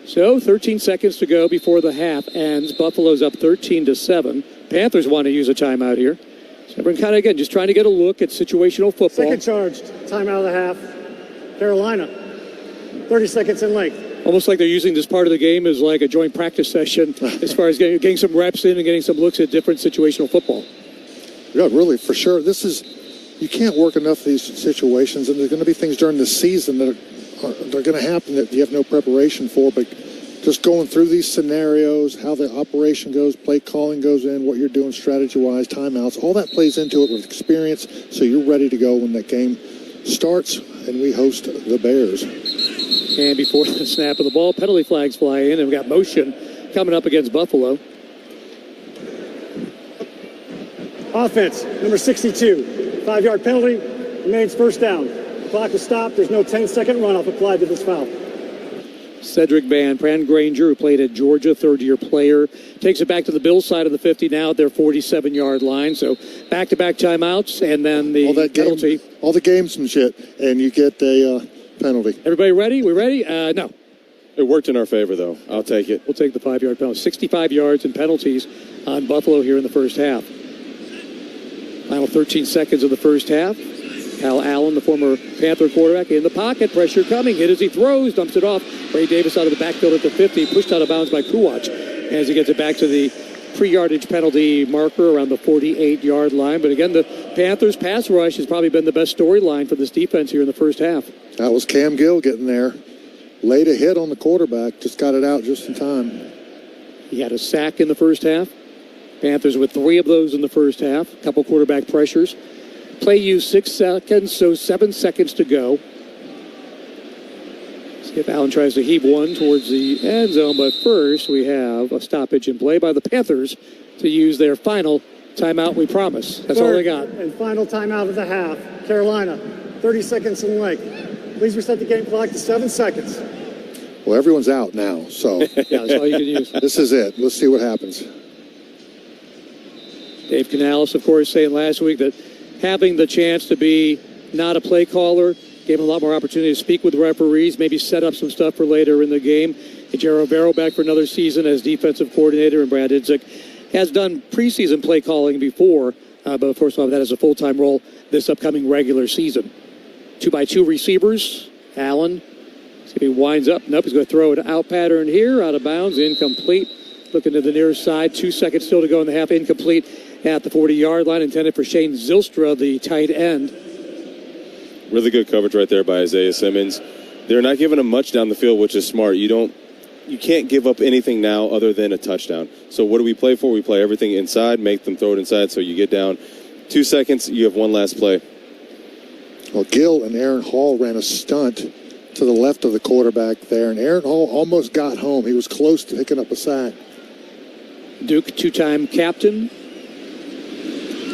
So 13 seconds to go before the half ends. Buffalo's up 13-7. Panthers want to use a timeout here. So everyone kind of, again, just trying to get a look at situational football. Second charged, timeout of the half. Carolina, 30 seconds in length. Almost like they're using this part of the game as like a joint practice session as far as getting some reps in and getting some looks at different situational football. Yeah, really, for sure. You can't work enough of these situations, and there's going to be things during the season that are going to happen that you have no preparation for, but just going through these scenarios, how the operation goes, play calling goes in, what you're doing strategy-wise, timeouts, all that plays into it with experience, so you're ready to go when that game starts, and we host the Bears. And before the snap of the ball, penalty flags fly in, and we've got motion coming up against Buffalo. Offense, number 62, 5-yard penalty, remains first down. Clock is stopped. There's no 10-second runoff applied to this foul. Cedric Van Granger, who played at Georgia, third-year player, takes it back to the Bills side of the 50 now at their 47-yard line. So back-to-back timeouts, and then the penalty. All the gamesmanship, and you get a penalty. Everybody ready? We ready? No. It worked in our favor, though. I'll take it. We'll take the 5-yard penalty. 65 yards and penalties on Buffalo here in the first half. Final 13 seconds of the first half. Kyle Allen, the former Panther quarterback, in the pocket. Pressure coming. Hit as he throws. Dumps it off. Ray Davis out of the backfield at the 50. Pushed out of bounds by Kuwatch as he gets it back to the pre-yardage penalty marker around the 48-yard line. But again, the Panthers' pass rush has probably been the best storyline for this defense here in the first half. That was Cam Gill getting there. Laid a hit on the quarterback. Just got it out just in time. He had a sack in the first half. Panthers with 3 of those in the first half. A couple quarterback pressures. Play used 6 seconds, so 7 seconds to go. See if Allen tries to heave one towards the end zone, but first we have a stoppage in play by the Panthers to use their final timeout, we promise. That's all they got. And final timeout of the half. Carolina, 30 seconds in the length. Please reset the game clock to 7 seconds. Well, everyone's out now, so yeah, that's all you can use. This is it. Let's see what happens. Dave Canales, of course, saying last week that having the chance to be not a play caller gave him a lot more opportunity to speak with referees, maybe set up some stuff for later in the game. Ejiro Evero back for another season as defensive coordinator, and Brad Idzik has done preseason play calling before, but of course we'll have that as a full-time role this upcoming regular season. 2x2 receivers. Allen, see if he winds up. Nope, he's going to throw an out pattern here, out of bounds, incomplete. Looking to the near side, 2 seconds still to go in the half, incomplete at the 40-yard line, intended for Shane Zylstra, the tight end. Really good coverage right there by Isaiah Simmons. They're not giving him much down the field, which is smart. You can't give up anything now other than a touchdown. So what do we play for? We play everything inside, make them throw it inside so you get down. 2 seconds, you have one last play. Well, Gill and Aaron Hall ran a stunt to the left of the quarterback there, and Aaron Hall almost got home. He was close to picking up a sack. Duke, two-time captain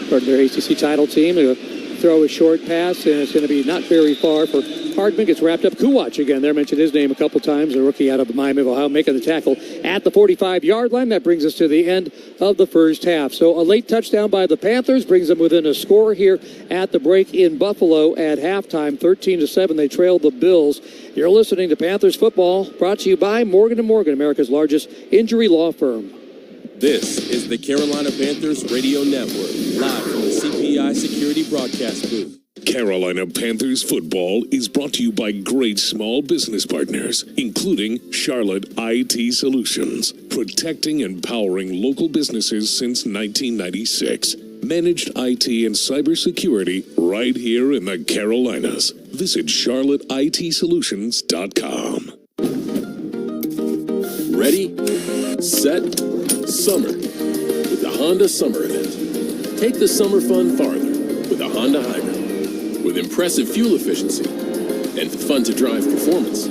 for their ACC title team. They'll throw a short pass, and it's going to be not very far for Hardman. Gets wrapped up. Kuwach again there. Mentioned his name a couple times. A rookie out of Miami of Ohio making the tackle at the 45-yard line. That brings us to the end of the first half. So a late touchdown by the Panthers brings them within a score here at the break in Buffalo at halftime. 13-7, they trailed the Bills. You're listening to Panthers football, brought to you by Morgan & Morgan, America's largest injury law firm. This is the Carolina Panthers Radio Network, live from the CPI Security Broadcast Booth. Carolina Panthers football is brought to you by great small business partners, including Charlotte IT Solutions, protecting and powering local businesses since 1996. Managed IT and cybersecurity right here in the Carolinas. Visit charlotteitsolutions.com. Ready, set, summer with the Honda Summer Event. Take the summer fun farther with a Honda Hybrid. With impressive fuel efficiency and fun-to-drive performance,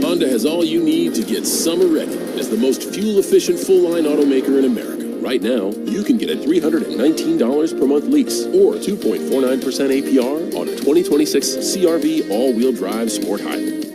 Honda has all you need to get summer ready as the most fuel-efficient full-line automaker in America. Right now, you can get a $319 per month lease or 2.49% APR on a 2026 CR-V all-wheel drive sport hybrid.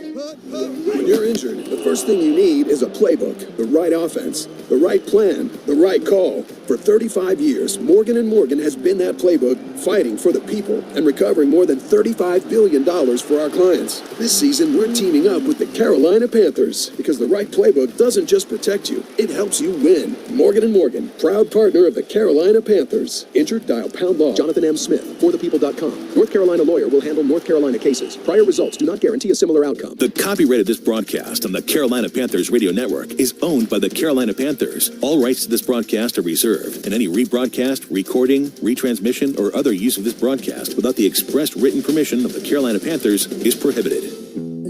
When you're injured, the first thing you need is a playbook, the right offense, the right plan, the right call. For 35 years, Morgan & Morgan has been that playbook, fighting for the people and recovering more than $35 billion for our clients. This season, we're teaming up with the Carolina Panthers because the right playbook doesn't just protect you, it helps you win. Morgan & Morgan, proud partner of the Carolina Panthers. Injured? Dial pound law. Jonathan M. Smith, forthepeople.com. North Carolina lawyer will handle North Carolina cases. Prior results do not guarantee a similar outcome. The copyright of this broadcast on the Carolina Panthers Radio Network is owned by the Carolina Panthers. All rights to this broadcast are reserved, and any rebroadcast, recording, retransmission, or other use of this broadcast without the express written permission of the Carolina Panthers is prohibited.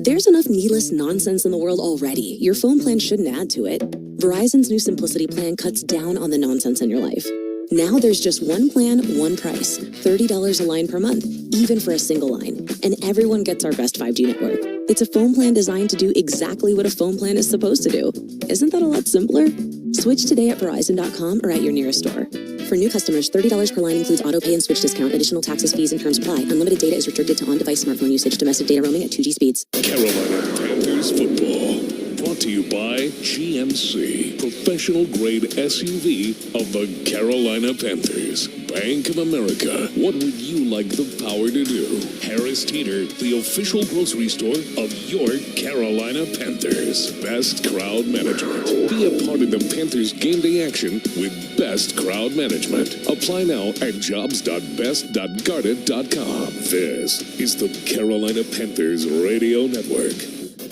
There's enough needless nonsense in the world already. Your phone plan shouldn't add to it. Verizon's new Simplicity plan cuts down on the nonsense in your life. Now there's just one plan, one price, $30 a line per month, even for a single line. And everyone gets our best 5G network. It's a phone plan designed to do exactly what a phone plan is supposed to do. Isn't that a lot simpler? Switch today at Verizon.com or at your nearest store. For new customers, $30 per line includes auto pay and switch discount. Additional taxes, fees, and terms apply. Unlimited data is restricted to on-device smartphone usage. Domestic data roaming at 2G speeds. Carolina Panthers football. Brought to you by GMC, professional grade SUV of the Carolina Panthers. Bank of America, what would you like the power to do? Harris Teeter, the official grocery store of your Carolina Panthers. Best crowd management. Be a part of the Panthers game day action with Best Crowd Management. Apply now at jobs.best.guarded.com. This is the Carolina Panthers Radio Network.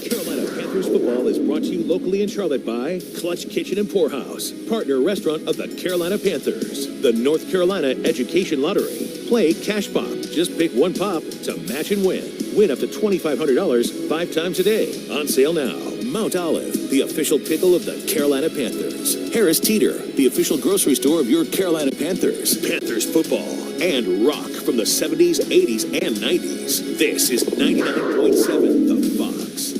Carolina Panthers football is brought to you locally in Charlotte by Clutch Kitchen and Poorhouse, partner restaurant of the Carolina Panthers, the North Carolina Education Lottery. Play Cash Pop. Just pick one pop to match and win. Win up to $2,500 5 times a day. On sale now. Mount Olive, the official pickle of the Carolina Panthers. Harris Teeter, the official grocery store of your Carolina Panthers. Panthers football and rock from the 70s, 80s, and 90s. This is 99.7 The Fox.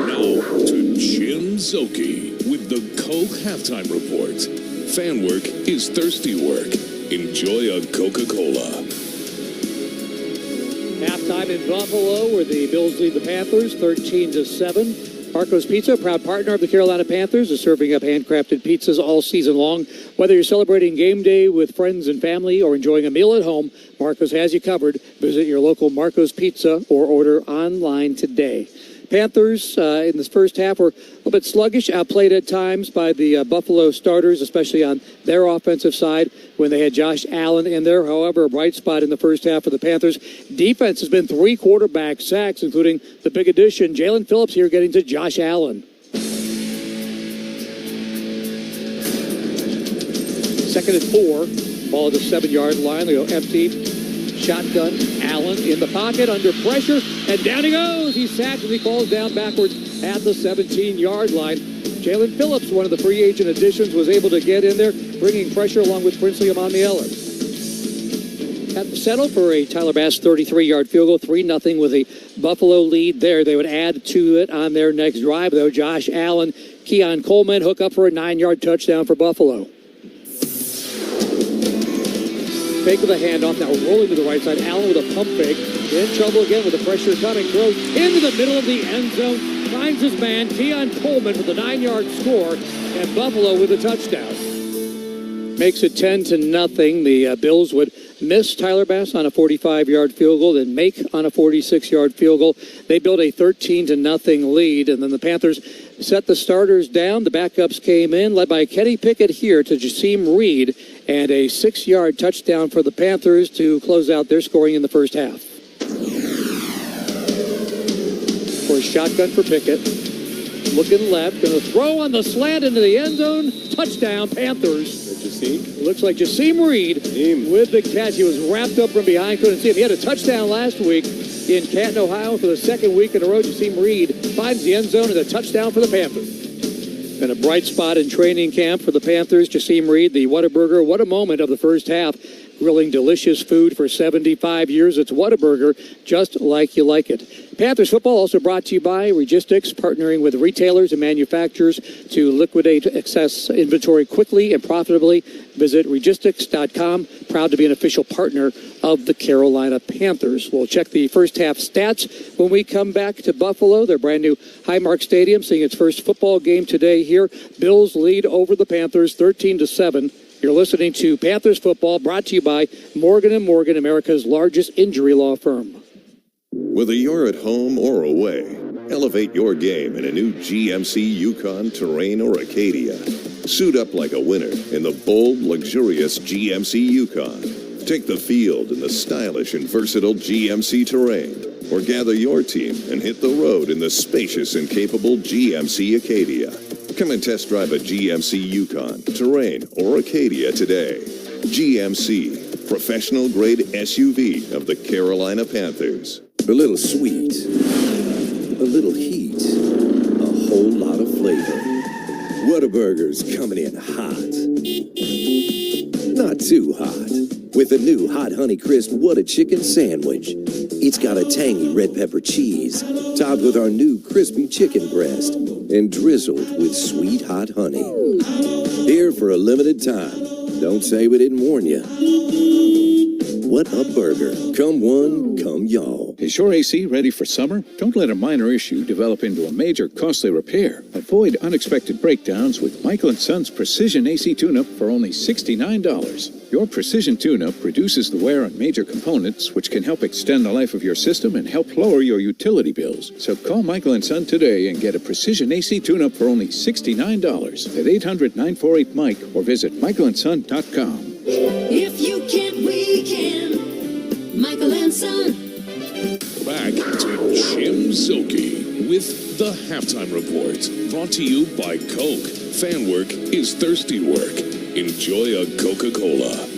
Now to Jim Zoki with the Coke Halftime Report. Fan work is thirsty work. Enjoy a Coca-Cola. Halftime in Buffalo, where the Bills lead the Panthers 13-7. Marco's Pizza, proud partner of the Carolina Panthers, is serving up handcrafted pizzas all season long. Whether you're celebrating game day with friends and family or enjoying a meal at home, Marco's has you covered. Visit your local Marco's Pizza or order online today. Panthers in this first half were a little bit sluggish, outplayed at times by the Buffalo starters, especially on their offensive side when they had Josh Allen in there. However, a bright spot in the first half for the Panthers. Defense has been 3 quarterback sacks, including the big addition, Jalen Phillips here getting to Josh Allen. Second and 4, ball at the 7-yard line. They go empty. Shotgun, Allen in the pocket, under pressure, and down he goes. He's sacked and he falls down backwards at the 17-yard line. Jalen Phillips, one of the free agent additions, was able to get in there, bringing pressure along with Princely Amon-Miela. Had to settle for a Tyler Bass 33-yard field goal, 3-0 with a Buffalo lead there. They would add to it on their next drive, though. Josh Allen, Keon Coleman hook up for a 9-yard touchdown for Buffalo. Fake with a handoff, now rolling to the right side. Allen with a pump fake. In trouble again with the pressure coming. Throws into the middle of the end zone. Finds his man, Keon Coleman, for the 9-yard score. And Buffalo with a touchdown. Makes it 10-0. The Bills would miss Tyler Bass on a 45-yard field goal, then make on a 46-yard field goal. They built a 13-0 lead, and then the Panthers set the starters down. The backups came in, led by Kenny Pickett here to Jasim Reed, and a 6-yard touchdown for the Panthers to close out their scoring in the first half. For a shotgun for Pickett. Looking left, going to throw on the slant into the end zone. Touchdown, Panthers. Looks like Jasim Reed with the catch. He was wrapped up from behind, couldn't see him. He had a touchdown last week in Canton, Ohio. For the second week in a row, Jasim Reed finds the end zone and a touchdown for the Panthers. Been a bright spot in training camp for the Panthers. Jasim Reed, the Whataburger. What a moment of the first half. Grilling delicious food for 75 years. It's Whataburger, just like you like it. Panthers football also brought to you by Registics, partnering with retailers and manufacturers to liquidate excess inventory quickly and profitably. Visit Registics.com. Proud to be an official partner of the Carolina Panthers. We'll check the first half stats when we come back to Buffalo, their brand new Highmark Stadium, seeing its first football game today here. Bills lead over the Panthers 13-7. You're listening to Panthers football, brought to you by Morgan & Morgan, America's largest injury law firm. Whether you're at home or away, elevate your game in a new GMC Yukon, Terrain, or Acadia. Suit up like a winner in the bold, luxurious GMC Yukon. Take the field in the stylish and versatile GMC Terrain, or gather your team and hit the road in the spacious and capable GMC Acadia. Come and test drive a GMC Yukon, Terrain, or Acadia today. GMC, professional-grade SUV of the Carolina Panthers. A little sweet, a little heat, a whole lot of flavor. Whataburger's coming in hot. Not too hot. With the new Hot Honey Crisp Whata Chicken Sandwich. It's got a tangy red pepper cheese, topped with our new crispy chicken breast, and drizzled with sweet hot honey. Here for a limited time. Don't say we didn't warn you. What a burger. Come one, come y'all. Is your AC ready for summer? Don't let a minor issue develop into a major costly repair. Avoid unexpected breakdowns with Michael & Son's Precision AC Tune-Up for only $69. Your Precision Tune-Up reduces the wear on major components, which can help extend the life of your system and help lower your utility bills. So call Michael & Son today and get a Precision AC Tune-Up for only $69 at 800-948-MIKE or visit michaelandson.com. If you can't, we can. Michael and Son. Back to Jim Zoki with the Halftime Report. Brought to you by Coke. Fan work is thirsty work. Enjoy a Coca-Cola.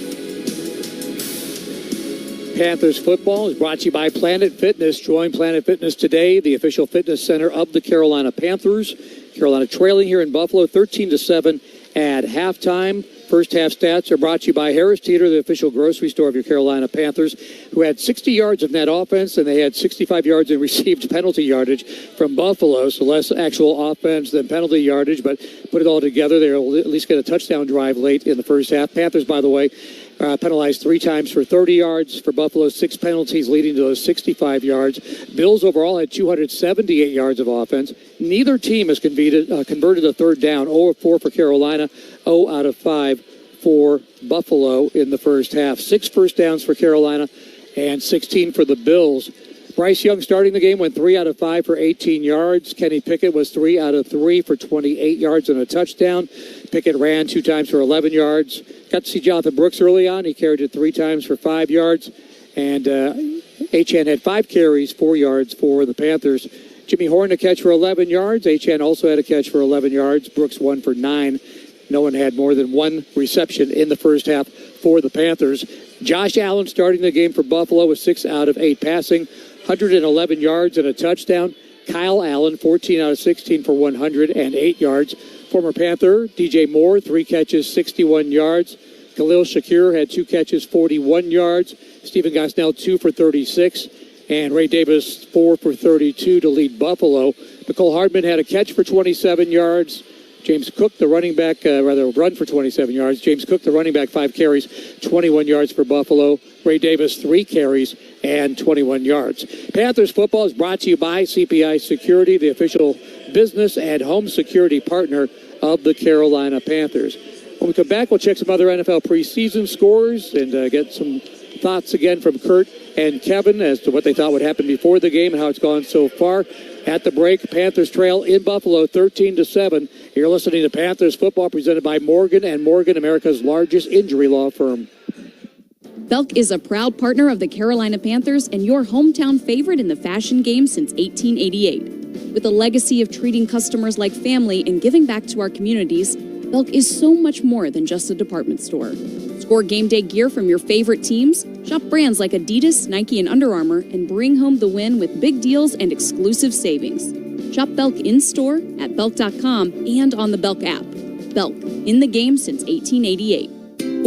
Panthers football is brought to you by Planet Fitness. Join Planet Fitness today, the official fitness center of the Carolina Panthers. Carolina trailing here in Buffalo, 13-7 at halftime. First half stats are brought to you by Harris Teeter, the official grocery store of your Carolina Panthers, who had 60 yards of net offense, and they had 65 yards in received penalty yardage from Buffalo, so less actual offense than penalty yardage, but put it all together, they'll at least get a touchdown drive late in the first half. Panthers, by the way, penalized 3 times for 30 yards. For Buffalo, 6 penalties leading to those 65 yards. Bills overall had 278 yards of offense. Neither team has converted a third down. 0 of 4 for Carolina, 0 out of 5 for Buffalo in the first half. 6 first downs for Carolina and 16 for the Bills. Bryce Young starting the game went 3 out of 5 for 18 yards. Kenny Pickett was 3 out of 3 for 28 yards and a touchdown. Pickett ran 2 times for 11 yards. Got to see Jonathan Brooks early on. He carried it 3 times for 5 yards. And Achane had 5 carries, 4 yards for the Panthers. Jimmy Horn a catch for 11 yards. Achane also had a catch for 11 yards. Brooks 1 for 9. No one had more than 1 reception in the first half for the Panthers. Josh Allen starting the game for Buffalo with 6 out of 8 passing, 111 yards and a touchdown. Kyle Allen, 14 out of 16 for 108 yards. Former Panther DJ Moore, 3 catches, 61 yards. Khalil Shakir had 2 catches, 41 yards. Stephen Gosnell, 2 for 36. And Ray Davis, 4 for 32 to lead Buffalo. Mecole Hardman had a catch for 27 yards. James Cook, the running back, run for 27 yards. James Cook, the running back, 5 carries, 21 yards for Buffalo. Ray Davis, 3 carries and 21 yards. Panthers football is brought to you by CPI Security, the official business and home security partner of the Carolina Panthers. When we come back, we'll check some other NFL preseason scores and get some thoughts again from Kurt and Kevin as to what they thought would happen before the game and how it's gone so far. At the break, Panthers trail in Buffalo 13-7. You're listening to Panthers football presented by Morgan & Morgan, America's largest injury law firm. Belk is a proud partner of the Carolina Panthers and your hometown favorite in the fashion game since 1888. With a legacy of treating customers like family and giving back to our communities, Belk is so much more than just a department store. Score game day gear from your favorite teams, shop brands like Adidas, Nike, and Under Armour, and bring home the win with big deals and exclusive savings. Shop Belk in-store, at Belk.com, and on the Belk app. Belk, in the game since 1888.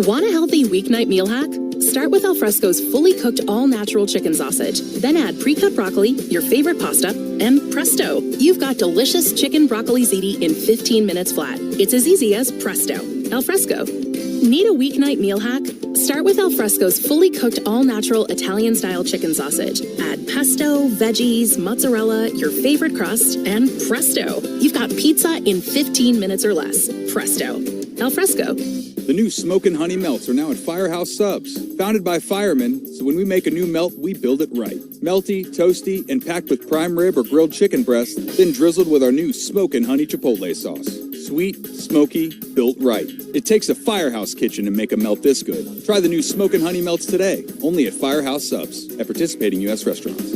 Want a healthy weeknight meal hack? Start with Alfresco's fully cooked all-natural chicken sausage. Then add pre-cut broccoli, your favorite pasta, and presto! You've got delicious chicken broccoli ziti in 15 minutes flat. It's as easy as presto. Alfresco. Need a weeknight meal hack? Start with Alfresco's fully cooked all-natural Italian-style chicken sausage. Add pesto, veggies, mozzarella, your favorite crust, and presto! You've got pizza in 15 minutes or less. Presto. Alfresco. The new Smokin' Honey Melts are now at Firehouse Subs. Founded by firemen, so when we make a new melt, we build it right. Melty, toasty, and packed with prime rib or grilled chicken breast, then drizzled with our new Smokin' Honey Chipotle sauce. Sweet, smoky, built right. It takes a Firehouse kitchen to make a melt this good. Try the new Smokin' Honey Melts today, only at Firehouse Subs, at participating U.S. restaurants.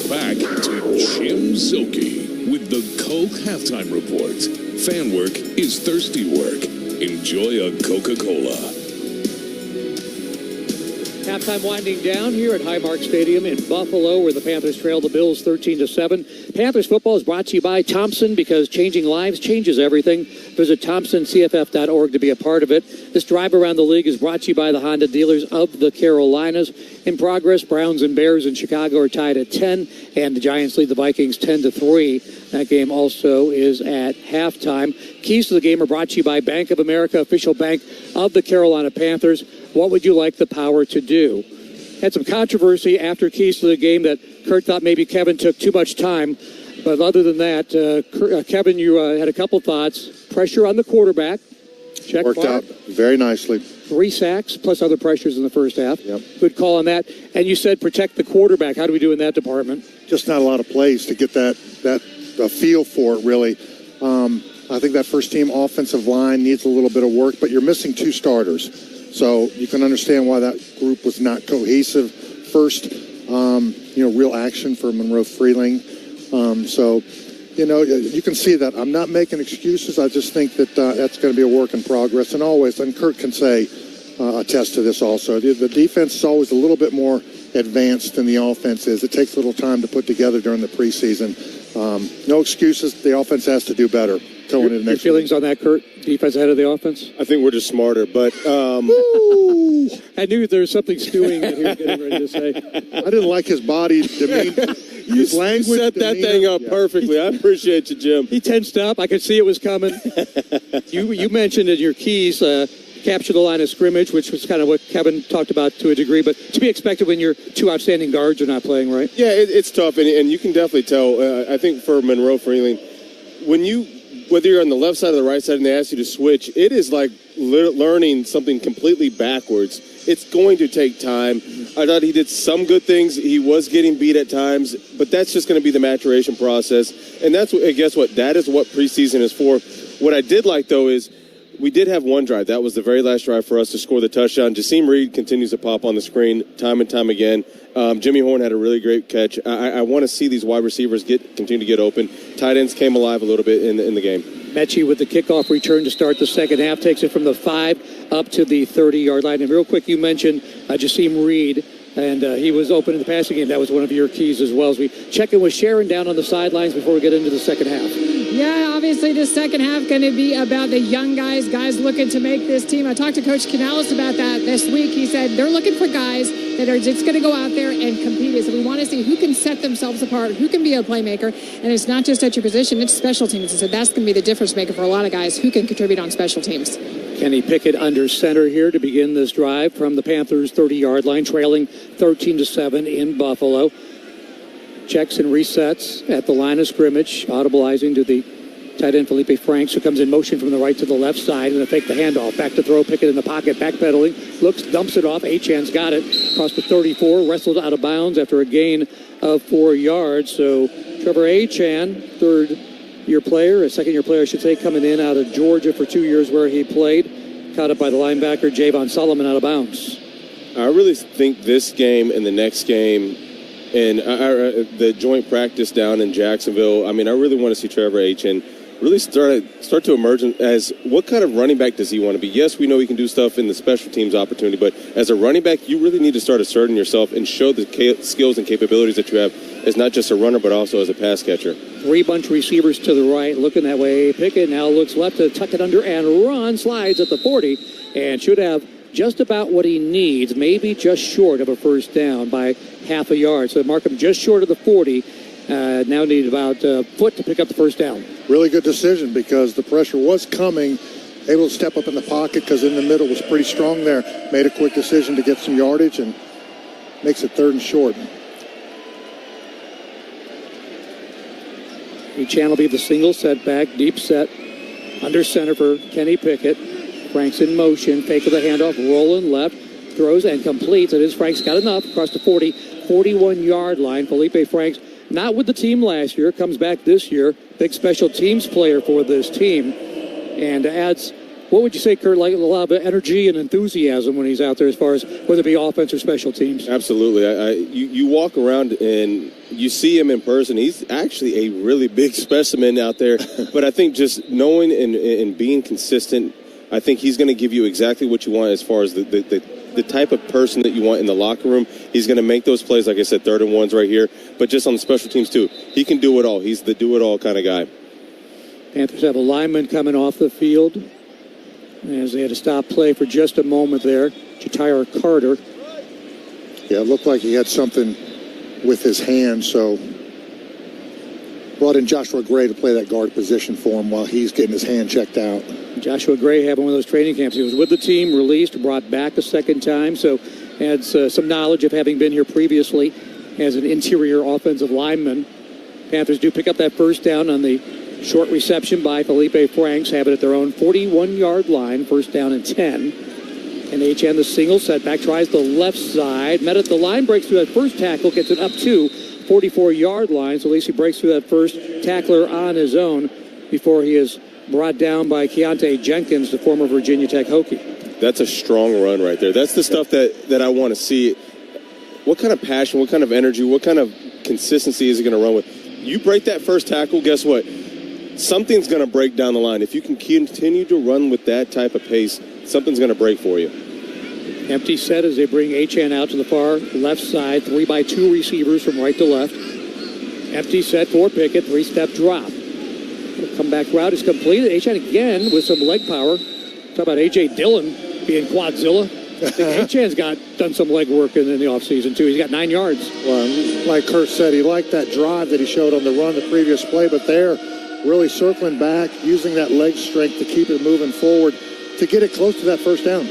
Back to Jim Zilke with the Coke Halftime Report. Fan work is thirsty work. Enjoy a Coca-Cola. Halftime winding down here at Highmark Stadium in Buffalo, where the Panthers trail the Bills 13-7. Panthers football is brought to you by Thompson, because changing lives changes everything. Visit ThompsonCFF.org to be a part of it. This drive around the league is brought to you by the Honda dealers of the Carolinas. In progress, Browns and Bears in Chicago are tied at 10, and the Giants lead the Vikings 10-3. That game also is at halftime. Keys to the game are brought to you by Bank of America, official bank of the Carolina Panthers. What would you like the power to do? Had some controversy after keys to the game that Kurt thought maybe Kevin took too much time. But other than that, Kevin, you had a couple thoughts. Pressure on the quarterback. Check. Worked out very nicely. 3 sacks, plus other pressures in the first half. Yep. Good call on that. And you said protect the quarterback. How do we do in that department? Just not a lot of plays to get that feel for it, really. I think that first-team offensive line needs a little bit of work, but you're missing 2 starters. So you can understand why that group was not cohesive. First, real action for Monroe Freeling. You can see that. I'm not making excuses. I just think that that's going to be a work in progress. And always, and Kurt can say, attest to this also. The defense is always a little bit more advanced than the offense is. It takes a little time to put together during the preseason. No excuses. The offense has to do better going into next Your feelings on that, Kurt? Defense ahead of the offense? I think we're just smarter, but... I knew there was something stewing that he was getting ready to say. I didn't like his body demeanor. His language set that demeanor. thing up perfectly. I appreciate you, Jim. He tensed up. I could see it was coming. You mentioned in your keys, capture the line of scrimmage, which was kind of what Kevin talked about to a degree, but to be expected when your two outstanding guards are not playing, right? Yeah, it's tough, and you can definitely tell. I think for Monroe Freeling, whether you're on the left side or the right side and they ask you to switch, it is like learning something completely backwards. It's going to take time. I thought he did some good things. He was getting beat at times, but that's just going to be the maturation process. And guess what? That is what preseason is for. What I did like, though, is we did have one drive. That was the very last drive for us to score the touchdown. Jasim Reed continues to pop on the screen time and time again. Jimmy Horn had a really great catch. I want to see these wide receivers continue to get open. Tight ends came alive a little bit in the game. Mechie with the kickoff return to start the second half, takes it from the 5 up to the 30-yard line. And real quick, you mentioned Jasim Reed, and he was open in the passing game. That was one of your keys as well. As we check in with Sharon down on the sidelines before we get into the second half. Yeah, obviously the second half going to be about the young guys looking to make this team. I talked to Coach Canales about that this week. He said they're looking for guys that are just going to go out there and compete. So we want to see who can set themselves apart, who can be a playmaker. And it's not just at your position, it's special teams. He said that's going to be the difference maker for a lot of guys who can contribute on special teams. Kenny Pickett under center here to begin this drive from the Panthers' 30-yard line, trailing 13-7 in Buffalo. Checks and resets at the line of scrimmage, audibleizing to the tight end Felipe Franks, who comes in motion from the right to the left side, and to fake the handoff. Back to throw, Pickett in the pocket, backpedaling, looks, dumps it off. Achan's got it across the 34, wrestled out of bounds after a gain of 4 yards. So Trevor Achan, third-year player, a second-year player, I should say, coming in out of Georgia for 2 years where he played, caught up by the linebacker Javon Solomon out of bounds. I really think this game and the next game and the joint practice down in Jacksonville, I mean, I really want to see Trevor Achan really start to emerge as what kind of running back does he want to be? Yes, we know he can do stuff in the special teams opportunity, but as a running back, you really need to start asserting yourself and show the skills and capabilities that you have as not just a runner, but also as a pass catcher. 3 bunch receivers to the right, looking that way. Pickett now looks left to tuck it under and run, slides at the 40, and should have just about what he needs, maybe just short of a first down by half a yard. So mark him just short of the 40. Now need about a foot to pick up the first down. Really good decision because the pressure was coming. Able to step up in the pocket because in the middle was pretty strong there. Made a quick decision to get some yardage and makes it 3rd and short. Achan will be the single setback, deep set, under center for Kenny Pickett. Franks in motion, fake of the handoff, rolling left, throws and completes. It is Franks got enough across the 41-yard line. Felipe Franks, not with the team last year, comes back this year. Big special teams player for this team. And adds, what would you say, Kurt, like a lot of energy and enthusiasm when he's out there as far as whether it be offense or special teams? Absolutely. You walk around and you see him in person. He's actually a really big specimen out there. But I think just knowing and being consistent, I think he's going to give you exactly what you want as far as the type of person that you want in the locker room. He's going to make those plays, like I said, 3rd and 1s right here. But just on the special teams, too. He can do it all. He's the do-it-all kind of guy. Panthers have a lineman coming off the field as they had to stop play for just a moment there. Jatire Carter. Yeah, it looked like he had something with his hand, so brought in Joshua Gray to play that guard position for him while he's getting his hand checked out. Joshua Gray having one of those training camps. He was with the team, released, brought back a second time, so adds some knowledge of having been here previously as an interior offensive lineman. Panthers do pick up that first down on the short reception by Felipe Franks, have it at their own 41-yard line, first down and 10. And Achan, the single setback, tries the left side, met at the line, breaks through that first tackle, gets it up to 44-yard line, so at least he breaks through that first tackler on his own before he is brought down by Keontae Jenkins, the former Virginia Tech Hokie. That's a strong run right there. That's the stuff that I want to see. What kind of passion, what kind of energy, what kind of consistency is he going to run with? You break that first tackle, guess what? Something's going to break down the line. If you can continue to run with that type of pace, something's going to break for you. Empty set as they bring Achane out to the far left side. 3-by-2 receivers from right to left. Empty set for Pickett. 3-step drop. The comeback route is completed. Achane again with some leg power. Talk about A.J. Dillon being quadzilla. I think Achane's done some leg work in the offseason, too. He's got 9 yards. Well, like Kurt said, he liked that drive that he showed on the run the previous play, but there, really circling back, using that leg strength to keep it moving forward to get it close to that first down.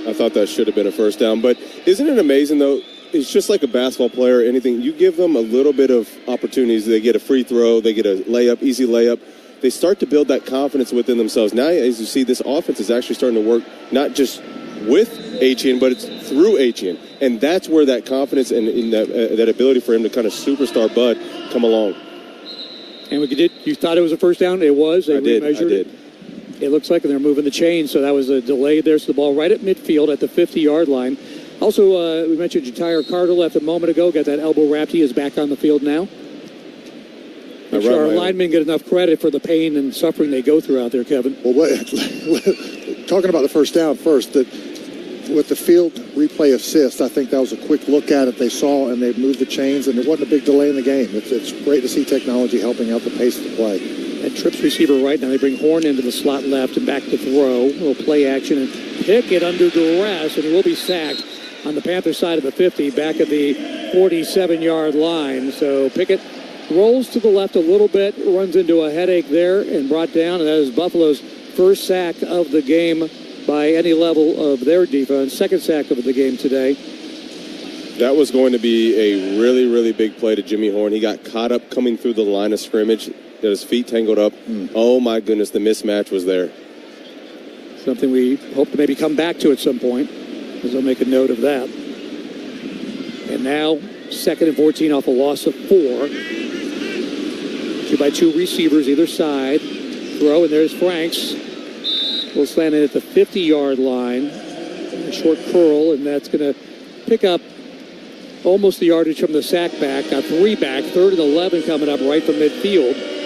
I thought that should have been a first down. But isn't it amazing, though? It's just like a basketball player or anything. You give them a little bit of opportunities. They get a free throw. They get a layup, easy layup. They start to build that confidence within themselves. Now, as you see, this offense is actually starting to work not just with Achane, but it's through Achane. And that's where that confidence and that ability for him to kind of superstar Bud come along. And you thought it was a first down? It was. I did. It looks like they're moving the chain, so that was a delay there. So the ball right at midfield at the 50-yard line. Also, we mentioned Jatire Carter left a moment ago. Got that elbow wrapped. He is back on the field now. I'm sure our linemen get enough credit for the pain and suffering they go through out there, Kevin. Well, talking about the first down first, with the field replay assist, I think that was a quick look at it. They saw and they moved the chains, and there wasn't a big delay in the game. It's great to see technology helping out the pace of the play. And trips receiver right now. They bring Horn into the slot left and back to throw. A little play action and Pickett under duress, and he will be sacked on the Panther side of the 50, back at the 47-yard line. So Pickett rolls to the left a little bit, runs into a headache there and brought down, and that is Buffalo's first sack of the game by any level of their defense. Second sack of the game today. That was going to be a really, really big play to Jimmy Horn. He got caught up coming through the line of scrimmage. His feet tangled up. Oh, my goodness, the mismatch was there. Something we hope to maybe come back to at some point, as I'll make a note of that. And now, 2nd and 14 off a loss of 4. 2-by-2 receivers either side. Throw, and there's Franks. Will slant in at the 50-yard line. A short curl, and that's going to pick up almost the yardage from the sack back. Got 3 back. 3rd and 11 coming up right from midfield.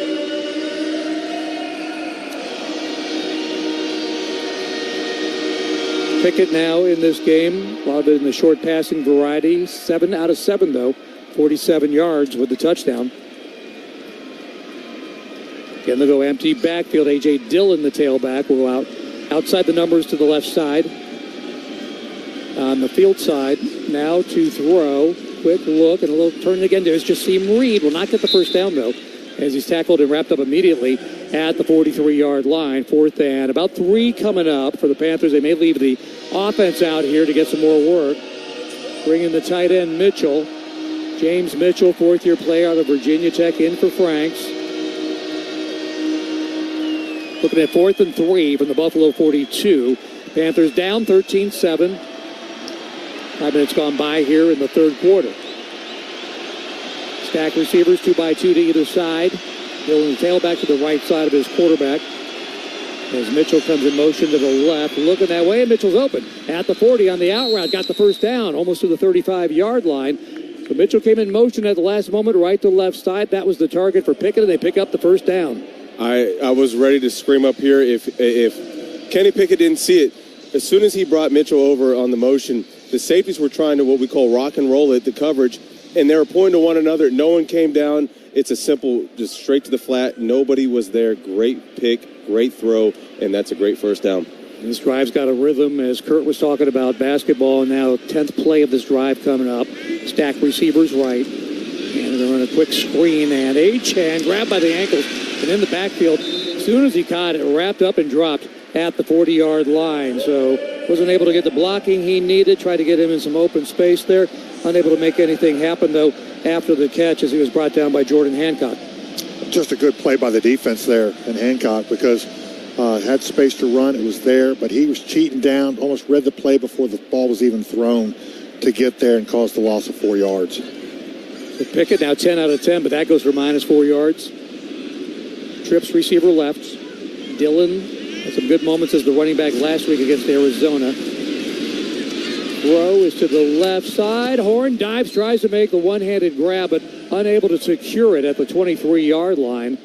Pickett now in this game, a lot in the short passing variety. 7 out of 7, though. 47 yards with the touchdown. Again, they'll go empty backfield. A.J. Dillon, the tailback, will go out outside the numbers to the left side. On the field side, now to throw. Quick look and a little turn again. There's Jasim Reed. Will not get the first down, though, as he's tackled and wrapped up immediately at the 43-yard line. 4th and about 3 coming up for the Panthers. They may leave the offense out here to get some more work. Bring in the tight end, Mitchell. James Mitchell, 4th-year player out of Virginia Tech, in for Franks. Looking at 4th and 3 from the Buffalo 42. Panthers down 13-7. 5 minutes gone by here in the third quarter. Stack receivers, 2-by-2 to either side. Dillon the tailback to the right side of his quarterback. As Mitchell comes in motion to the left, looking that way, and Mitchell's open at the 40 on the out route. Got the first down, almost to the 35-yard line. So Mitchell came in motion at the last moment, right to left side. That was the target for Pickett, and they pick up the first down. I was ready to scream up here if Kenny Pickett didn't see it. As soon as he brought Mitchell over on the motion, the safeties were trying to what we call rock and roll it, the coverage, and they were pointing to one another. No one came down. It's a simple, just straight to the flat. Nobody was there. Great pick, great throw, and that's a great first down. This drive's got a rhythm, as Kurt was talking about basketball, and now 10th play of this drive coming up. Stack receivers right, and they're on a quick screen, and Achane grabbed by the ankles and in the backfield. As soon as he caught it, wrapped up and dropped at the 40-yard line. So wasn't able to get the blocking he needed. Tried to get him in some open space there. Unable to make anything happen, though, after the catch as he was brought down by Jordan Hancock. Just a good play by the defense there in Hancock, because had space to run. It was there, but he was cheating down, almost read the play before the ball was even thrown to get there and cause the loss of 4 yards. So Pickett now 10 out of 10, but that goes for -4 yards. Trips receiver left. Dillon had some good moments as the running back last week against Arizona. Throw is to the left side. Horn dives, tries to make the one-handed grab, but unable to secure it at the 23-yard line.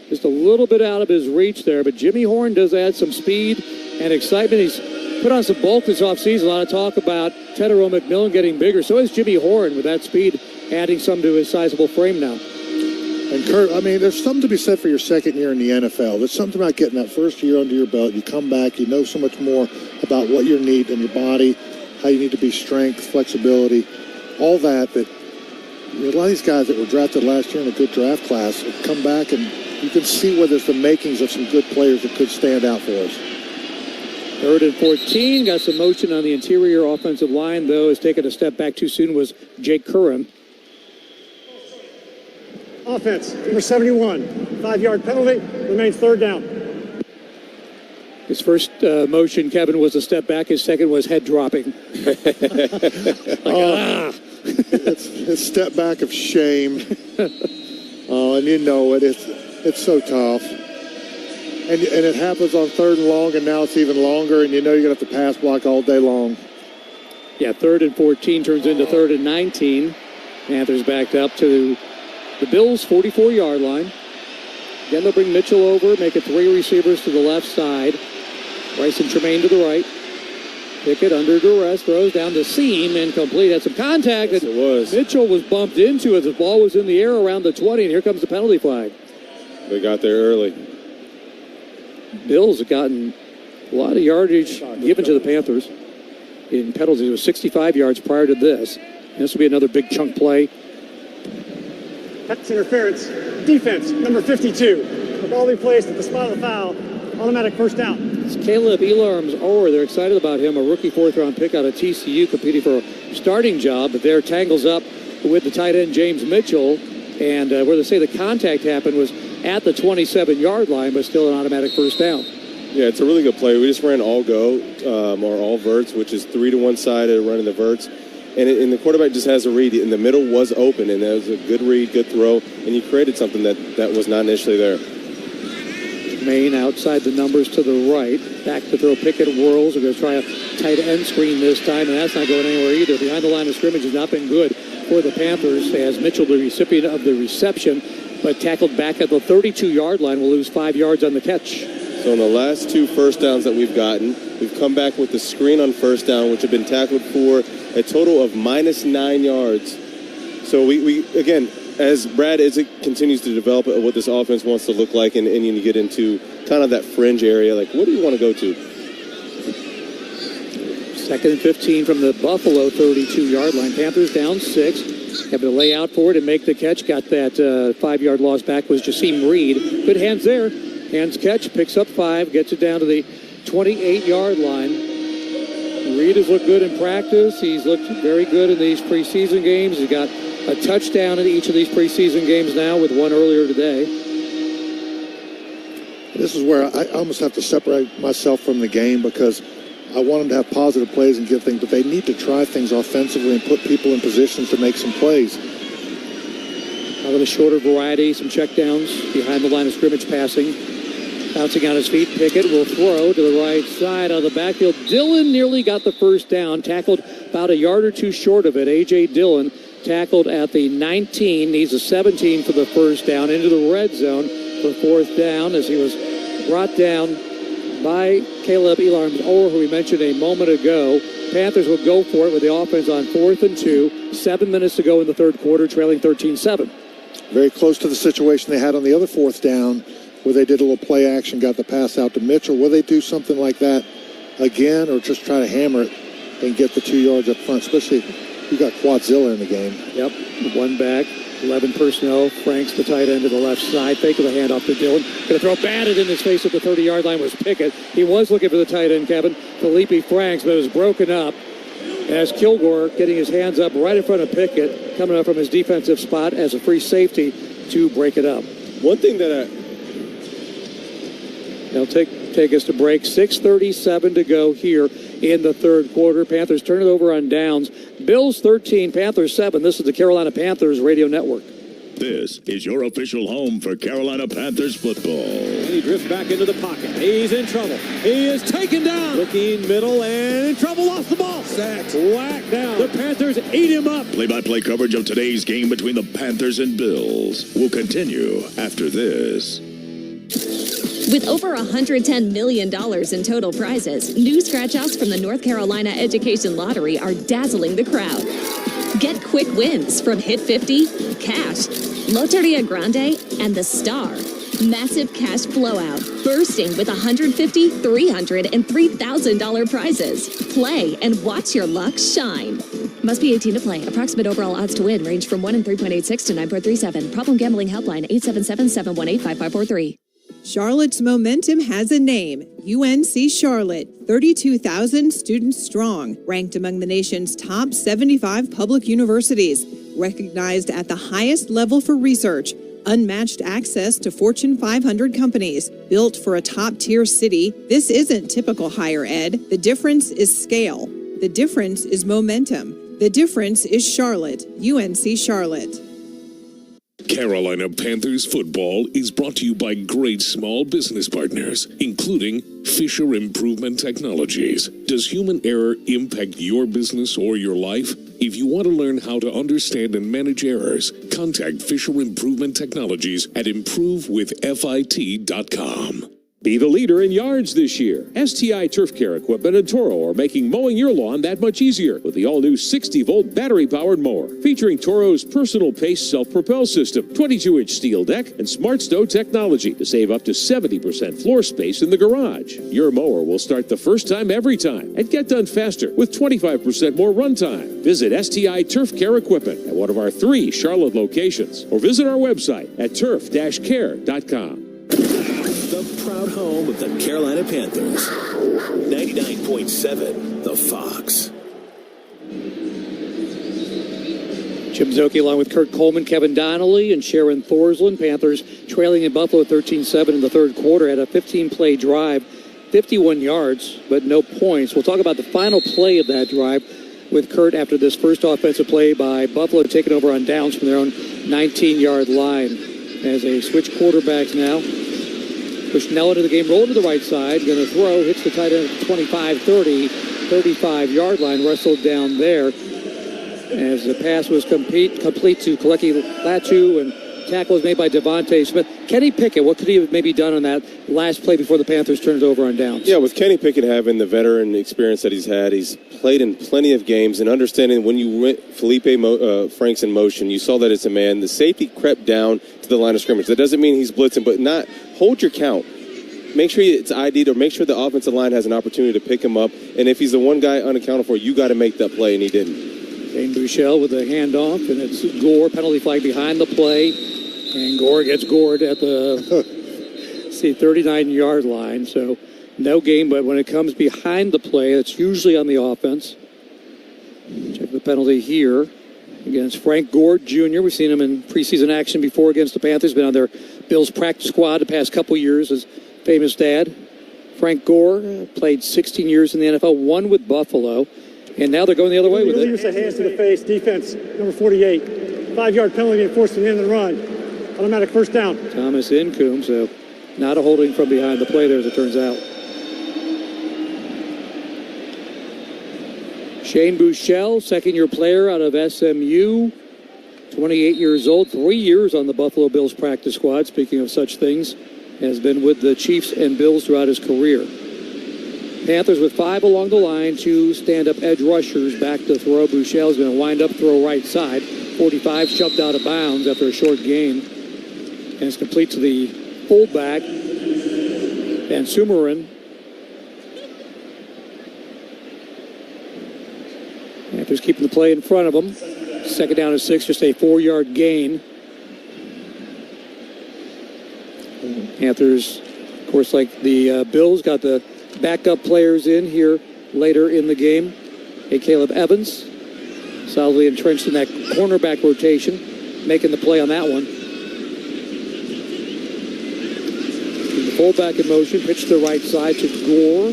Just a little bit out of his reach there, but Jimmy Horn does add some speed and excitement. He's put on some bulk this offseason. A lot of talk about Tedero McMillan getting bigger. So is Jimmy Horn with that speed, adding some to his sizable frame now. And Kurt, I mean, there's something to be said for your second year in the NFL. There's something about getting that first year under your belt. You come back, you know so much more about what you need in your body, how you need to be strength, flexibility, all that a lot of these guys that were drafted last year in a good draft class have come back, and you can see where there's the makings of some good players that could stand out for us. 3rd and 14. Got some motion on the interior offensive line, though. Has taken a step back too soon was Jake Curran. Offense, number 71. 5-yard penalty. Remains 3rd down. His first motion, Kevin, was a step back. His second was head dropping. It's a step back of shame. And you know it. It's so tough. And it happens on 3rd and long, and now it's even longer, and you know you're going to have to pass block all day long. Yeah, 3rd and 14 turns into 3rd and 19. Panthers backed up to the Bills' 44-yard line. Again, they'll bring Mitchell over, make it 3 receivers to the left side. Bryson Tremaine to the right. Pickett under duress, throws down the seam, incomplete. Had some contact that Mitchell was bumped into as the ball was in the air around the 20, and here comes the penalty flag. They got there early. Bills have gotten a lot of yardage given to the Panthers in penalties. It was 65 yards prior to this. And this will be another big chunk play. That's interference. Defense, number 52. The ball be placed at the spot of the foul. Automatic 1st down. It's Caleb Elarms Orr. They're excited about him, a rookie 4th-round pick out of TCU, competing for a starting job. But there tangles up with the tight end James Mitchell. And where they say the contact happened was at the 27-yard line, but still an automatic 1st down. Yeah, it's a really good play. We just ran all go, or all verts, which is 3 to one side of running the verts. And the quarterback just has a read. In the middle was open, and that was a good read, good throw, and you created something that was not initially there. Maine outside the numbers to the right. Back to throw. Pickett whirls. We're going to try a tight end screen this time, and that's not going anywhere either. Behind the line of scrimmage has not been good for the Panthers, as Mitchell, the recipient of the reception, but tackled back at the 32-yard line, will lose 5 yards on the catch. So in the last 2 first downs that we've gotten, we've come back with the screen on 1st down, which have been tackled for a total of -9 yards. So we again, as Brad continues to develop what this offense wants to look like, and you get into kind of that fringe area, like what do you want to go to? 2nd and 15 from the Buffalo 32-yard line. Panthers down 6. Having to lay out for it and make the catch. Got that 5-yard loss back was Jaseem Reed. Good hands there. Hands catch, picks up 5, gets it down to the 28-yard line. Reed has looked good in practice. He's looked very good in these preseason games. He's got a touchdown in each of these preseason games now, with one earlier today. This is where I almost have to separate myself from the game, because I want them to have positive plays and give things, but they need to try things offensively and put people in positions to make some plays. Out of the shorter variety, some checkdowns behind the line of scrimmage passing. Bouncing on his feet, Pickett will throw to the right side of the backfield. Dillon nearly got the 1st down, tackled about a yard or 2 short of it. A.J. Dillon tackled at the 19, needs a 17 for the 1st down, into the red zone for 4th down, as he was brought down by Caleb Elarms Orr, who we mentioned a moment ago. Panthers will go for it with the offense on 4th and 2. 7 minutes to go in the 3rd quarter, trailing 13-7. Very close to the situation they had on the other 4th down, where they did a little play action, got the pass out to Mitchell. Will they do something like that again, or just try to hammer it and get the 2 yards up front, especially if you got Quadzilla in the game? Yep, 1 back, 11 personnel. Frank's the tight end to the left side. Fake of the handoff to Dillon. Going to throw batted in his face at the 30-yard line was Pickett. He was looking for the tight end, Kevin. Felipe Franks, but it was broken up as Kilgore getting his hands up right in front of Pickett, coming up from his defensive spot as a free safety to break it up. One thing that They'll take us to break. 6:37 to go here in the 3rd quarter. Panthers turn it over on downs. Bills 13, Panthers 7. This is the Carolina Panthers Radio Network. This is your official home for Carolina Panthers football. And he drifts back into the pocket. He's in trouble. He is taken down. Looking middle and in trouble. Lost the ball. Sacked. Whacked down. The Panthers eat him up. Play-by-play coverage of today's game between the Panthers and Bills will continue after this. With over $110 million in total prizes, new scratch-outs from the North Carolina Education Lottery are dazzling the crowd. Get quick wins from Hit 50, Cash, Loteria Grande, and The Star. Massive cash blowout, bursting with $150, $300, and $3,000 prizes. Play and watch your luck shine. Must be 18 to play. Approximate overall odds to win range from 1 in 3.86 to 9.37. Problem gambling helpline 877-718-5543. Charlotte's momentum has a name, UNC Charlotte, 32,000 students strong, ranked among the nation's top 75 public universities, recognized at the highest level for research, unmatched access to Fortune 500 companies, built for a top-tier city. This isn't typical higher ed. The difference is scale. The difference is momentum. The difference is Charlotte, UNC Charlotte. Carolina Panthers football is brought to you by great small business partners, including Fisher Improvement Technologies. Does human error impact your business or your life? If you want to learn how to understand and manage errors, contact Fisher Improvement Technologies at improvewithfit.com. Be the leader in yards this year. STI Turf Care Equipment and Toro are making mowing your lawn that much easier with the all-new 60-volt battery-powered mower featuring Toro's personal pace self-propel system, 22-inch steel deck, and Smart Stow technology to save up to 70% floor space in the garage. Your mower will start the first time every time and get done faster with 25% more runtime. Visit STI Turf Care Equipment at one of our 3 Charlotte locations or visit our website at turf-care.com. The proud home of the Carolina Panthers. 99.7 The Fox. Jim Szoke along with Kurt Coleman, Kevin Donnelly, and Sharon Thorsland. Panthers trailing in Buffalo 13-7 in the third quarter. Had a 15-play drive, 51 yards, but no points. We'll talk about the final play of that drive with Kurt after this first offensive play by Buffalo, taking over on downs from their own 19-yard line. As they switch quarterbacks now. Push Nell into the game, roll to the right side, going to throw, hits the tight end at the 25-30, 35-yard line, wrestled down there. As the pass was complete to Kalecki Latu, and tackle was made by Devontae Smith. Kenny Pickett, what could he have maybe done on that last play before the Panthers turned it over on downs? Yeah, with Kenny Pickett having the veteran experience that he's had, he's played in plenty of games, and understanding when you went Felipe Franks in motion, you saw that it's a man. The safety crept down to the line of scrimmage. That doesn't mean he's blitzing, but not hold your count. Make sure it's ID'd, or make sure the offensive line has an opportunity to pick him up. And if he's the one guy unaccounted for, you got to make that play, and he didn't. Dane Buechele with a handoff, and it's Gore, penalty flag behind the play. And Gore gets gored at the 39-yard line. So no game, but when it comes behind the play, it's usually on the offense. Check the penalty here against Frank Gore Jr. We've seen him in preseason action before against the Panthers. Been on their Bills practice squad the past couple years, his famous dad. Frank Gore played 16 years in the NFL, one with Buffalo, and now they're going the other way with it. Use the hands to the face, defense, number 48. 5-yard penalty and forcing in the run. Automatic first down. Thomas Incombe, so not a holding from behind the play there, as it turns out. Shane Buechele, second-year player out of SMU, 28 years old, 3 years on the Buffalo Bills practice squad, speaking of such things, has been with the Chiefs and Bills throughout his career. Panthers with 5 along the line, 2 stand-up edge rushers back to throw. Buechele's going to wind up, throw right side. 45 shoved out of bounds after a short gain. And it's complete to the fullback, Van Sumeren. Panthers keeping the play in front of them. Second down and 6, just a 4-yard gain. Panthers, of course, like the Bills, got the backup players in here later in the game. Hey, Caleb Evans, solidly entrenched in that cornerback rotation, making the play on that one. The fullback in motion, pitch to the right side to Gore.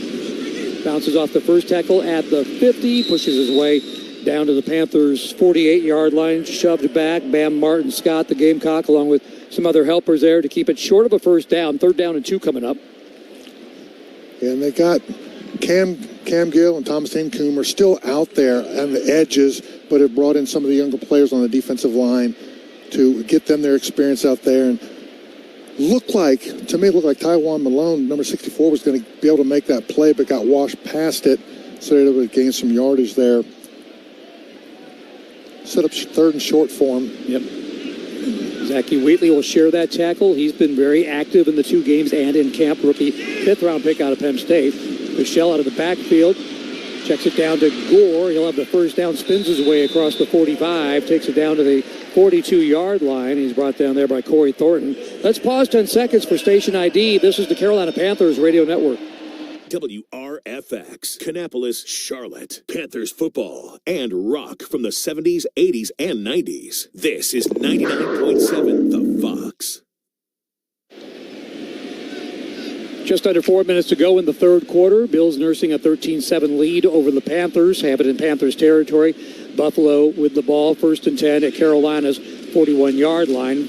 Bounces off the first tackle at the 50, pushes his way down to the Panthers' 48-yard line, shoved back. Bam Martin Scott, the Gamecock, along with some other helpers there to keep it short of a first down. 3rd down and 2 coming up. And they got Cam Gill and Thomas Incombe are still out there on the edges, but have brought in some of the younger players on the defensive line to get them their experience out there. And looked like Tywone Malone, number 64, was going to be able to make that play, but got washed past it, so they were able to gain some yardage there. Set up third and short for him. Yep. Zachy Wheatley will share that tackle. He's been very active in the 2 games and in camp. Rookie 5th-round pick out of Penn State. Michelle out of the backfield. Checks it down to Gore. He'll have the first down, spins his way across the 45, takes it down to the 42-yard line. He's brought down there by Corey Thornton. Let's pause 10 seconds for station ID. This is the Carolina Panthers Radio Network. WRFX, Kannapolis, Charlotte, Panthers football, and rock from the 70s, 80s, and 90s. This is 99.7 The Fox. Just under 4 minutes to go in the third quarter. Bills nursing a 13-7 lead over the Panthers. Have it in Panthers territory. Buffalo with the ball, 1st and 10 at Carolina's 41-yard line.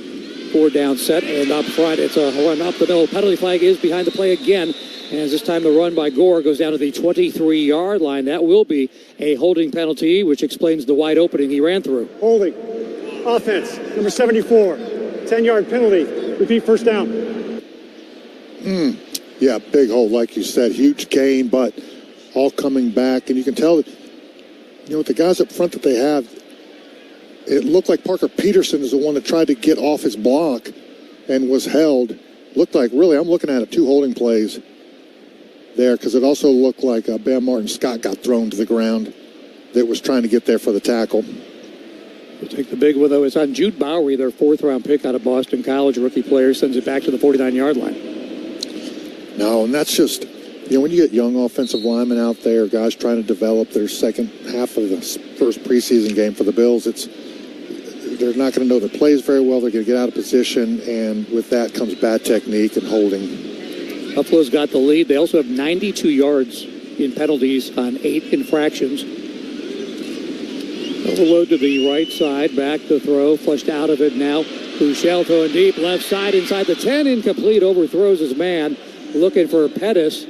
4 down set, and up front, it's a run up the middle. Penalty flag is behind the play again. As this time the run by Gore goes down to the 23-yard line. That will be a holding penalty, which explains the wide opening he ran through. Holding. Offense, number 74. 10-yard penalty. Repeat, first down. Yeah, big hold, like you said. Huge gain, but all coming back. And you can tell that, with the guys up front that they have, it looked like Parker Peterson is the one that tried to get off his block and was held. Looked like, really, I'm looking at it, 2 holding plays there, because it also looked like Bam Martin Scott got thrown to the ground that was trying to get there for the tackle. We'll take the big one, though. It's on Jude Bowery, their 4th-round pick out of Boston College, rookie player, sends it back to the 49-yard line. No, and that's just, when you get young offensive linemen out there, guys trying to develop their second half of the first preseason game for the Bills, they're not going to know their plays very well. They're going to get out of position, and with that comes bad technique and holding. Buffalo's got the lead. They also have 92 yards in penalties on 8 infractions. Overload to the right side, back to throw, flushed out of it now. Bouchel throwing deep, left side inside the 10, incomplete, overthrows his man, looking for Pettis,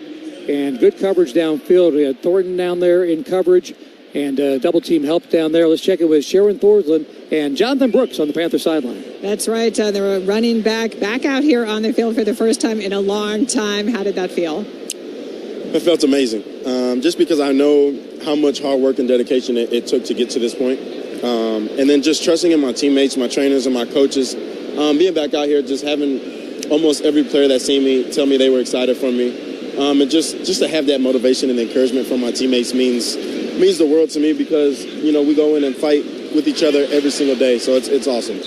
and good coverage downfield. We had Thornton down there in coverage, and double team help down there. Let's check it with Sharon Thornton and Jonathan Brooks on the Panther sideline. That's right. They were running back out here on the field for the first time in a long time. How did that feel? It felt amazing. Just because I know how much hard work and dedication it took to get to this point. And then just trusting in my teammates, my trainers, and my coaches. Being back out here, just having almost every player that seen me tell me they were excited for me. And just to have that motivation and encouragement from my teammates means the world to me, because, we go in and fight with each other every single day. So it's awesome.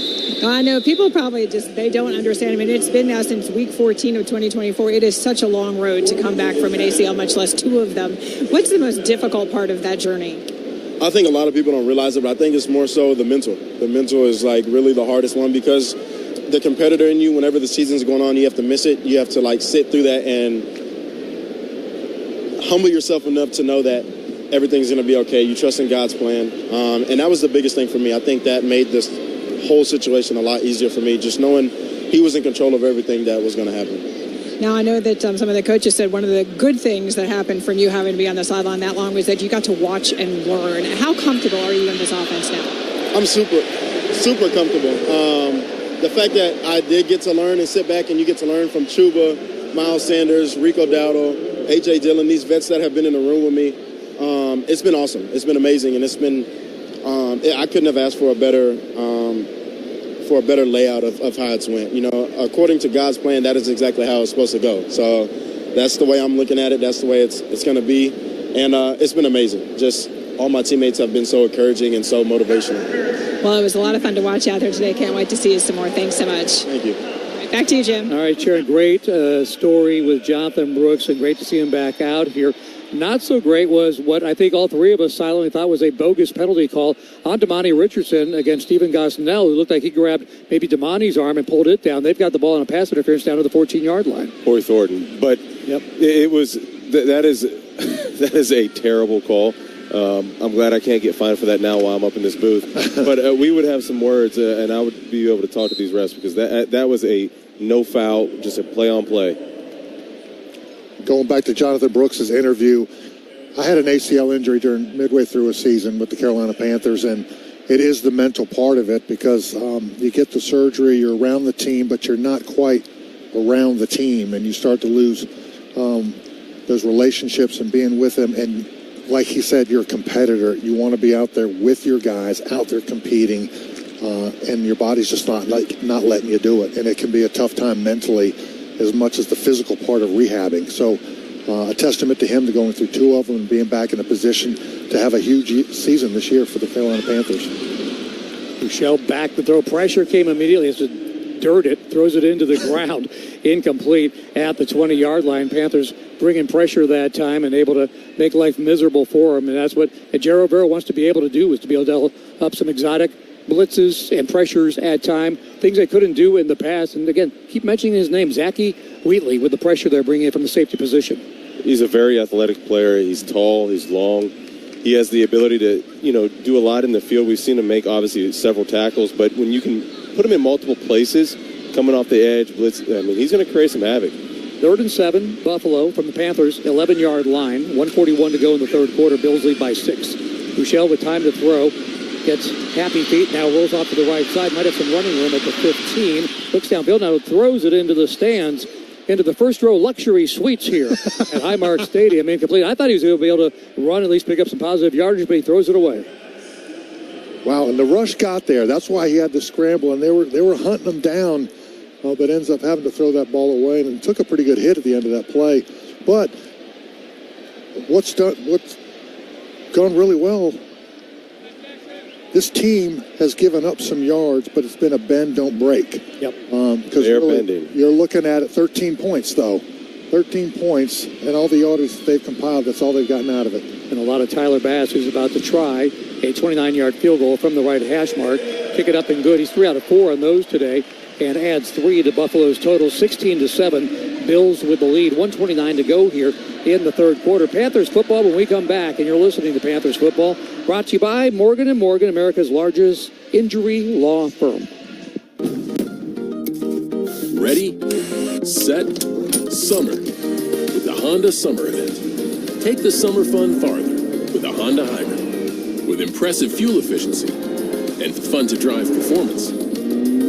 I know people probably they don't understand. I mean, it's been now since week 14 of 2024. It is such a long road to come back from an ACL, much less 2 of them. What's the most difficult part of that journey? I think a lot of people don't realize it, but I think it's more so the mental. The mental is really the hardest one, because the competitor in you, whenever the season's going on, you have to miss it. You have to sit through that and humble yourself enough to know that everything's going to be okay. You trust in God's plan. And that was the biggest thing for me. I think that made this whole situation a lot easier for me, just knowing he was in control of everything that was going to happen. Now, I know that some of the coaches said one of the good things that happened from you having to be on the sideline that long was that you got to watch and learn. How comfortable are you in this offense now? I'm super, super comfortable. The fact that I did get to learn and sit back and you get to learn from Chuba, Miles Sanders, Rico Dowdle, A.J. Dillon, these vets that have been in the room with me, it's been awesome. It's been amazing, and it's been I couldn't have asked for a better layout of how it's went. According to God's plan, that is exactly how it's supposed to go. So that's the way I'm looking at it. That's the way it's going to be, and it's been amazing. Just all my teammates have been so encouraging and so motivational. Well, it was a lot of fun to watch out there today. Can't wait to see you some more. Thanks so much. Thank you. Back to you, Jim. All right, Sharon, great story with Jonathan Brooks, and great to see him back out here. Not so great was what I think all 3 of us silently thought was a bogus penalty call on Damani Richardson against Stephen Gosnell, who looked like he grabbed maybe Damani's arm and pulled it down. They've got the ball on a pass interference down to the 14-yard line. Corey Thornton. But it was that is a terrible call. I'm glad I can't get fined for that now while I'm up in this booth. But we would have some words, and I would be able to talk to these refs, because that was a no foul, just a play-on-play. Going back to Jonathan Brooks' interview, I had an ACL injury midway through a season with the Carolina Panthers, and it is the mental part of it, because you get the surgery, you're around the team, but you're not quite around the team, and you start to lose those relationships and being with them. And like he said, you're a competitor. You want to be out there with your guys, out there competing, and your body's just not letting you do it. And it can be a tough time mentally as much as the physical part of rehabbing. So a testament to him to going through two of them and being back in a position to have a huge season this year for the Carolina Panthers. Michelle back to throw. Pressure came immediately. Has to dirt it, throws it into the ground. Incomplete at the 20-yard line. Panthers bringing pressure that time and able to make life miserable for him. And that's what Ejiro Vera wants to be able to do, is to be able to dial up some exotic blitzes and pressures at time, things they couldn't do in the past. And again, keep mentioning his name, Zachy Wheatley, with the pressure they're bringing in from the safety position. He's a very athletic player. He's tall, he's long. He has the ability to, do a lot in the field. We've seen him make, obviously, several tackles. But when you can put him in multiple places, coming off the edge, blitz, he's going to create some havoc. 3rd and 7, Buffalo from the Panthers' 11-yard line. 1:41 to go in the third quarter. Bills lead by 6. Michelle with time to throw. Gets happy feet, now rolls off to the right side. Might have some running room at the 15. Looks downfield, now throws it into the stands, into the first row luxury suites here at Highmark Stadium. Incomplete. I thought he was going to be able to run, at least pick up some positive yardage, but he throws it away. Wow, and the rush got there. That's why he had to scramble, and they were hunting him down, but ends up having to throw that ball away, and took a pretty good hit at the end of that play. But what's gone really well, this team has given up some yards, but it's been a bend, don't break. Yep. Because you're looking at it, 13 points, though. 13 points, and all the yardage they've compiled, that's all they've gotten out of it. And a lot of Tyler Bass, who's about to try a 29-yard field goal from the right hash mark. Kick it up and good. He's 3 out of 4 on those today, and adds 3 to Buffalo's total, 16-7. Bills with the lead. 1:29 to go here in the third quarter. Panthers football when we come back, and you're listening to Panthers football, brought to you by Morgan & Morgan, America's largest injury law firm. Ready, set, summer with the Honda Summer Event. Take the summer fun farther with a Honda Hybrid. With impressive fuel efficiency and fun-to-drive performance,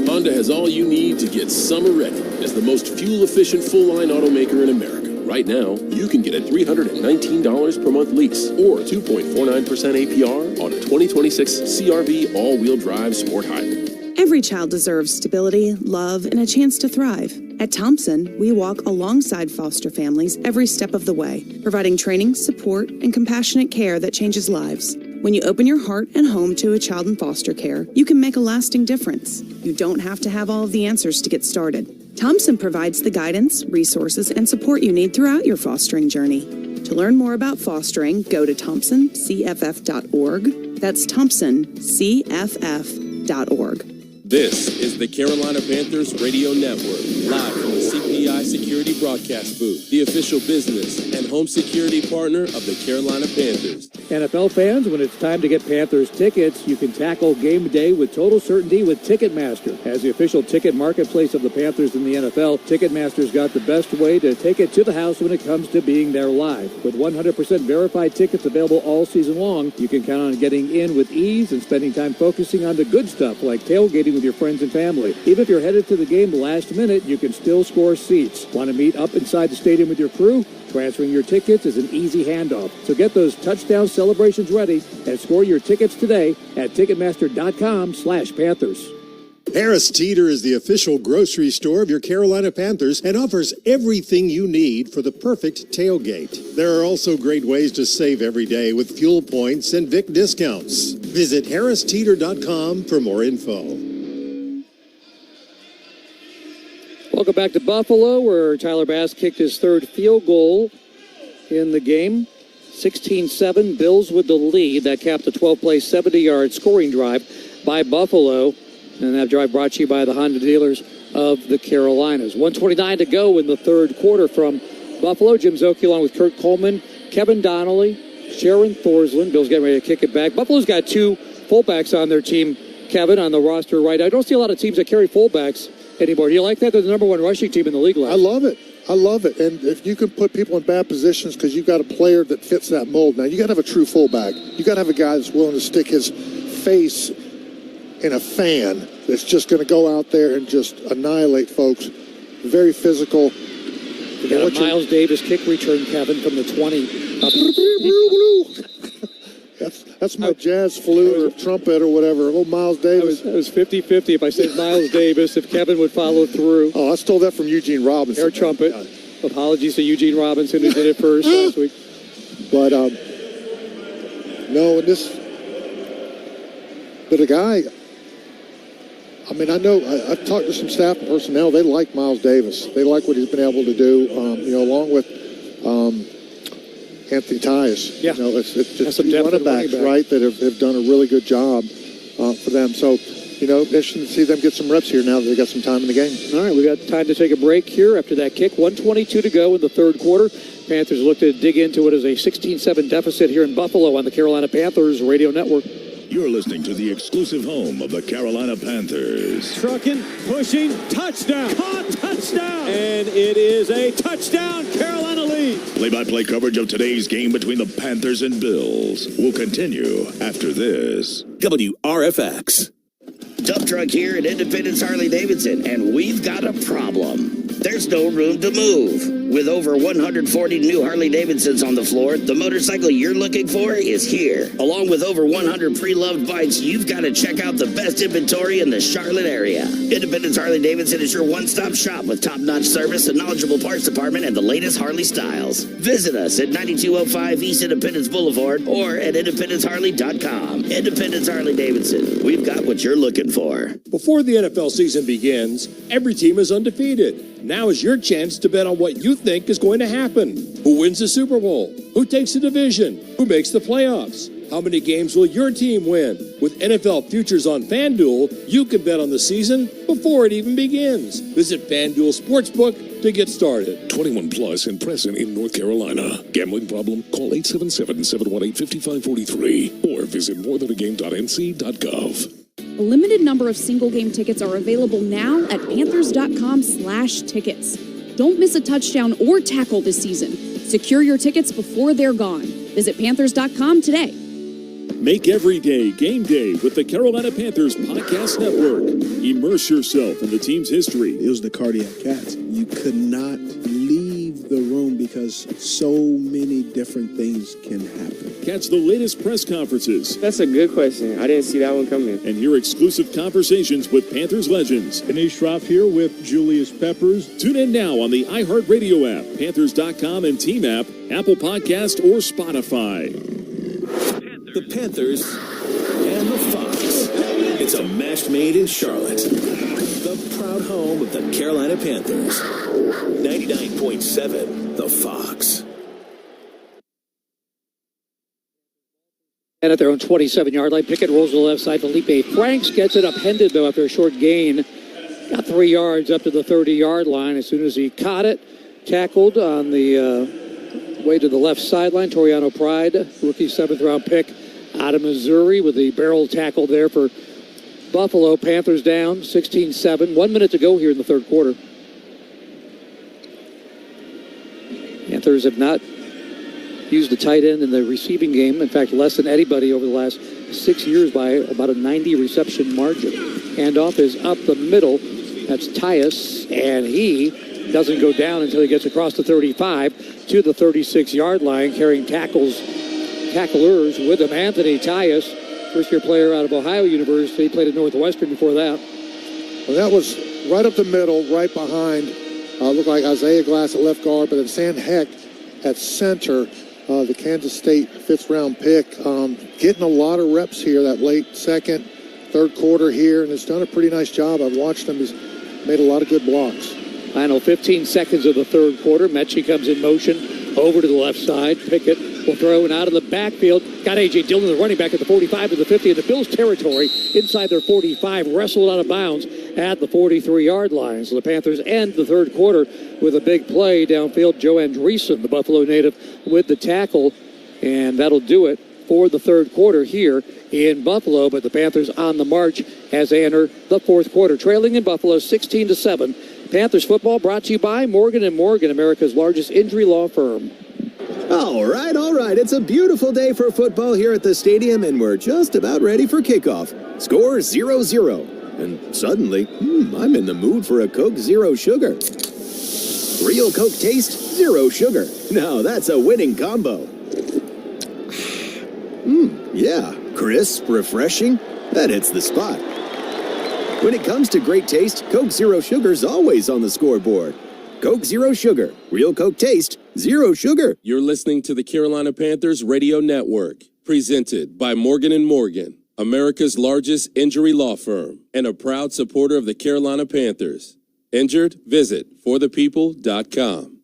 Honda has all you need to get summer ready as the most fuel-efficient full-line automaker in America. Right now, you can get a $319 per month lease or 2.49% APR on a 2026 CR-V all-wheel drive sport hybrid. Every child deserves stability, love, and a chance to thrive. At Thompson, we walk alongside foster families every step of the way, providing training, support, and compassionate care that changes lives. When you open your heart and home to a child in foster care, you can make a lasting difference. You don't have to have all of the answers to get started. Thompson provides the guidance, resources, and support you need throughout your fostering journey. To learn more about fostering, go to thompsoncff.org. That's thompsoncff.org. This is the Carolina Panthers Radio Network, live from the CPI Security Broadcast Booth, the official business and home security partner of the Carolina Panthers. NFL fans, when it's time to get Panthers tickets, you can tackle game day with total certainty with Ticketmaster. As the official ticket marketplace of the Panthers in the NFL, Ticketmaster's got the best way to take it to the house when it comes to being there live. With 100% verified tickets available all season long, you can count on getting in with ease and spending time focusing on the good stuff like tailgating with your friends and family. Even if you're headed to the game last minute, you can still score seats. Want to meet up inside the stadium with your crew? Transferring your tickets is an easy handoff. So get those touchdown celebrations ready and score your tickets today at Ticketmaster.com/Panthers. Harris Teeter is the official grocery store of your Carolina Panthers and offers everything you need for the perfect tailgate. There are also great ways to save every day with fuel points and Vic discounts. Visit harristeeter.com for more info. Welcome back to Buffalo, where Tyler Bass kicked his third field goal in the game. 16-7, Bills with the lead. That capped a 12-play, 70-yard scoring drive by Buffalo. And that drive brought to you by the Honda dealers of the Carolinas. 1:29 to go in the third quarter from Buffalo. Jim Zoki along with Kurt Coleman, Kevin Donnelly, Sharon Thorsland. Bill's getting ready to kick it back. Buffalo's got 2 fullbacks on their team, Kevin, on the roster right now. I don't see a lot of teams that carry fullbacks anymore. Do you like that? They're the number 1 rushing team in the league. I love it. I love it. And if you can put people in bad positions because you've got a player that fits that mold. Now, you got to have a true fullback. You got to have a guy that's willing to stick his face in a fan that's just going to go out there and just annihilate folks. very physical. You got a Miles Davis kick return, Kevin, from the 20. That's my jazz flute or trumpet or whatever. Oh, Miles Davis. It was 50-50 if I said Miles Davis, if Kevin would follow through. Oh, I stole that from Eugene Robinson. Air trumpet. Apologies to Eugene Robinson who did it first last week. But, no, and this... But the guy... I mean, I know I've talked to some staff and personnel. They like Miles Davis. They like what he's been able to do, along with Anthony Tyus. Yeah. It's just running backs, right, that have done a really good job for them. So, interesting to see them get some reps here now that they got some time in the game. All right, we got time to take a break here after that kick. 1:22 to go in the third quarter. Panthers look to dig into what is a 16-7 deficit here in Buffalo on the Carolina Panthers Radio Network. You're listening to the exclusive home of the Carolina Panthers. Trucking, pushing, touchdown. Caught, touchdown. And it is a touchdown. Carolina leads. Play-by-play coverage of today's game between the Panthers and Bills will continue after this. WRFX. Dump truck here at Independence Harley-Davidson, and we've got a problem. There's no room to move. With over 140 new Harley-Davidsons on the floor, the motorcycle you're looking for is here. Along with over 100 pre-loved bikes, you've got to check out the best inventory in the Charlotte area. Independence Harley-Davidson is your one-stop shop with top-notch service, a knowledgeable parts department, and the latest Harley styles. Visit us at 9205 East Independence Boulevard or at independenceharley.com. Independence Harley-Davidson. We've got what you're looking for. Before the NFL season begins, every team is undefeated. Now is your chance to bet on what you think is going to happen. Who wins the Super Bowl? Who takes the division? Who makes the playoffs? How many games will your team win? With NFL Futures on FanDuel, you can bet on the season before it even begins. Visit FanDuel Sportsbook to get started. 21 plus and present in North Carolina. Gambling problem? Call 877-718-5543 or visit morethanagame.nc.gov. A limited number of single-game tickets are available now at Panthers.com/tickets. Don't miss a touchdown or tackle this season. Secure your tickets before they're gone. Visit Panthers.com today. Make every day game day with the Carolina Panthers Podcast Network. Immerse yourself in the team's history. It was the cardiac cats. You could not leave the room because so many different things can happen. Catch the latest press conferences. That's a good question. I didn't see that one coming. And hear exclusive conversations with Panthers legends. Anish Shroff here with Julius Peppers. Tune in now on the iHeartRadio app, Panthers.com and Team app, Apple Podcast, or Spotify. The Panthers and the Fox. It's a match made in Charlotte. The proud home of the Carolina Panthers. 99.7 The Fox. And at their own 27-yard line, Pickett rolls to the left side. Felipe Franks gets it upended, though, after a short gain. Got 3 yards up to the 30-yard line as soon as he caught it. Tackled on the way to the left sideline. Toriano Pride, rookie 7th-round pick out of Missouri with the barrel tackle there for Buffalo. Panthers down 16-7. 1 minute to go here in the third quarter. Panthers have not used the tight end in the receiving game. In fact, less than anybody over the last 6 years by about a 90 reception margin. Handoff is up the middle. That's Tyus, and he doesn't go down until he gets across the 35 to the 36-yard line, carrying tacklers with him. Anthony Tyus, first-year player out of Ohio University, played at Northwestern before that. Well, that was right up the middle, right behind. Looked like Isaiah Glass at left guard, but then Sam Heck at center. The Kansas State 5th-round pick, getting a lot of reps here, that late second, third quarter here, and has done a pretty nice job. I've watched him. He's made a lot of good blocks. Final 15 seconds of the third quarter. Mechie comes in motion over to the left side. Pickett will throw and out of the backfield. Got A.J. Dillon, the running back, at the 45 to the 50 in the Bills' territory. Inside their 45, wrestled out of bounds at the 43-yard line. So the Panthers end the third quarter with a big play downfield. Joe Andreessen, the Buffalo native, with the tackle. And that'll do it for the third quarter here in Buffalo. But the Panthers on the march as they enter the fourth quarter. Trailing in Buffalo 16-7. Panthers football brought to you by Morgan & Morgan, America's largest injury law firm. All right. It's a beautiful day for football here at the stadium, and we're just about ready for kickoff. Score 0-0. And suddenly, I'm in the mood for a Coke Zero Sugar. Real Coke taste, zero sugar. Now that's a winning combo. Yeah, crisp, refreshing. That hits the spot. When it comes to great taste, Coke Zero Sugar's always on the scoreboard. Coke Zero Sugar. Real Coke taste, zero sugar. You're listening to the Carolina Panthers Radio Network, presented by Morgan & Morgan, America's largest injury law firm, and a proud supporter of the Carolina Panthers. Injured? Visit forthepeople.com.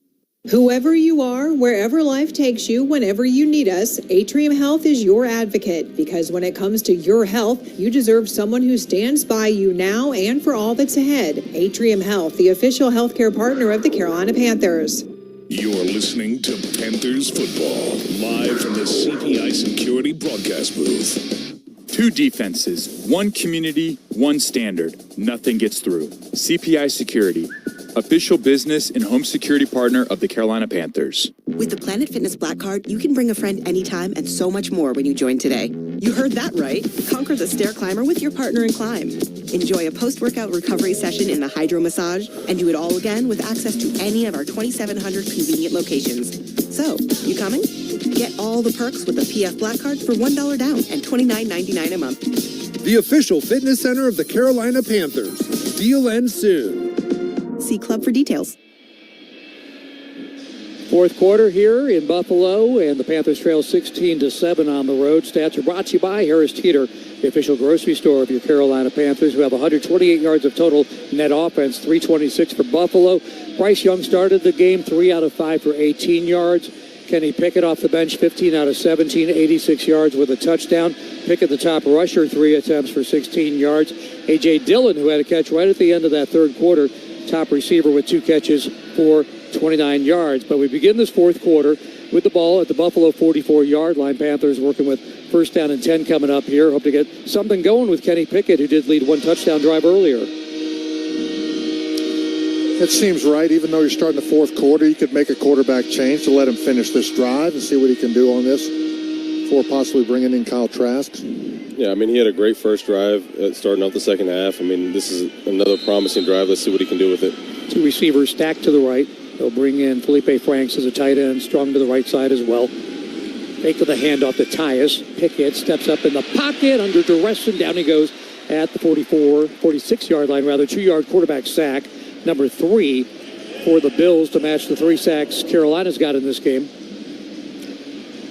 Whoever you are, wherever life takes you, whenever you need us, Atrium Health is your advocate, because when it comes to your health, you deserve someone who stands by you now and for all that's ahead. Atrium Health, the official healthcare partner of the Carolina Panthers. You're listening to Panthers football, live from the CPI Security broadcast booth. 2 defenses, 1 community, 1 standard. Nothing gets through. CPI Security, official business and home security partner of the Carolina Panthers. With the Planet Fitness Black Card, you can bring a friend anytime and so much more when you join today. You heard that right. Conquer the stair climber with your partner in climb. Enjoy a post-workout recovery session in the hydro massage and do it all again with access to any of our 2,700 convenient locations. So, you coming? Get all the perks with the PF Black Card for $1 down and $29.99 a month. The official fitness center of the Carolina Panthers. Deal ends soon. See Club for details. Fourth quarter here in Buffalo, and the Panthers trail 16-7 on the road. Stats are brought to you by Harris Teeter, the official grocery store of your Carolina Panthers, who have 128 yards of total net offense, 326 for Buffalo. Bryce Young started the game 3 out of 5 for 18 yards. Kenny Pickett off the bench, 15 out of 17, 86 yards with a touchdown. Pickett, the top rusher, 3 attempts for 16 yards. A.J. Dillon, who had a catch right at the end of that third quarter, top receiver with 2 catches for 29 yards. But we begin this fourth quarter with the ball at the Buffalo 44-yard line. Panthers working with first down and 10 coming up here. Hope to get something going with Kenny Pickett, who did lead 1 touchdown drive earlier. It seems right. Even though you're starting the fourth quarter, you could make a quarterback change to let him finish this drive and see what he can do on this before possibly bringing in Kyle Trask. Yeah, I mean, he had a great first drive starting off the second half. I mean, this is another promising drive. Let's see what he can do with it. 2 receivers stacked to the right. They'll bring in Felipe Franks as a tight end, strong to the right side as well. Fake with a handoff to Tyus. Pickett steps up in the pocket under duress, and down he goes at the 46-yard line, 2-yard quarterback sack. Number 3 for the Bills to match the 3 sacks Carolina's got in this game.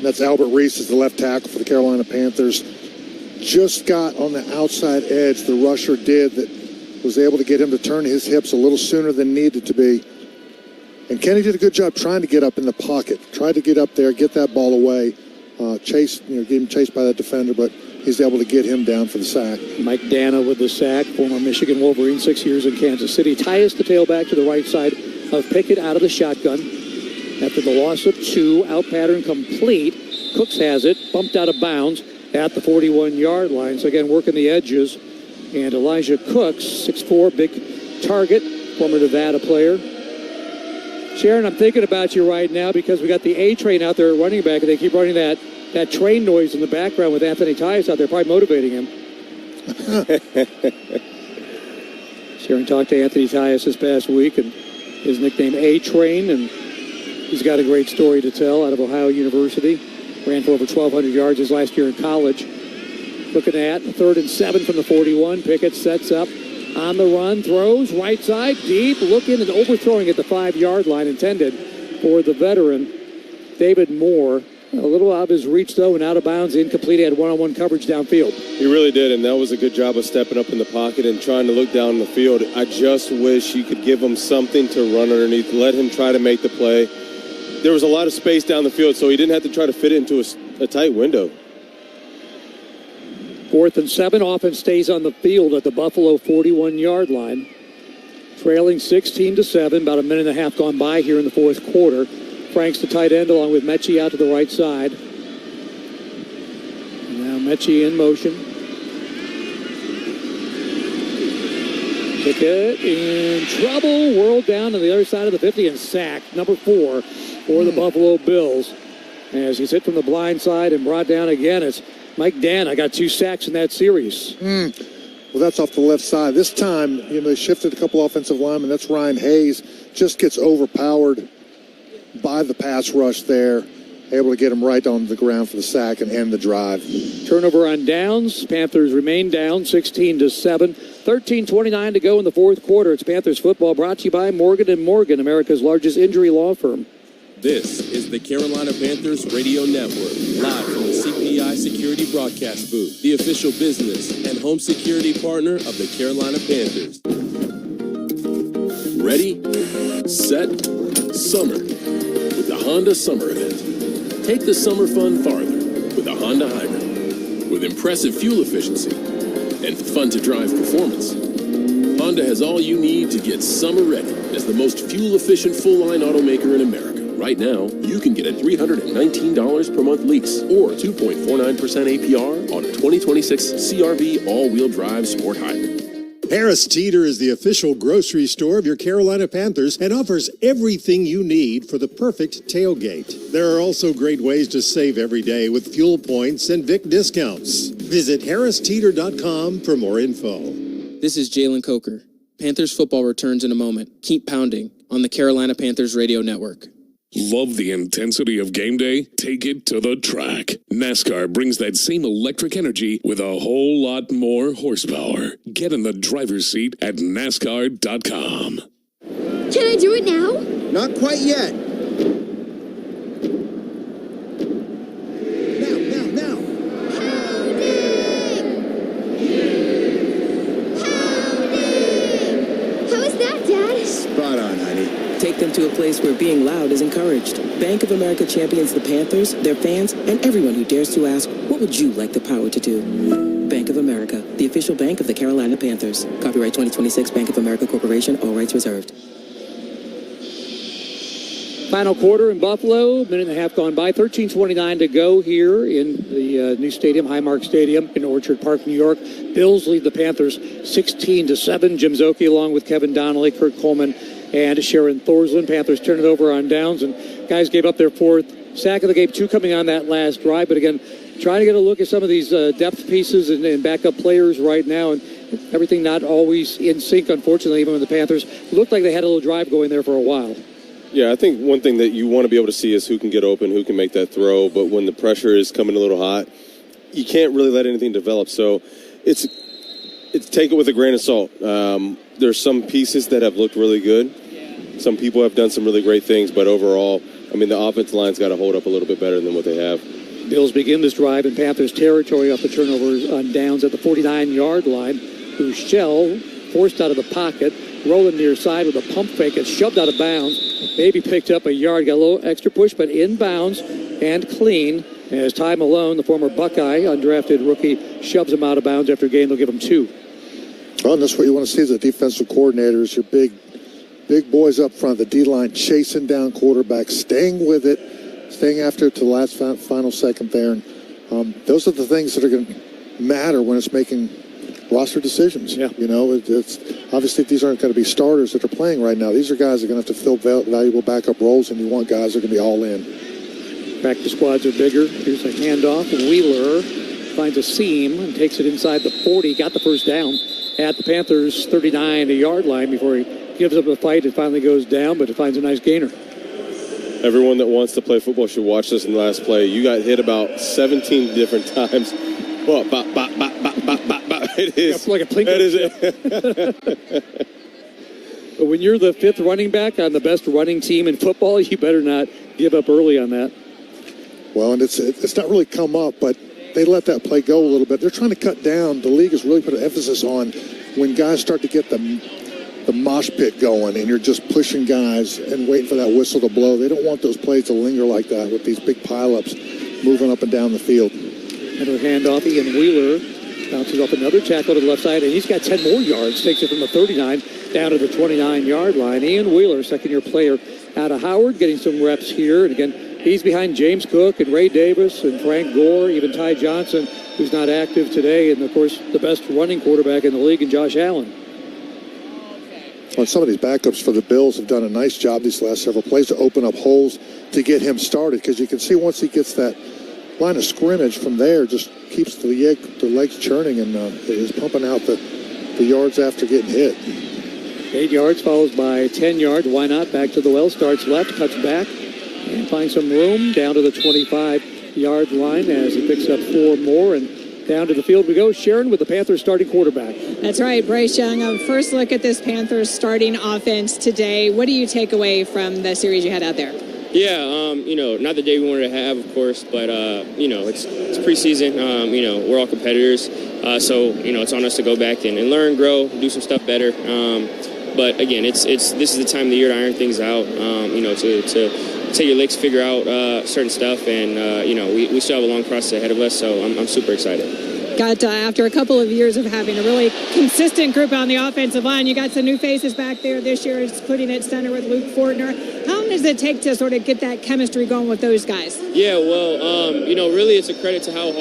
That's Albert Reese as the left tackle for the Carolina Panthers. Just got on the outside edge, the rusher did, that was able to get him to turn his hips a little sooner than needed to be. And Kenny did a good job trying to get up in the pocket, tried to get up there, get that ball away, getting chased by that defender, but he's able to get him down for the sack. Mike Dana with the sack, former Michigan Wolverine, 6 years in Kansas City. Tyus the tailback to the right side of Pickett out of the shotgun. After the loss of 2, out pattern complete. Cooks has it, bumped out of bounds at the 41-yard line. So again, working the edges. And Elijah Cooks, 6'4", big target, former Nevada player. Sharon, I'm thinking about you right now because we got the A train out there running back, and they keep running that train noise in the background with Anthony Tyus out there, probably motivating him. Sharon talked to Anthony Tyus this past week, and his nickname A-Train, and he's got a great story to tell out of Ohio University. Ran for over 1,200 yards his last year in college. Looking at 3rd and 7 from the 41. Pickett sets up on the run, throws right side, deep, looking and overthrowing at the 5-yard line, intended for the veteran, David Moore. A little out of his reach, though, and out of bounds, incomplete. He had one-on-one coverage downfield. He really did, and that was a good job of stepping up in the pocket and trying to look down the field. I just wish you could give him something to run underneath, let him try to make the play. There was a lot of space down the field, so he didn't have to try to fit it into a tight window. 4th and 7, offense stays on the field at the Buffalo 41-yard line. Trailing 16-7, about a minute and a half gone by here in the fourth quarter. Franks the tight end along with Mechie out to the right side. Now Mechie in motion. Pickett in trouble, whirled down to the other side of the 50 and sacked. Number 4 for the Buffalo Bills. As he's hit from the blind side and brought down again, it's Mike Dana got 2 sacks in that series. Well, that's off the left side. This time, they shifted a couple offensive linemen. That's Ryan Hayes. Just gets overpowered by the pass rush there. Able to get him right on the ground for the sack and end the drive. Turnover on downs. Panthers remain down 16-7. 13:29 to go in the fourth quarter. It's Panthers football brought to you by Morgan & Morgan, America's largest injury law firm. This is the Carolina Panthers Radio Network, live from the CPI Security Broadcast Booth, the official business and home security partner of the Carolina Panthers. Ready, set, summer with the Honda Summer Event. Take the summer fun farther with a Honda Hybrid. With impressive fuel efficiency and fun-to-drive performance, Honda has all you need to get summer ready as the most fuel-efficient full-line automaker in America. Right now, you can get a $319 per month lease or 2.49% APR on a 2026 CR-V all-wheel drive sport hybrid. Harris Teeter is the official grocery store of your Carolina Panthers and offers everything you need for the perfect tailgate. There are also great ways to save every day with fuel points and Vic discounts. Visit harristeeter.com for more info. This is Jalen Coker. Panthers football returns in a moment. Keep pounding on the Carolina Panthers Radio Network. Love the intensity of game day? Take it to the track. NASCAR brings that same electric energy with a whole lot more horsepower. Get in the driver's seat at NASCAR.com. Can I do it now? Not quite yet. Now. How is that, Dad? Spot on, honey. Take them to a place where being loud is encouraged. Bank of America champions the Panthers, their fans, and everyone who dares to ask, what would you like the power to do? Bank of America, the official bank of the Carolina Panthers. Copyright 2026 Bank of America Corporation, all rights reserved. Final quarter in Buffalo, minute and a half gone by. 13:29 to go here in the new stadium, Highmark Stadium in Orchard Park, New York. Bills lead the Panthers 16-7. Jim Zoki along with Kevin Donnelly, Kurt Coleman, and Sharon Thorsland. Panthers turn it over on downs, and guys gave up their fourth sack of the game, 2 coming on that last drive. But again, trying to get a look at some of these depth pieces and backup players right now, and everything not always in sync, unfortunately, even when the Panthers looked like they had a little drive going there for a while. Yeah, I think one thing that you want to be able to see is who can get open, who can make that throw. But when the pressure is coming a little hot, you can't really let anything develop. So it's take it with a grain of salt. There's some pieces that have looked really good. Some people have done some really great things, but overall, I mean, the offensive line's got to hold up a little bit better than what they have. Bills begin this drive in Panthers territory off the turnovers on downs at the 49-yard line. Buechele forced out of the pocket, rolling near side with a pump fake. It's shoved out of bounds. Maybe picked up a yard, got a little extra push, but in bounds and clean. As Ty Malone, the former Buckeye, undrafted rookie, shoves him out of bounds after a gain. They'll give him 2. Well, and that's what you want to see as a defensive coordinator is your big boys up front, the D-line chasing down quarterbacks, staying with it, staying after it to the last final second there. And those are the things that are going to matter when it's making roster decisions. Yeah. It's obviously these aren't going to be starters that are playing right now. These are guys that are going to have to fill valuable backup roles, and you want guys that are going to be all in. Practice squads are bigger. Here's a handoff. Wheeler finds a seam and takes it inside the 40. Got the first down at the Panthers' 39-yard line before he gives up a fight. It finally goes down, but it finds a nice gainer. Everyone that wants to play football should watch this in the last play. You got hit about 17 different times. Oh, it is. Like a Plinko. But when you're the 5th running back on the best running team in football, you better not give up early on that. Well, and it's not really come up, but they let that play go a little bit. They're trying to cut down. The league has really put an emphasis on when guys start to get the mosh pit going and you're just pushing guys and waiting for that whistle to blow. They don't want those plays to linger like that with these big pileups moving up and down the field. Another handoff. Ian Wheeler bounces off another tackle to the left side, and he's got 10 more yards. Takes it from the 39 down to the 29-yard line. Ian Wheeler, second-year player out of Howard, getting some reps here. And again, he's behind James Cook and Ray Davis and Frank Gore, even Ty Johnson, who's not active today, and, of course, the best running quarterback in the league in Josh Allen. Well, some of these backups for the Bills have done a nice job these last several plays to open up holes to get him started, because you can see once he gets that line of scrimmage from there, just keeps the legs churning and is pumping out the the yards after getting hit. 8 yards follows by 10 yards. Why not? Back to the well. Starts left, cuts back, and finds some room down to the 25-yard line as he picks up 4 more. And down to the field we go. Sharon with the Panthers starting quarterback. That's right, Bryce Young. First look at this Panthers starting offense today. What do you take away from the series you had out there? Yeah, not the day we wanted to have, of course, but, it's preseason. We're all competitors. So it's on us to go back and learn, grow, do some stuff better. But again, this is the time of the year to iron things out, to take your licks, figure out certain stuff. And, we still have a long process ahead of us. So I'm super excited. Got after a couple of years of having a really consistent group on the offensive line, you got some new faces back there this year, including at center with Luke Fortner. How long does it take to sort of get that chemistry going with those guys? Yeah, well, really it's a credit to how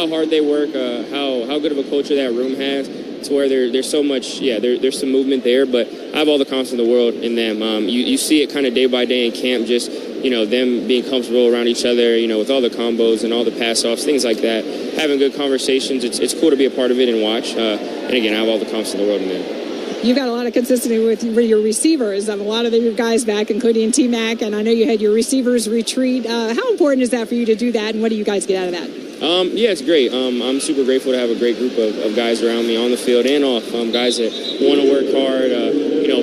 hard they work, how good of a culture that room has. To where there's so much, there's some movement there, but I have all the confidence in the world in them. You see it kind of day by day in camp, just them being comfortable around each other, with all the combos and all the pass-offs, things like that, having good conversations. It's cool to be a part of it and watch. And again, I have all the confidence in the world in them. You've got a lot of consistency with your receivers. A lot of your guys back, including T-Mac, and I know you had your receivers retreat. How important is that for you to do that, and what do you guys get out of that? It's great. I'm super grateful to have a great group of guys around me on the field and off. Guys that want to work hard,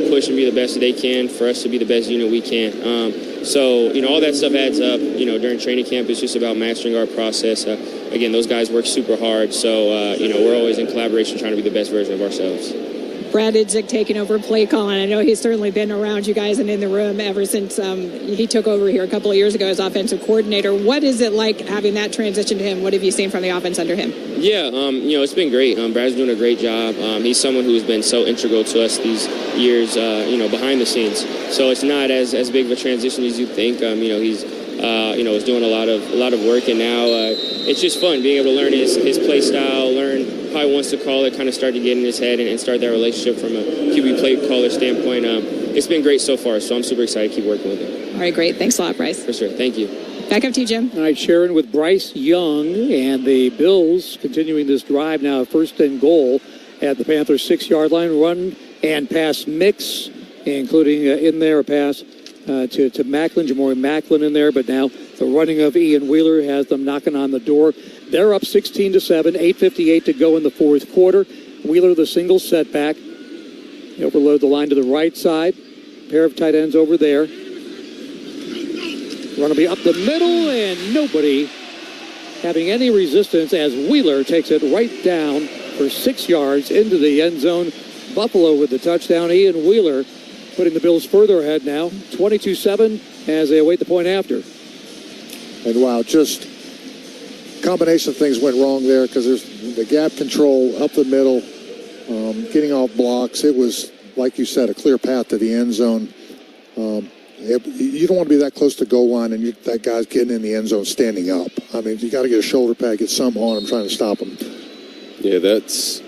push and be the best that they can for us to be the best unit we can. All that stuff adds up. During training camp, it's just about mastering our process. Again, those guys work super hard. So, we're always in collaboration trying to be the best version of ourselves. Brad Idzik taking over play calling. I know he's certainly been around you guys and in the room ever since he took over here a couple of years ago as offensive coordinator. What is it like having that transition to him? What have you seen from the offense under him? Yeah, it's been great. Brad's doing a great job. He's someone who's been so integral to us these years, behind the scenes. So it's not as big of a transition as you think. He's is doing a lot of work, and now it's just fun being able to learn his play style, learn how he wants to call it, kind of start to get in his head and start that relationship from a QB play caller standpoint. It's been great so far, so I'm super excited to keep working with him. All right, great. Thanks a lot, Bryce. For sure. Thank you. Back up to you, Jim. All right, Sharon with Bryce Young, and the Bills continuing this drive now, first and goal at the Panthers' 6-yard line. Run and pass mix, including in there a pass to Macklin, Jamori Macklin in there, but now the running of Ian Wheeler has them knocking on the door. They're up 16-7, 8:58 to go in the fourth quarter. Wheeler, the single setback. He overload the line to the right side. Pair of tight ends over there. Run will be up the middle, and nobody having any resistance as Wheeler takes it right down for 6 yards into the end zone. Buffalo with the touchdown. Ian Wheeler putting the Bills further ahead now, 22-7 as they await the point after. And wow, just combination of things went wrong there because there's the gap control up the middle, getting off blocks. It was, like you said, a clear path to the end zone. You don't want to be that close to goal line and that guy's getting in the end zone standing up. I mean, you got to get a shoulder pad, get something on him trying to stop him. Yeah, that's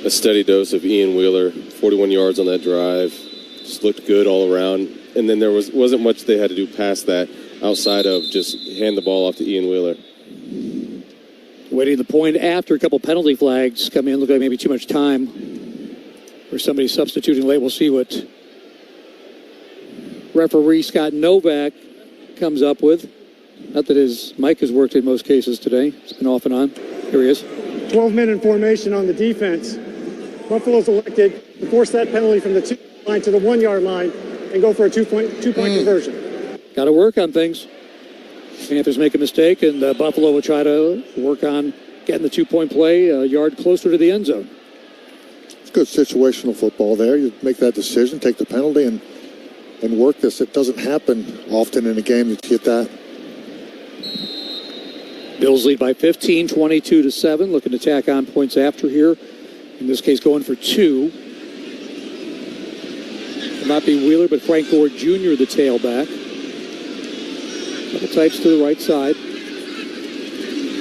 a steady dose of Ian Wheeler, 41 yards on that drive. Just looked good all around. And then there wasn't much they had to do past that outside of just hand the ball off to Ian Wheeler. Waiting the point after a couple penalty flags come in. Look like maybe too much time for somebody substituting late. We'll see what referee Scott Novak comes up with. Not that his mic has worked in most cases today. It's been off and on. Here he is. 12-men in formation on the defense. Buffalo's elected to force that penalty from the 2 line to the 1 yard line and go for a two-point conversion. Got to work on things. Panthers make a mistake, and Buffalo will try to work on getting the 2-point play a yard closer to the end zone. It's good situational football there. You make that decision, take the penalty, and work this. It doesn't happen often in a game that you get that. Bills lead by 15, 22-7. Looking to tack on points after here. In this case, going for 2. Will not be Wheeler, but Frank Gore Jr., the tailback. Couple types to the right side.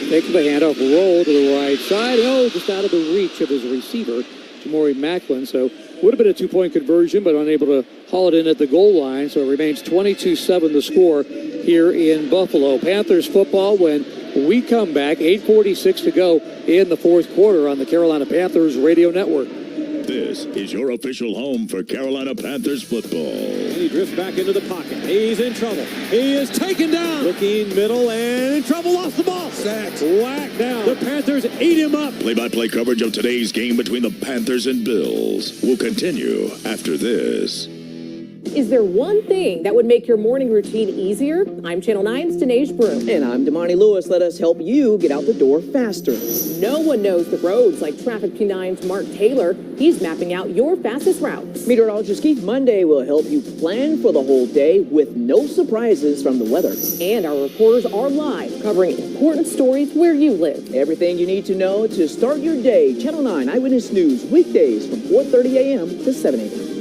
Taking the handoff, roll to the right side. Oh, just out of the reach of his receiver, Jamori Macklin. So would have been a 2-point conversion, but unable to haul it in at the goal line. So it remains 22-7 the score here in Buffalo. Panthers football when We come back, 8:46 to go in the fourth quarter on the Carolina Panthers Radio Network. This is your official home for Carolina Panthers football. And he drifts back into the pocket. He's in trouble. He is taken down. Looking middle and in trouble. Lost the ball. Sacked. Whacked down. The Panthers eat him up. Play-by-play coverage of today's game between the Panthers and Bills will continue after this. Is there one thing that would make your morning routine easier? I'm Channel 9's Dinesh Brew. And I'm Damani Lewis. Let us help you get out the door faster. No one knows the roads like Traffic P9's Mark Taylor. He's mapping out your fastest routes. Meteorologist Keith Monday will help you plan for the whole day with no surprises from the weather. And our reporters are live, covering important stories where you live. Everything you need to know to start your day. Channel 9 Eyewitness News, weekdays from 4:30 a.m. to 7 a.m.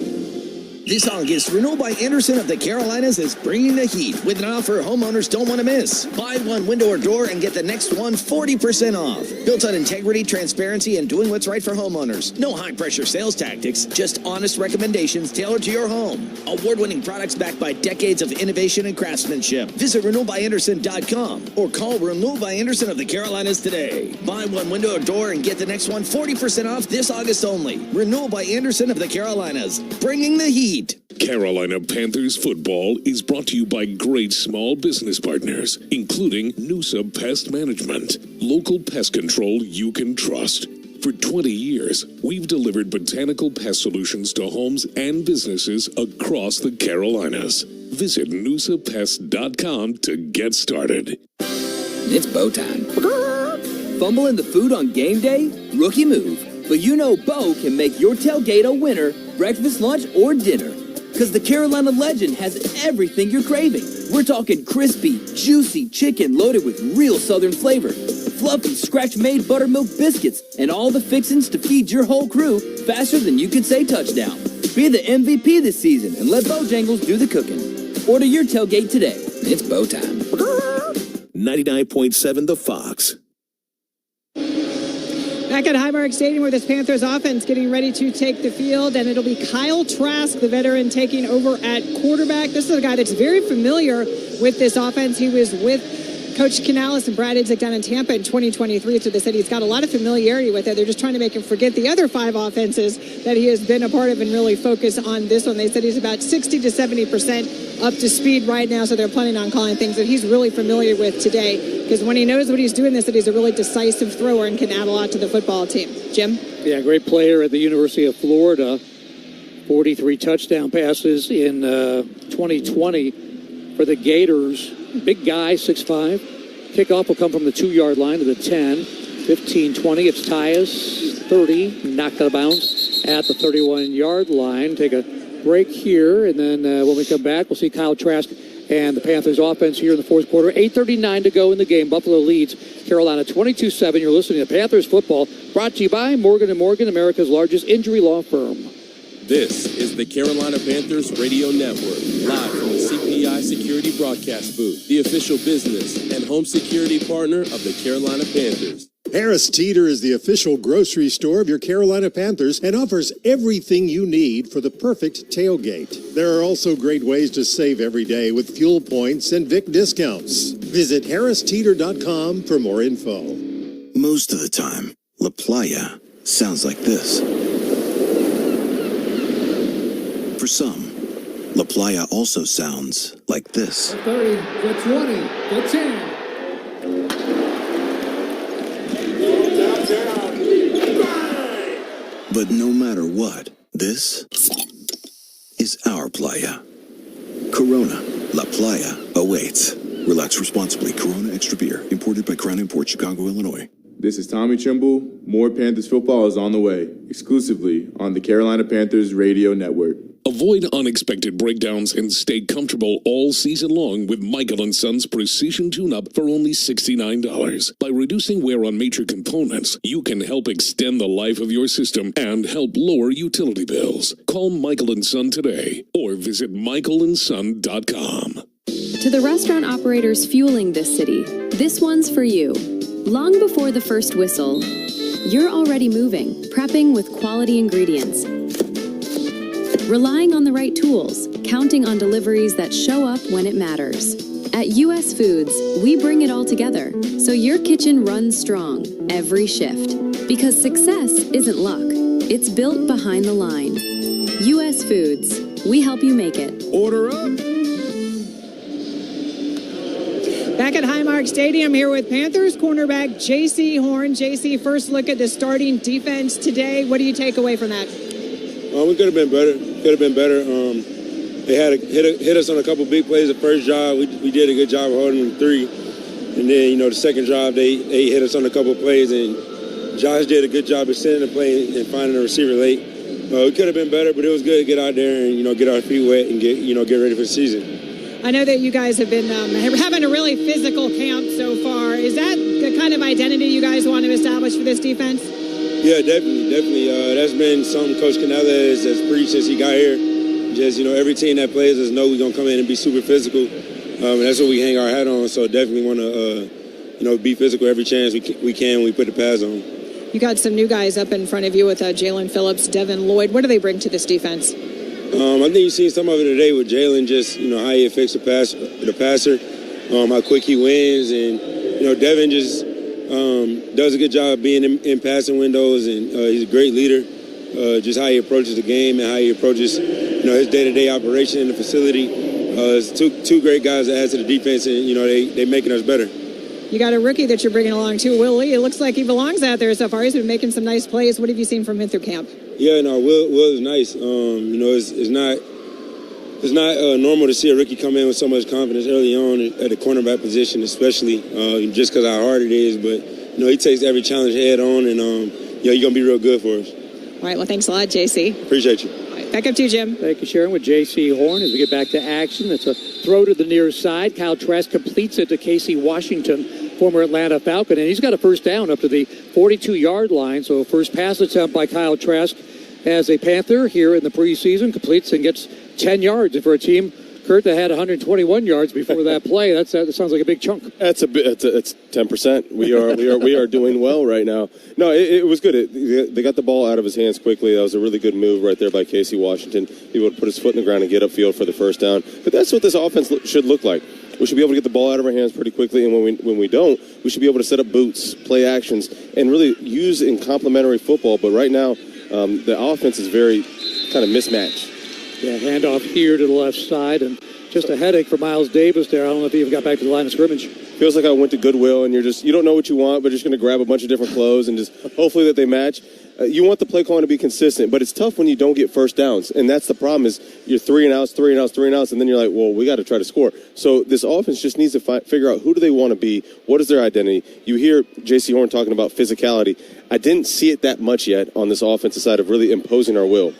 This August, Renault by Anderson of the Carolinas is bringing the heat with an offer homeowners don't want to miss. Buy one window or door and get the next one 40% off. Built on integrity, transparency, and doing what's right for homeowners. No high-pressure sales tactics, just honest recommendations tailored to your home. Award-winning products backed by decades of innovation and craftsmanship. Visit RenaultByAnderson.com or call Renault by Anderson of the Carolinas today. Buy one window or door and get the next one 40% off this August only. Renault by Anderson of the Carolinas, bringing the heat. Carolina Panthers football is brought to you by great small business partners, including Noosa Pest Management, local pest control you can trust. For 20 years, we've delivered botanical pest solutions to homes and businesses across the Carolinas. Visit noosapest.com to get started. It's Bo time. Fumbling the food on game day? Rookie move. But you know Bo can make your tailgate a winner, breakfast, lunch, or dinner. Because the Carolina Legend has everything you're craving. We're talking crispy, juicy chicken loaded with real Southern flavor, fluffy, scratch-made buttermilk biscuits, and all the fixings to feed your whole crew faster than you could say touchdown. Be the MVP this season and let Bojangles do the cooking. Order your tailgate today. It's Bo time. 99.7 The Fox. Back at Highmark Stadium where this Panthers offense getting ready to take the field, and it'll be Kyle Trask, the veteran, taking over at quarterback. This is a guy that's very familiar with this offense. He was with Coach Canales and Brad Idzik down in Tampa in 2023, so they said he's got a lot of familiarity with it. They're just trying to make him forget the other 5 offenses that he has been a part of and really focus on this one. They said he's about 60 to 70% up to speed right now, so they're planning on calling things that he's really familiar with today, because when he knows what he's doing, they said he's a really decisive thrower and can add a lot to the football team. Jim? Yeah, great player at the University of Florida. 43 touchdown passes in 2020 for the Gators. Big guy, 6'5". Kickoff will come from the 2-yard line to the 10. 15-20. It's Tyus, 30. Knocked out of bounds at the 31-yard line. Take a break here, and then when we come back, we'll see Kyle Trask and the Panthers offense here in the fourth quarter. 8:39 to go in the game. Buffalo leads Carolina 22-7. You're listening to Panthers football, brought to you by Morgan & Morgan, America's largest injury law firm. This is the Carolina Panthers Radio Network, live from the CPI Security Broadcast Booth, the official business and home security partner of the Carolina Panthers. Harris Teeter is the official grocery store of your Carolina Panthers and offers everything you need for the perfect tailgate. There are also great ways to save every day with fuel points and Vic discounts. Visit harristeeter.com for more info. Most of the time, La Playa sounds like this. For some, La Playa also sounds like this. 30, the 20, the 10. But no matter what, this is our playa. Corona, La Playa awaits. Relax responsibly. Corona Extra Beer, imported by Crown Imports, Chicago, Illinois. This is Tommy Trimble. More Panthers football is on the way, exclusively on the Carolina Panthers Radio Network. Avoid unexpected breakdowns and stay comfortable all season long with Michael & Son's Precision Tune-Up for only $69. By reducing wear on major components, you can help extend the life of your system and help lower utility bills. Call Michael & Son today or visit michaelandson.com. To the restaurant operators fueling this city, this one's for you. Long before the first whistle, you're already moving, prepping with quality ingredients, relying on the right tools, counting on deliveries that show up when it matters. At US Foods, we bring it all together so your kitchen runs strong every shift. Because success isn't luck, it's built behind the line. US Foods, we help you make it. Order up. Back at Highmark Stadium here with Panthers cornerback J.C. Horn. J.C., first look at the starting defense today. What do you take away from that? We could have been better. They had hit us on a couple big plays the first drive. We did a good job of holding them 3. And then, the second drive, they hit us on a couple plays. And Josh did a good job of sending the play and finding a receiver late. We could have been better, but it was good to get out there and, get our feet wet and get ready for the season. I know that you guys have been having a really physical camp so far. Is that the kind of identity you guys want to establish for this defense? Yeah, definitely. That's been something Coach Canella has preached since he got here. Just, every team that plays us know we're going to come in and be super physical. And that's what we hang our hat on. So definitely want to, be physical every chance we can when we put the pads on. You got some new guys up in front of you with Jalen Phillips, Devin Lloyd. What do they bring to this defense? I think you've seen some of it today with Jalen, just, how he affects the passer, how quick he wins. And, Devin just does a good job being in passing windows, and he's a great leader. Just how he approaches the game and how he approaches, his day-to-day operation in the facility. It's two great guys that add to the defense, and, they making us better. You got a rookie that you're bringing along, too, Will Lee. It looks like he belongs out there so far. He's been making some nice plays. What have you seen from him through camp? Yeah, no, Will is nice. It's not normal to see a rookie come in with so much confidence early on at the cornerback position, especially just because how hard it is. But, he takes every challenge head on, and, you're going to be real good for us. All right, well, thanks a lot, J.C. Appreciate you. All right, back up to you, Jim. Thank you, Sharon, with J.C. Horn as we get back to action. It's a throw to the near side. Kyle Trask completes it to Casey Washington, former Atlanta Falcon, and he's got a first down up to the 42-yard line. So first pass attempt by Kyle Trask as a Panther here in the preseason, completes and gets 10 yards. And for a team, Kurt, that had 121 yards before that play, that sounds like a big chunk. It's 10%. We are doing well right now. No, it was good. They got the ball out of his hands quickly. That was a really good move right there by Casey Washington. He would put his foot in the ground and get upfield for the first down. But that's what this offense should look like. We should be able to get the ball out of our hands pretty quickly, and when we don't, we should be able to set up boots, play actions, and really use in complementary football. But right now, the offense is very kind of mismatched. Yeah, handoff here to the left side, and just a headache for Miles Davis there. I don't know if he even got back to the line of scrimmage. Feels like I went to Goodwill, and you don't know what you want, but just going to grab a bunch of different clothes and just hopefully that they match. You want the play calling to be consistent, but it's tough when you don't get first downs, and that's the problem is you're 3 and outs, and then you're like, well, we got to try to score. So this offense just needs to figure out who do they want to be, what is their identity. You hear J.C. Horn talking about physicality. I didn't see it that much yet on this offensive side of really imposing our will.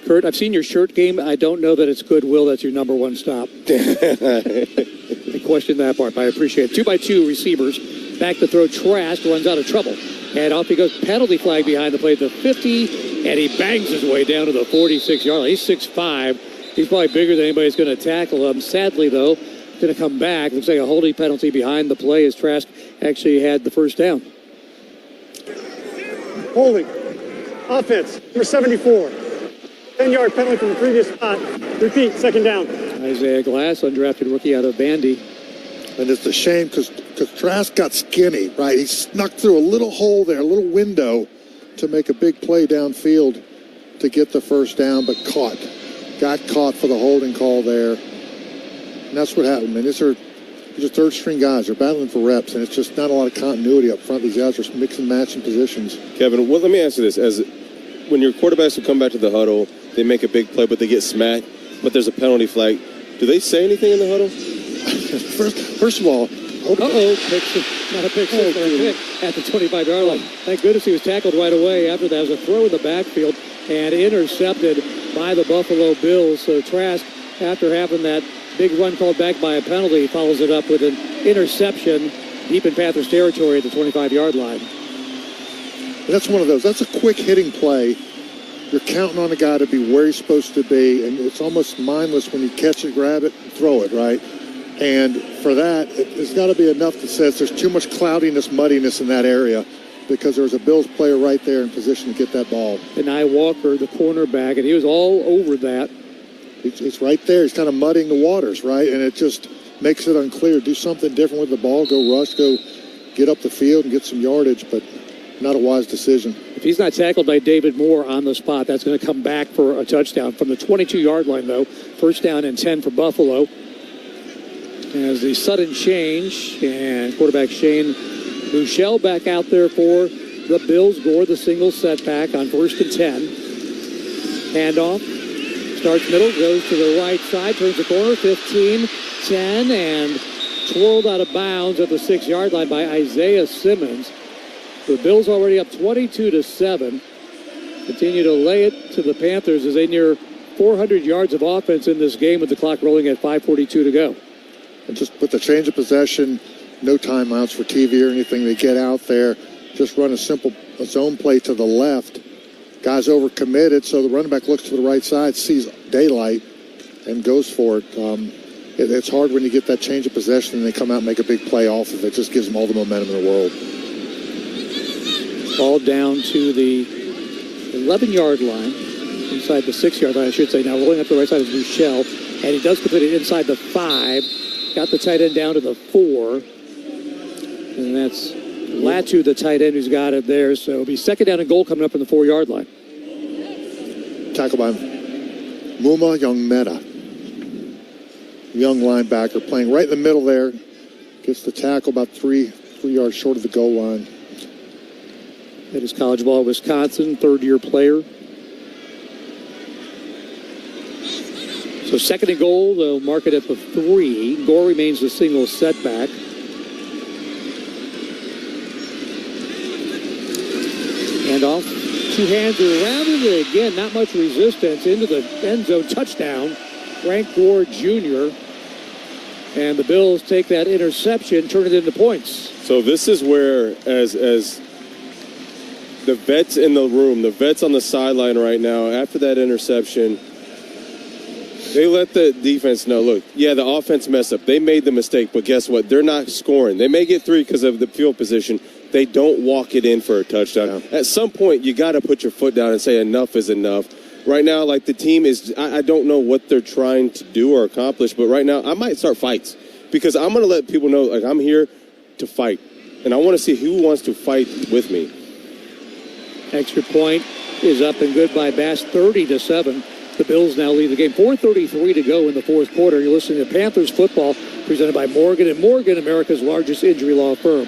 Kurt, I've seen your shirt game. I don't know that it's Goodwill that's your number one stop. I question that part, but I appreciate it. 2-by-2 receivers. Back to throw. Trask runs out of trouble. And off he goes. Penalty flag behind the play at the 50. And he bangs his way down to the 46-yard line. He's 6'5". He's probably bigger than anybody's going to tackle him. Sadly, though, going to come back. Looks like a holding penalty behind the play as Trask actually had the first down. Holding. Offense, number 74. 10-yard penalty from the previous spot. Repeat, second down. Isaiah Glass, undrafted rookie out of Vandy. And it's a shame because Trask got skinny, right? He snuck through a little hole there, a little window to make a big play downfield to get the first down, but got caught for the holding call there. And that's what happened, man. These are third-string guys. They're battling for reps, and it's just not a lot of continuity up front. These guys are mixing and matching positions. Kevin, well, let me ask you this. When your quarterbacks who come back to the huddle, they make a big play, but they get smacked, but there's a penalty flag. Do they say anything in the huddle? First of all, not a pick six, but a pick at the 25-yard line. Thank goodness he was tackled right away after that. It was a throw in the backfield and intercepted by the Buffalo Bills. So Trask, after having that big run called back by a penalty, follows it up with an interception deep in Panthers territory at the 25-yard line. That's one of those. That's a quick hitting play. You're counting on a guy to be where he's supposed to be, and it's almost mindless when you catch it, grab it, and throw it, right? And for that, there's got to be enough that says there's too much cloudiness, muddiness in that area because there was a Bills player right there in position to get that ball. And Walker, the cornerback, and he was all over that. He's right there. He's kind of muddying the waters, right? And it just, makes it unclear. Do something different with the ball. Go rush, go get up the field and get some yardage, but not a wise decision. If he's not tackled by David Moore on the spot, that's going to come back for a touchdown. From the 22-yard line, though, first down and 10 for Buffalo. As the sudden change, and quarterback Shane Buechele back out there for the Bills. Gore, the single setback on 1st and 10. Handoff. Starts middle, goes to the right side, turns the corner, 15, 10, and twirled out of bounds at the 6-yard line by Isaiah Simmons. The Bills already up 22-7. Continue to lay it to the Panthers as they near 400 yards of offense in this game with the clock rolling at 5:42 to go. And just with the change of possession, no timeouts for TV or anything. They get out there, just run a simple zone play to the left. Guys overcommitted, so the running back looks to the right side, sees daylight, and goes for it. It's hard when you get that change of possession and they come out and make a big play off of it. It just gives them all the momentum in the world. Ball down to the 11-yard line, inside the 6-yard line, I should say. Now rolling up the right side is Buechele, and he does complete it inside the 5. Got the tight end down to the 4, and that's Latu, the tight end, who's got it there. So it'll be second down and goal coming up in the 4-yard line. Tackle by Muma Youngmeta, young linebacker, playing right in the middle there. Gets the tackle about 3 yards short of the goal line. That is college ball at Wisconsin, third-year player. So second and goal, they'll mark it at the 3. Gore remains the single setback. Handoff. 2 hands around it. Again, not much resistance into the end zone. Touchdown. Frank Gore Jr. And the Bills take that interception, turn it into points. So this is where, as the vets in the room, the vets on the sideline right now, after that interception, they let the defense know, look, yeah, the offense messed up. They made the mistake, but guess what? They're not scoring. They may get 3 because of the field position. They don't walk it in for a touchdown. Yeah. At some point, you got to put your foot down and say enough is enough. Right now, like the team is, I don't know what they're trying to do or accomplish, but right now, I might start fights because I'm going to let people know, like, I'm here to fight. And I want to see who wants to fight with me. Extra point is up and good by Bass, 30-7. The Bills now lead the game. 4:33 to go in the fourth quarter. You're listening to Panthers football presented by Morgan & Morgan, America's largest injury law firm.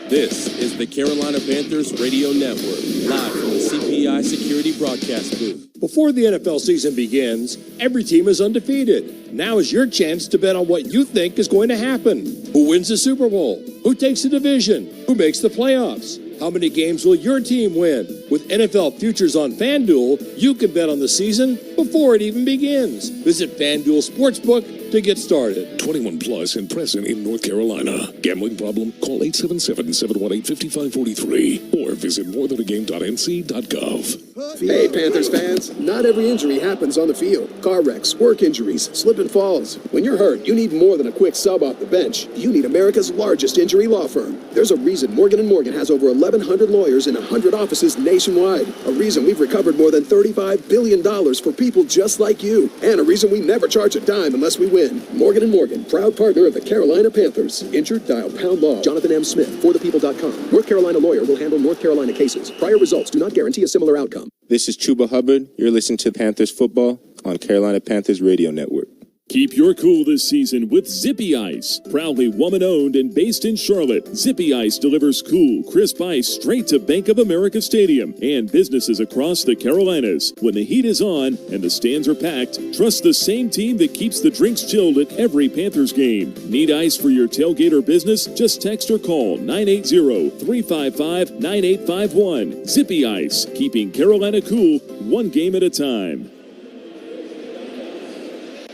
This is the Carolina Panthers Radio Network, live from the CPI Security Broadcast Booth. Before the NFL season begins, every team is undefeated. Now is your chance to bet on what you think is going to happen. Who wins the Super Bowl? Who takes the division? Who makes the playoffs? How many games will your team win? With NFL Futures on FanDuel, you can bet on the season before it even begins. Visit FanDuel Sportsbook to get started. 21 plus and present in North Carolina. Gambling problem? Call 877-718-5543 or visit morethanagame.nc.gov. Hey, Panthers fans. Not every injury happens on the field. Car wrecks, work injuries, slip and falls. When you're hurt, you need more than a quick sub off the bench. You need America's largest injury law firm. There's a reason Morgan & Morgan has over 1,100 lawyers in 100 offices nationwide. A reason we've recovered more than $35 billion for people just like you. And a reason we never charge a dime unless we win. Morgan & Morgan, proud partner of the Carolina Panthers. Injured? Dial pound law. Jonathan M. Smith, forthepeople.com. North Carolina lawyer will handle North Carolina cases. Prior results do not guarantee a similar outcome. This is Chuba Hubbard. You're listening to Panthers football on Carolina Panthers Radio Network. Keep your cool this season with Zippy Ice. Proudly woman-owned and based in Charlotte, Zippy Ice delivers cool, crisp ice straight to Bank of America Stadium and businesses across the Carolinas. When the heat is on and the stands are packed, trust the same team that keeps the drinks chilled at every Panthers game. Need ice for your tailgate or business? Just text or call 980-355-9851. Zippy Ice, keeping Carolina cool one game at a time.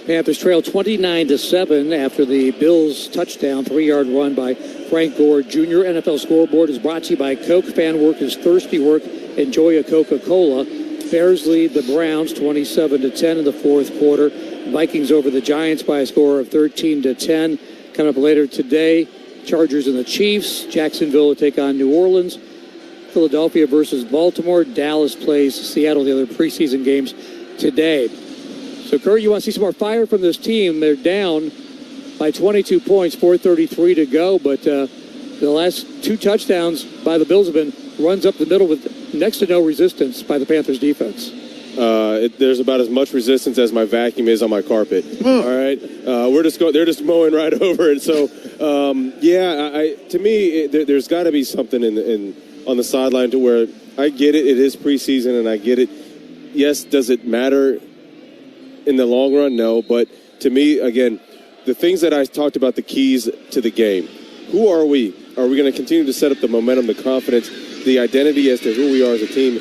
Panthers trail 29-7 after the Bills' touchdown, 3-yard run by Frank Gore Jr. NFL Scoreboard is brought to you by Coke. Fan work is thirsty work. Enjoy a Coca-Cola. Bears lead the Browns 27-10 in the fourth quarter. Vikings over the Giants by a score of 13-10. Coming up later today, Chargers and the Chiefs. Jacksonville will take on New Orleans. Philadelphia versus Baltimore. Dallas plays Seattle, the other preseason games today. So, Kurt, you want to see some more fire from this team. They're down by 22 points, 4:33 to go. But the last 2 touchdowns by the Bills have been runs up the middle with next to no resistance by the Panthers defense. There's about as much resistance as my vacuum is on my carpet. All right, they're just mowing right over it. So, to me, there's got to be something on the sideline to where I get it. It is preseason, and I get it. Yes, does it matter in the long run? No, but to me, again, the things that I talked about, the keys to the game. Who are we? Are we going to continue to set up the momentum, the confidence, the identity as to who we are as a team?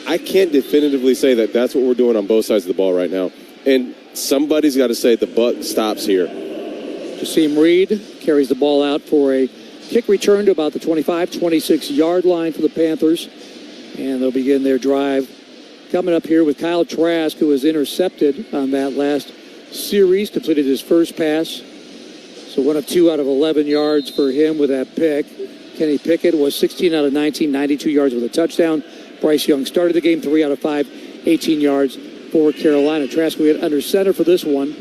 I can't definitively say that that's what we're doing on both sides of the ball right now. And somebody's got to say the buck stops here. Jaseem Reed carries the ball out for a kick return to about the 25, 26-yard line for the Panthers. And they'll begin their drive coming up here with Kyle Trask, who was intercepted on that last series, completed his first pass. So 1 of 2 out of 11 yards for him with that pick. Kenny Pickett was 16 out of 19, 92 yards with a touchdown. Bryce Young started the game 3 out of 5, 18 yards for Carolina. Trask will get under center for this one.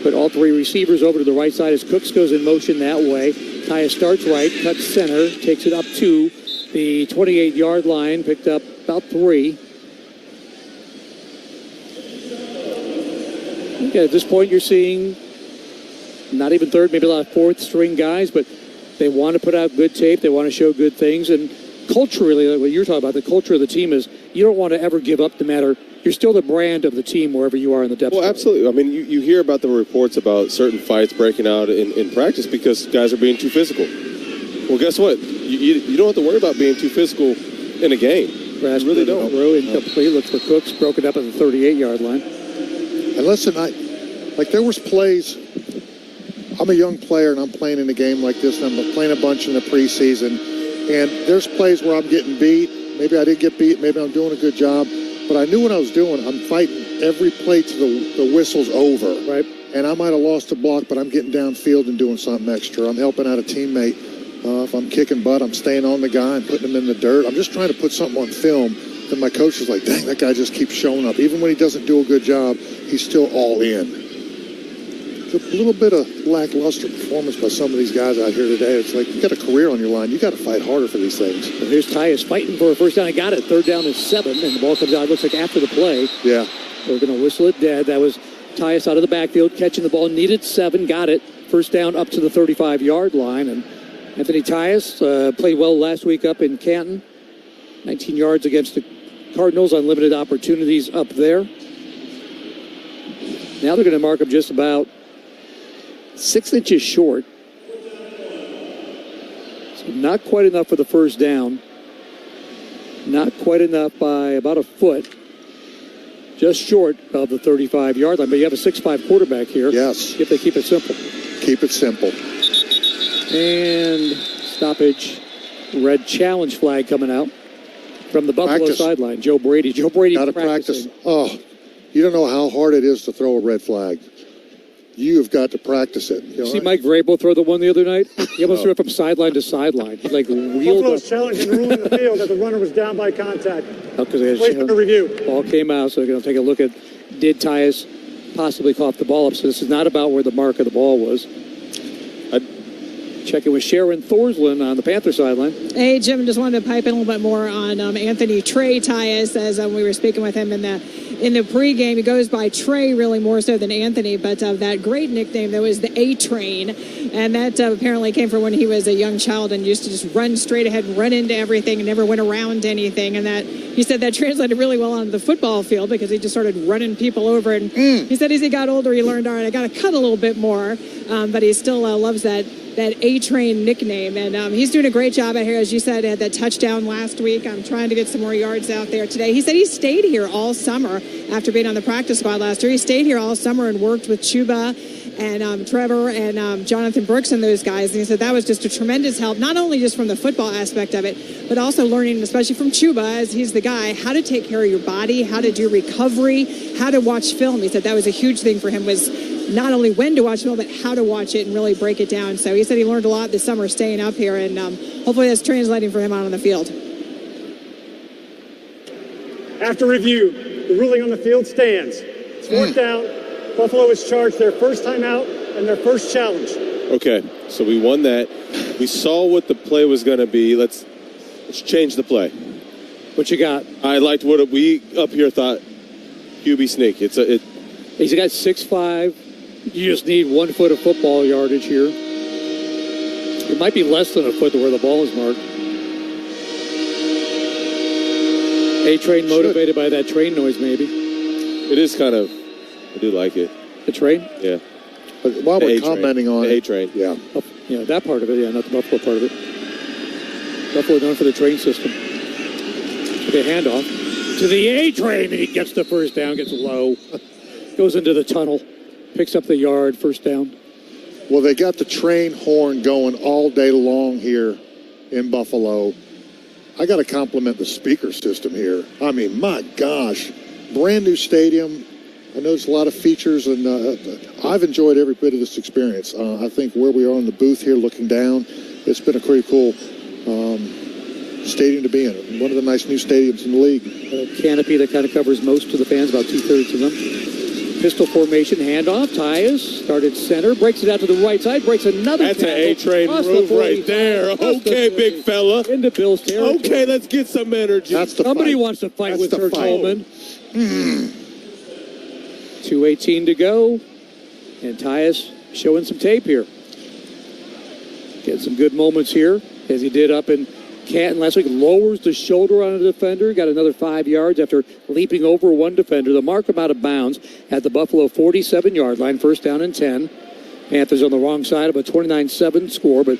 Put all 3 receivers over to the right side as Cooks goes in motion that way. Tyus starts right, cuts center, takes it up to the 28-yard line, picked up about 3. At this point, you're seeing not even third, maybe a lot of fourth-string guys, but they want to put out good tape. They want to show good things. And culturally, like what you're talking about, the culture of the team is you don't want to ever give up no matter. You're still the brand of the team wherever you are in the depth. Well, absolutely. I mean, you hear about the reports about certain fights breaking out in practice because guys are being too physical. Well, guess what? You don't have to worry about being too physical in a game. Trask you really don't. Row incomplete. Looks for Cooks, broken up at the 38-yard line. And listen, there was plays. I'm a young player, and I'm playing in a game like this, and I'm playing a bunch in the preseason. And there's plays where I'm getting beat. Maybe I didn't get beat. Maybe I'm doing a good job. But I knew what I was doing. I'm fighting every play to the whistle's over. Right. And I might have lost a block, but I'm getting downfield and doing something extra. I'm helping out a teammate. If I'm kicking butt, I'm staying on the guy and putting him in the dirt. I'm just trying to put something on film. And my coach is like, dang, that guy just keeps showing up. Even when he doesn't do a good job, he's still all in. A little bit of lackluster performance by some of these guys out here today. It's like, you got a career on your line. You got to fight harder for these things. Well, here's Tyus fighting for a first down. He got it. 3rd down and 7, and the ball comes out. It looks like after the play. Yeah. We're going to whistle it dead. That was Tyus out of the backfield, catching the ball. Needed 7, got it. First down up to the 35-yard line. And Anthony Tyus played well last week up in Canton. 19 yards against the Cardinals on limited opportunities up there. Now they're going to mark him just about 6 inches short. So not quite enough for the first down. Not quite enough by about a foot. Just short of the 35-yard line. But you have a 6'5" quarterback here. Yes. If they keep it simple. Keep it simple. And stoppage. Red challenge flag coming out from the Buffalo sideline. Joe Brady. Joe Brady got to practice. Oh, you don't know how hard it is to throw a red flag. You have got to practice it. You know, see Mike Vrabel throw the one the other night? He almost threw it from sideline to sideline. He wheeled up. Challenging the rule in the field that the runner was down by contact. Because wait for the review. Ball came out, so they're going to take a look at did Tyus possibly cough the ball up. So this is not about where the mark of the ball was. Checking with Sharon Thorsland on the Panther sideline. Hey, Jim, just wanted to pipe in a little bit more on Anthony Trey Tyus, as we were speaking with him in the pregame. He goes by Trey really more so than Anthony, but that great nickname that was the A-Train, and that apparently came from when he was a young child and used to just run straight ahead and run into everything and never went around anything. And that he said that translated really well onto the football field because he just started running people over. And he said as he got older, he learned, all right, I got to cut a little bit more, but he still loves that A-Train nickname. And he's doing a great job out here. As you said, had that touchdown last week. I'm trying to get some more yards out there today. He said he stayed here all summer after being on the practice squad last year. He stayed here all summer and worked with Chuba and Trevor and Jonathan Brooks and those guys. And he said that was just a tremendous help, not only just from the football aspect of it, but also learning, especially from Chuba, as he's the guy, how to take care of your body, how to do recovery, how to watch film. He said that was a huge thing for him, was not only when to watch film, but how to watch it and really break it down. So he said he learned a lot this summer staying up here, and hopefully that's translating for him out on the field. After review, the ruling on the field stands. It's 4th down, Buffalo is charged their first time out and their first challenge. Okay, so we won that. We saw what the play was going to be. Let's change the play. What you got? I liked what we up here thought. QB sneak. He's got 6'5". You just need 1 foot of football yardage here. It might be less than a foot to where the ball is marked. A-Train motivated by that train noise, maybe. It is kind of. I do like it. The train? Yeah. But while we're commenting on the A-Train. Yeah. Yeah, that part of it. Yeah, not the Buffalo part of it. Buffalo known for the train system. The handoff to the A-Train, and he gets the first down, gets low, goes into the tunnel, picks up the yard, first down. Well, they got the train horn going all day long here in Buffalo. I got to compliment the speaker system here. I mean, my gosh, brand new stadium. I noticed a lot of features, and I've enjoyed every bit of this experience. I think where we are in the booth here looking down, it's been a pretty cool stadium to be in. One of the nice new stadiums in the league. A canopy that kind of covers most of the fans, about 2/3 of them. Pistol formation, handoff. Tyus started center, breaks it out to the right side, breaks another. That's an A-Train move right there. Okay, big fella. Into Bill's territory. Okay, let's get some energy. Somebody wants to fight with Kurt Coleman. 2:18 to go. And Tyus showing some tape here. Get some good moments here, as he did up in Canton last week. Lowers the shoulder on a defender. Got another 5 yards after leaping over one defender. The mark him out of bounds at the Buffalo 47-yard line. First down and 10. Panthers on the wrong side of a 29-7 score, but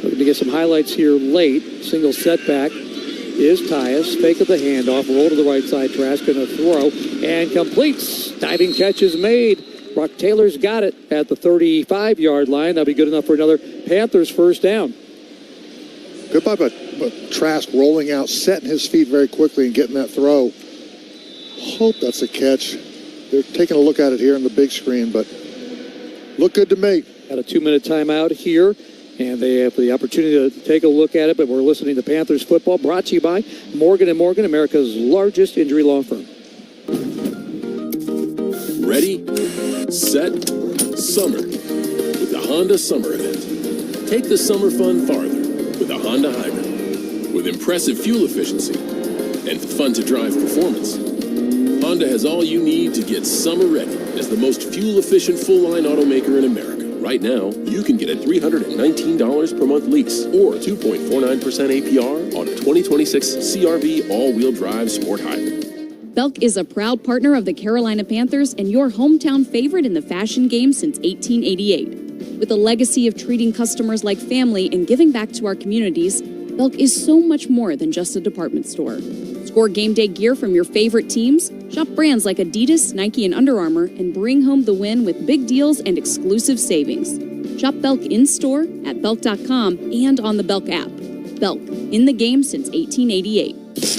looking to get some highlights here late. Single setback is Tyus. Fake of the handoff. Roll to the right side. Trask going to throw and completes. Diving catch is made. Brock Taylor's got it at the 35-yard line. That'll be good enough for another Panthers first down. Goodbye, but Trask rolling out, setting his feet very quickly and getting that throw. Hope that's a catch. They're taking a look at it here on the big screen, but look good to me. Got a 2-minute timeout here, and they have the opportunity to take a look at it, but we're listening to Panthers football, brought to you by Morgan & Morgan, America's largest injury law firm. Ready, set, summer with the Honda Summer Event. Take the summer fun farther with a Honda Hybrid. With impressive fuel efficiency and fun-to-drive performance, Honda has all you need to get summer ready as the most fuel-efficient full-line automaker in America. Right now, you can get a $319 per month lease or 2.49% APR on a 2026 CR-V all-wheel drive sport hybrid. Belk is a proud partner of the Carolina Panthers and your hometown favorite in the fashion game since 1888. With a legacy of treating customers like family and giving back to our communities, Belk is so much more than just a department store. Score game day gear from your favorite teams, shop brands like Adidas, Nike, and Under Armour, and bring home the win with big deals and exclusive savings. Shop Belk in-store, at Belk.com, and on the Belk app. Belk, in the game since 1888. This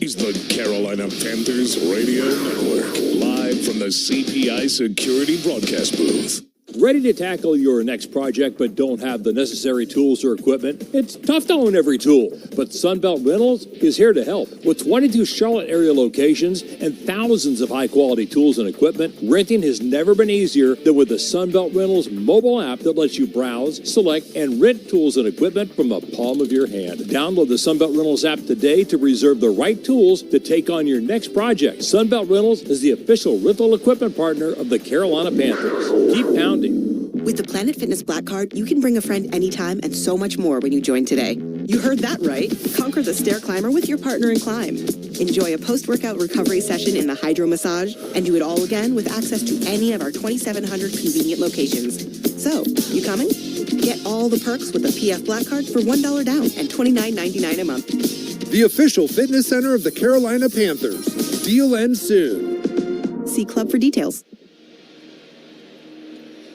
is the Carolina Panthers Radio Network, live from the CPI Security Broadcast Booth. Ready to tackle your next project but don't have the necessary tools or equipment? It's tough to own every tool, but Sunbelt Rentals is here to help. With 22 Charlotte area locations and thousands of high-quality tools and equipment, renting has never been easier than with the Sunbelt Rentals mobile app that lets you browse, select, and rent tools and equipment from the palm of your hand. Download the Sunbelt Rentals app today to reserve the right tools to take on your next project. Sunbelt Rentals is the official rental equipment partner of the Carolina Panthers. Keep pounding. With the Planet Fitness Black Card, you can bring a friend anytime and so much more when you join today. You heard that right. Conquer the stair climber with your partner in climb. Enjoy a post-workout recovery session in the hydro massage and do it all again with access to any of our 2,700 convenient locations. So, you coming? Get all the perks with the PF Black Card for $1 down and $29.99 a month. The official fitness center of the Carolina Panthers. Deal ends soon. See Club for details.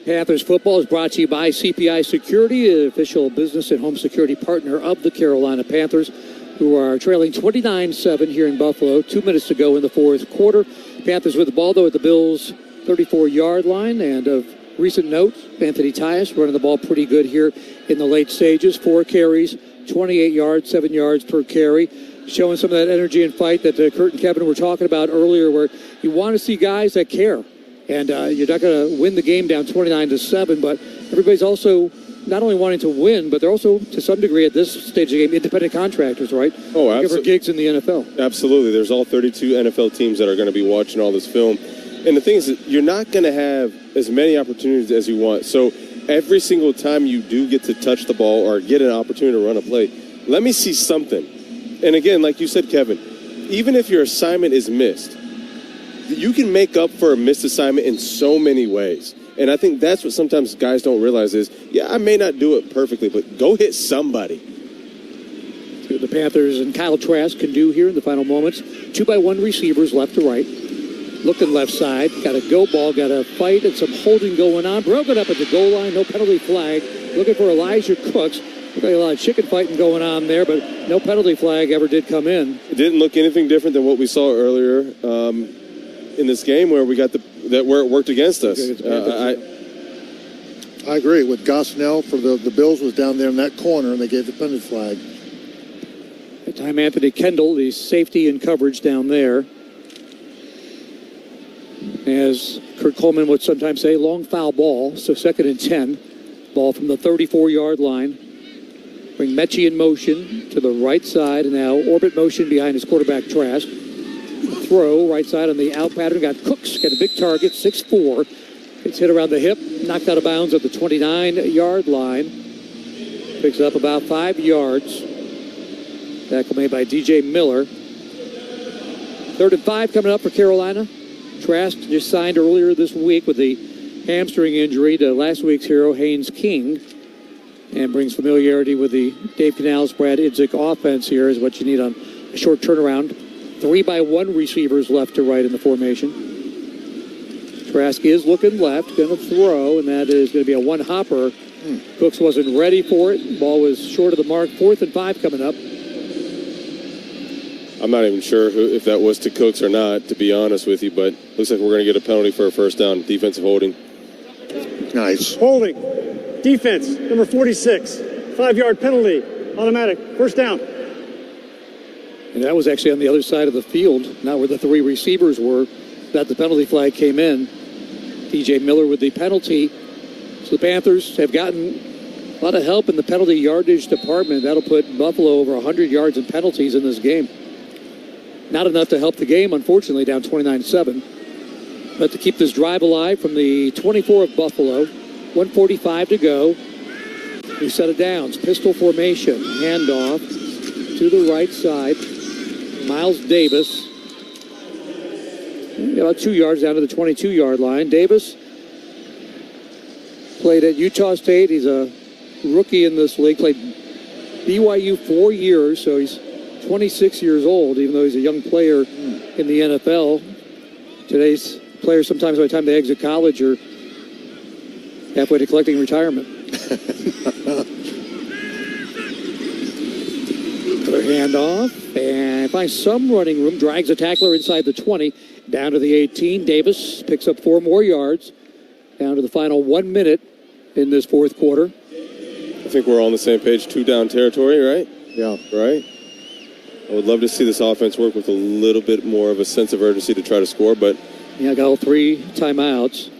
Panthers football is brought to you by CPI Security, an official business and home security partner of the Carolina Panthers, who are trailing 29-7 here in Buffalo. 2 minutes to go in the fourth quarter. Panthers with the ball, though, at the Bills' 34-yard line. And of recent note, Anthony Tyus running the ball pretty good here in the late stages. 4 carries, 28 yards, 7 yards per carry. Showing some of that energy and fight that Kurt and Kevin were talking about earlier, where you want to see guys that care. And you're not going to win the game down 29-7, but everybody's also not only wanting to win, but they're also, to some degree at this stage of the game, independent contractors, right? Oh, absolutely. For gigs in the NFL. Absolutely. There's all 32 NFL teams that are going to be watching all this film. And the thing is, you're not going to have as many opportunities as you want. So every single time you do get to touch the ball or get an opportunity to run a play, let me see something. And again, like you said, Kevin, even if your assignment is missed, you can make up for a missed assignment in so many ways. And I think that's what sometimes guys don't realize is, yeah, I may not do it perfectly, but go hit somebody. See what the Panthers and Kyle Trask can do here in the final moments. 2-by-1 receivers left to right. Looking left side. Got a go ball, got a fight, and some holding going on. Broken up at the goal line, no penalty flag. Looking for Elijah Cooks. Looked like a lot of chicken fighting going on there, but no penalty flag ever did come in. It didn't look anything different than what we saw earlier in this game where we got where it worked against us. I agree with Gosnell for the Bills was down there in that corner, and they gave the penalty flag. That time Anthony Kendall, the safety and coverage down there. As Kurt Coleman would sometimes say, long foul ball, so 2nd and 10. Ball from the 34-yard line. Bring Mechie in motion to the right side, and now orbit motion behind his quarterback Trask. Throw right side on the out pattern. Got Cooks, got a big target, 6'4". Gets hit around the hip, knocked out of bounds at the 29-yard line. Picks up about 5 yards. Tackle made by DJ Miller. 3rd and 5 coming up for Carolina. Trask just signed earlier this week with the hamstring injury to last week's hero, Haynes King. And brings familiarity with the Dave Canales, Brad Idzik offense here is what you need on a short turnaround. 3-by-1 receivers left to right in the formation. Trask is looking left, going to throw, and that is going to be a one-hopper. Cooks wasn't ready for it. Ball was short of the mark. 4th and 5 coming up. I'm not even sure if that was to Cooks or not, to be honest with you, but looks like we're going to get a penalty for a first down. Defensive holding. Nice. Holding. Defense, number 46. 5-yard penalty. Automatic. First down. And that was actually on the other side of the field, not where the 3 receivers were, that the penalty flag came in. DJ Miller with the penalty. So the Panthers have gotten a lot of help in the penalty yardage department. That'll put Buffalo over 100 yards in penalties in this game. Not enough to help the game, unfortunately, down 29-7. But to keep this drive alive from the 24 of Buffalo, 1:45 to go. New set of downs, pistol formation, handoff to the right side. Miles Davis. About 2 yards down to the 22-yard line. Davis played at Utah State. He's a rookie in this league. Played BYU 4 years, so he's 26 years old, even though he's a young player in the NFL. Today's players, sometimes by the time they exit college, are halfway to collecting retirement. Another handoff, and finds some running room. Drags a tackler inside the 20, down to the 18. Davis picks up 4 more yards, down to the final 1 minute in this fourth quarter. I think we're all on the same page. 2 down territory, right? Yeah. Right? I would love to see this offense work with a little bit more of a sense of urgency to try to score, but... Yeah, got all 3 timeouts.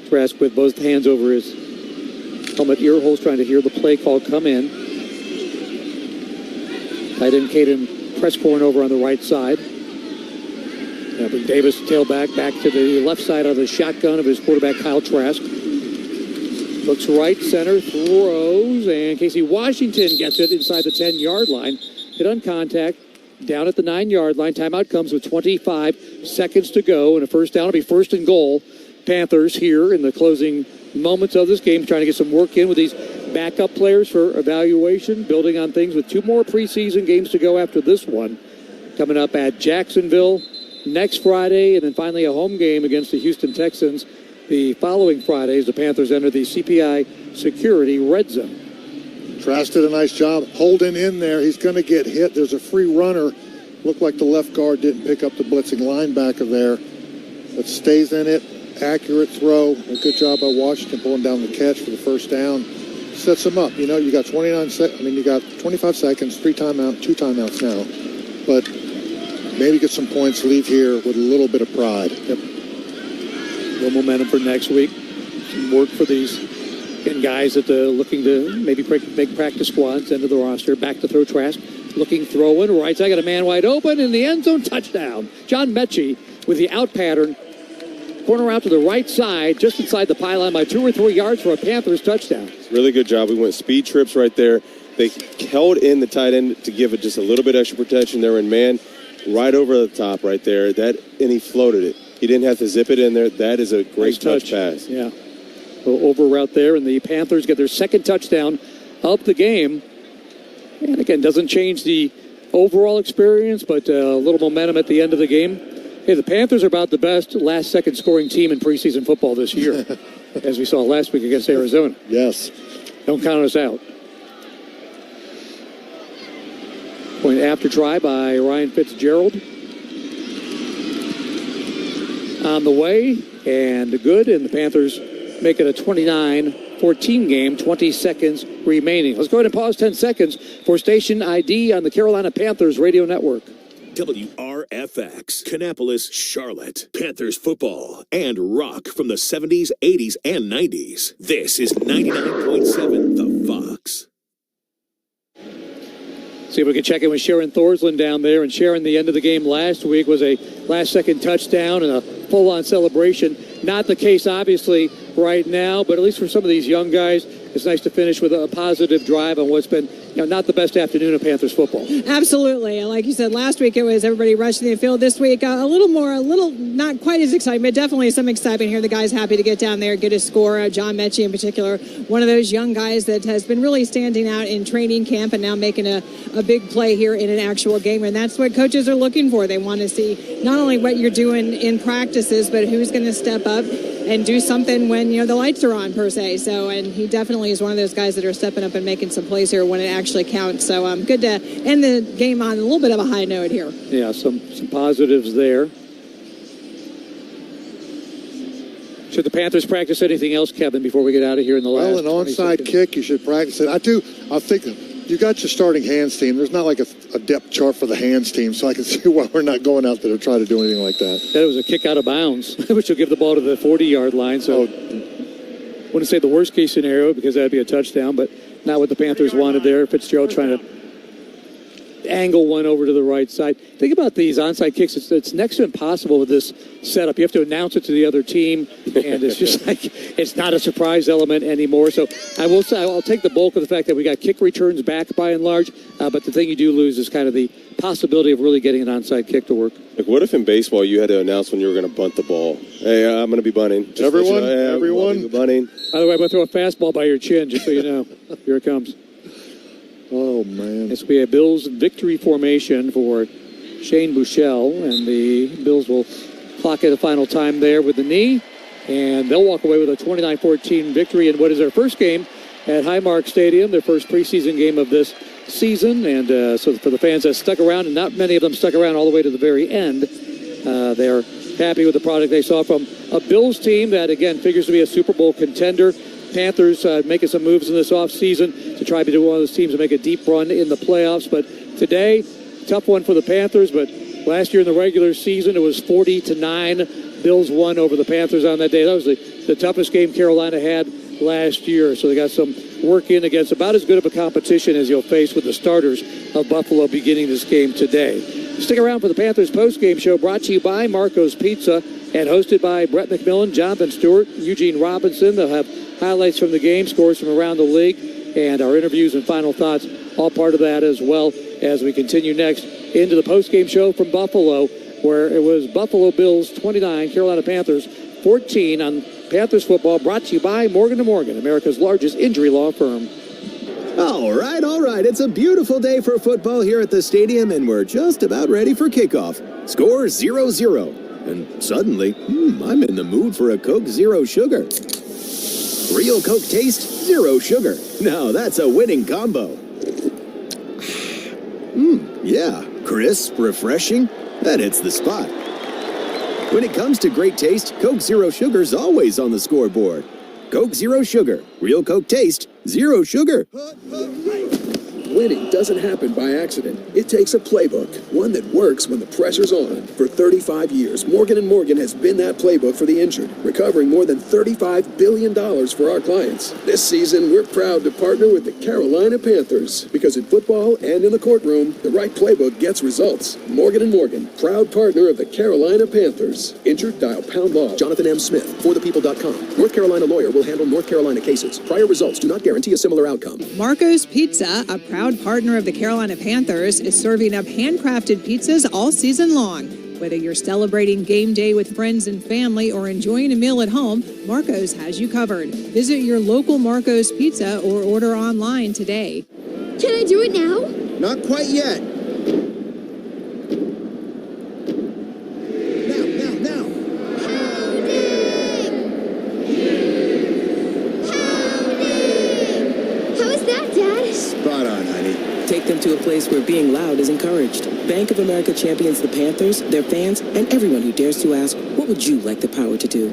Trask with both hands over his helmet ear holes, trying to hear the play call come in. Tight end Caden Presscorn over on the right side. Now bring Davis tailback back to the left side of the shotgun of his quarterback Kyle Trask. Looks right, center, throws, and Casey Washington gets it inside the 10-yard line. Hit on contact, down at the 9-yard line. Timeout comes with 25 seconds to go, and a first down will be 1st and goal. Panthers here in the closing moments of this game, trying to get some work in with these backup players for evaluation, building on things with 2 more preseason games to go after this one. Coming up at Jacksonville next Friday, and then finally a home game against the Houston Texans the following Friday as the Panthers enter the CPI Security Red Zone. Trask did a nice job holding in there. He's going to get hit. There's a free runner. Looked like the left guard didn't pick up the blitzing linebacker there, but stays in it. Accurate throw. A good job by Washington pulling down the catch for the first down. Sets him up. You know, you got 25 seconds, 2 timeouts now. But maybe get some points, leave here with a little bit of pride. Yep. little momentum for next week. Some work for these guys that are looking to maybe make practice squads into the roster. Back to throw Trask. Looking throwing. Right side, got a man wide open in the end zone. Touchdown. John Mechie with the out pattern. Corner out to the right side, just inside the pylon by 2 or 3 yards for a Panthers touchdown. Really good job. We went speed trips right there. They held in the tight end to give it just a little bit extra protection. They were in man right over the top right there. And he floated it. He didn't have to zip it in there. That is a great touch pass. Yeah. A little over route there, and the Panthers get their second touchdown of the game. And again, doesn't change the overall experience, but a little momentum at the end of the game. Hey, the Panthers are about the best last-second scoring team in preseason football this year, as we saw last week against Arizona. Yes. Don't count us out. Point after try by Ryan Fitzgerald. On the way, and good, and the Panthers make it a 29-14 game, 20 seconds remaining. Let's go ahead and pause 10 seconds for station ID on the Carolina Panthers radio network. WRFX, Kannapolis, Charlotte, Panthers football, and rock from the 70s, 80s, and 90s. This is 99.7 The Fox. See if we can check in with Sharon Thorsland down there. And Sharon, the end of the game last week was a last-second touchdown and a full-on celebration. Not the case, obviously, right now, but at least for some of these young guys, it's nice to finish with a positive drive on what's been not the best afternoon of Panthers football. Absolutely. And like you said, last week it was everybody rushing the field. This week, a little not quite as exciting, but definitely some excitement here. The guy's happy to get down there, get a score. John Mechie in particular, one of those young guys that has been really standing out in training camp and now making a big play here in an actual game. And that's what coaches are looking for. They want to see not only what you're doing in practices, but who's going to step up and do something when, the lights are on, per se. So, and he definitely is one of those guys that are stepping up and making some plays here when it actually counts. So, good to end the game on a little bit of a high note here. Yeah, some positives there. Should the Panthers practice anything else, Kevin, before we get out of here in the last? Well, an onside kick, you should practice it. I think you got your starting hands team. There's not like a depth chart for the hands team, so I can see why we're not going out there to try to do anything like that. That was a kick out of bounds, which will give the ball to the 40-yard line. So I wouldn't say the worst-case scenario because that would be a touchdown, but not what the Panthers wanted there. Fitzgerald trying to angle one over to the right side. Think about these onside kicks. It's next to impossible with this setup. You have to announce it to the other team, and it's just like it's not a surprise element anymore. So I will say I'll take the bulk of the fact that we got kick returns back by and large, but the thing you do lose is kind of the possibility of really getting an onside kick to work. Like, what if in baseball you had to announce when you were going to bunt the ball? Hey, I'm going to be bunting. Everyone. Bunting. By the way, I'm going to throw a fastball by your chin, just so you know. Here it comes. Oh, man. This will be a Bills victory formation for Shane Buechele, and the Bills will clock it a final time there with the knee, and they'll walk away with a 29-14 victory in what is their first game at Highmark Stadium, their first preseason game of this season. And so for the fans that stuck around, and not many of them stuck around all the way to the very end, they're happy with the product they saw from a Bills team that, again, figures to be a Super Bowl contender. Panthers making some moves in this offseason to try to be one of those teams to make a deep run in the playoffs. But today, tough one for the Panthers. But last year in the regular season, it was 40-9. Bills won over the Panthers on that day. That was the toughest game Carolina had last year. So they got some work in against about as good of a competition as you'll face with the starters of Buffalo beginning this game today. Stick around for the Panthers postgame show brought to you by Marco's Pizza and hosted by Brett McMillan, Jonathan Stewart, Eugene Robinson. They'll have highlights from the game, scores from around the league, and our interviews and final thoughts, all part of that as well as we continue next into the postgame show from Buffalo, where it was Buffalo Bills 29, Carolina Panthers 14 on Panthers football, brought to you by Morgan & Morgan, America's largest injury law firm. All right. It's a beautiful day for football here at the stadium, and we're just about ready for kickoff. Score 0-0. And suddenly, I'm in the mood for a Coke Zero Sugar. Real Coke taste, zero sugar. Now that's a winning combo. Yeah, crisp, refreshing. That hits the spot. When it comes to great taste, Coke Zero Sugar's always on the scoreboard. Coke Zero Sugar. Real Coke taste, zero sugar. winning doesn't happen by accident. It takes a playbook, one that works when the pressure's on. For 35 years, Morgan & Morgan has been that playbook for the injured, recovering more than $35 billion for our clients. This season, we're proud to partner with the Carolina Panthers, because in football and in the courtroom, the right playbook gets results. Morgan & Morgan, proud partner of the Carolina Panthers. Injured? Dial pound law. Jonathan M. Smith, forthepeople.com. North Carolina lawyer will handle North Carolina cases. Prior results do not guarantee a similar outcome. Marco's Pizza, a proud partner of the Carolina Panthers, is serving up handcrafted pizzas all season long. Whether you're celebrating game day with friends and family or enjoying a meal at home, Marco's has you covered. Visit your local Marco's Pizza or order online today. Can I do it now? Not quite yet. Now. How is that, Dad? Spot on, honey. Take them to a place where being loud is encouraged. Bank of America champions the Panthers, their fans, and everyone who dares to ask, what would you like the power to do?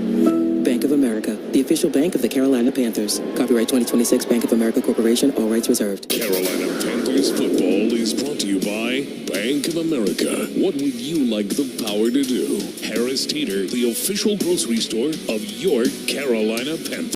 Bank of America, the official bank of the Carolina Panthers. Copyright 2026 Bank of America Corporation, all rights reserved. Carolina Panthers football is brought to you by Bank of America. What would you like the power to do? Harris Teeter, the official grocery store of your Carolina Panthers.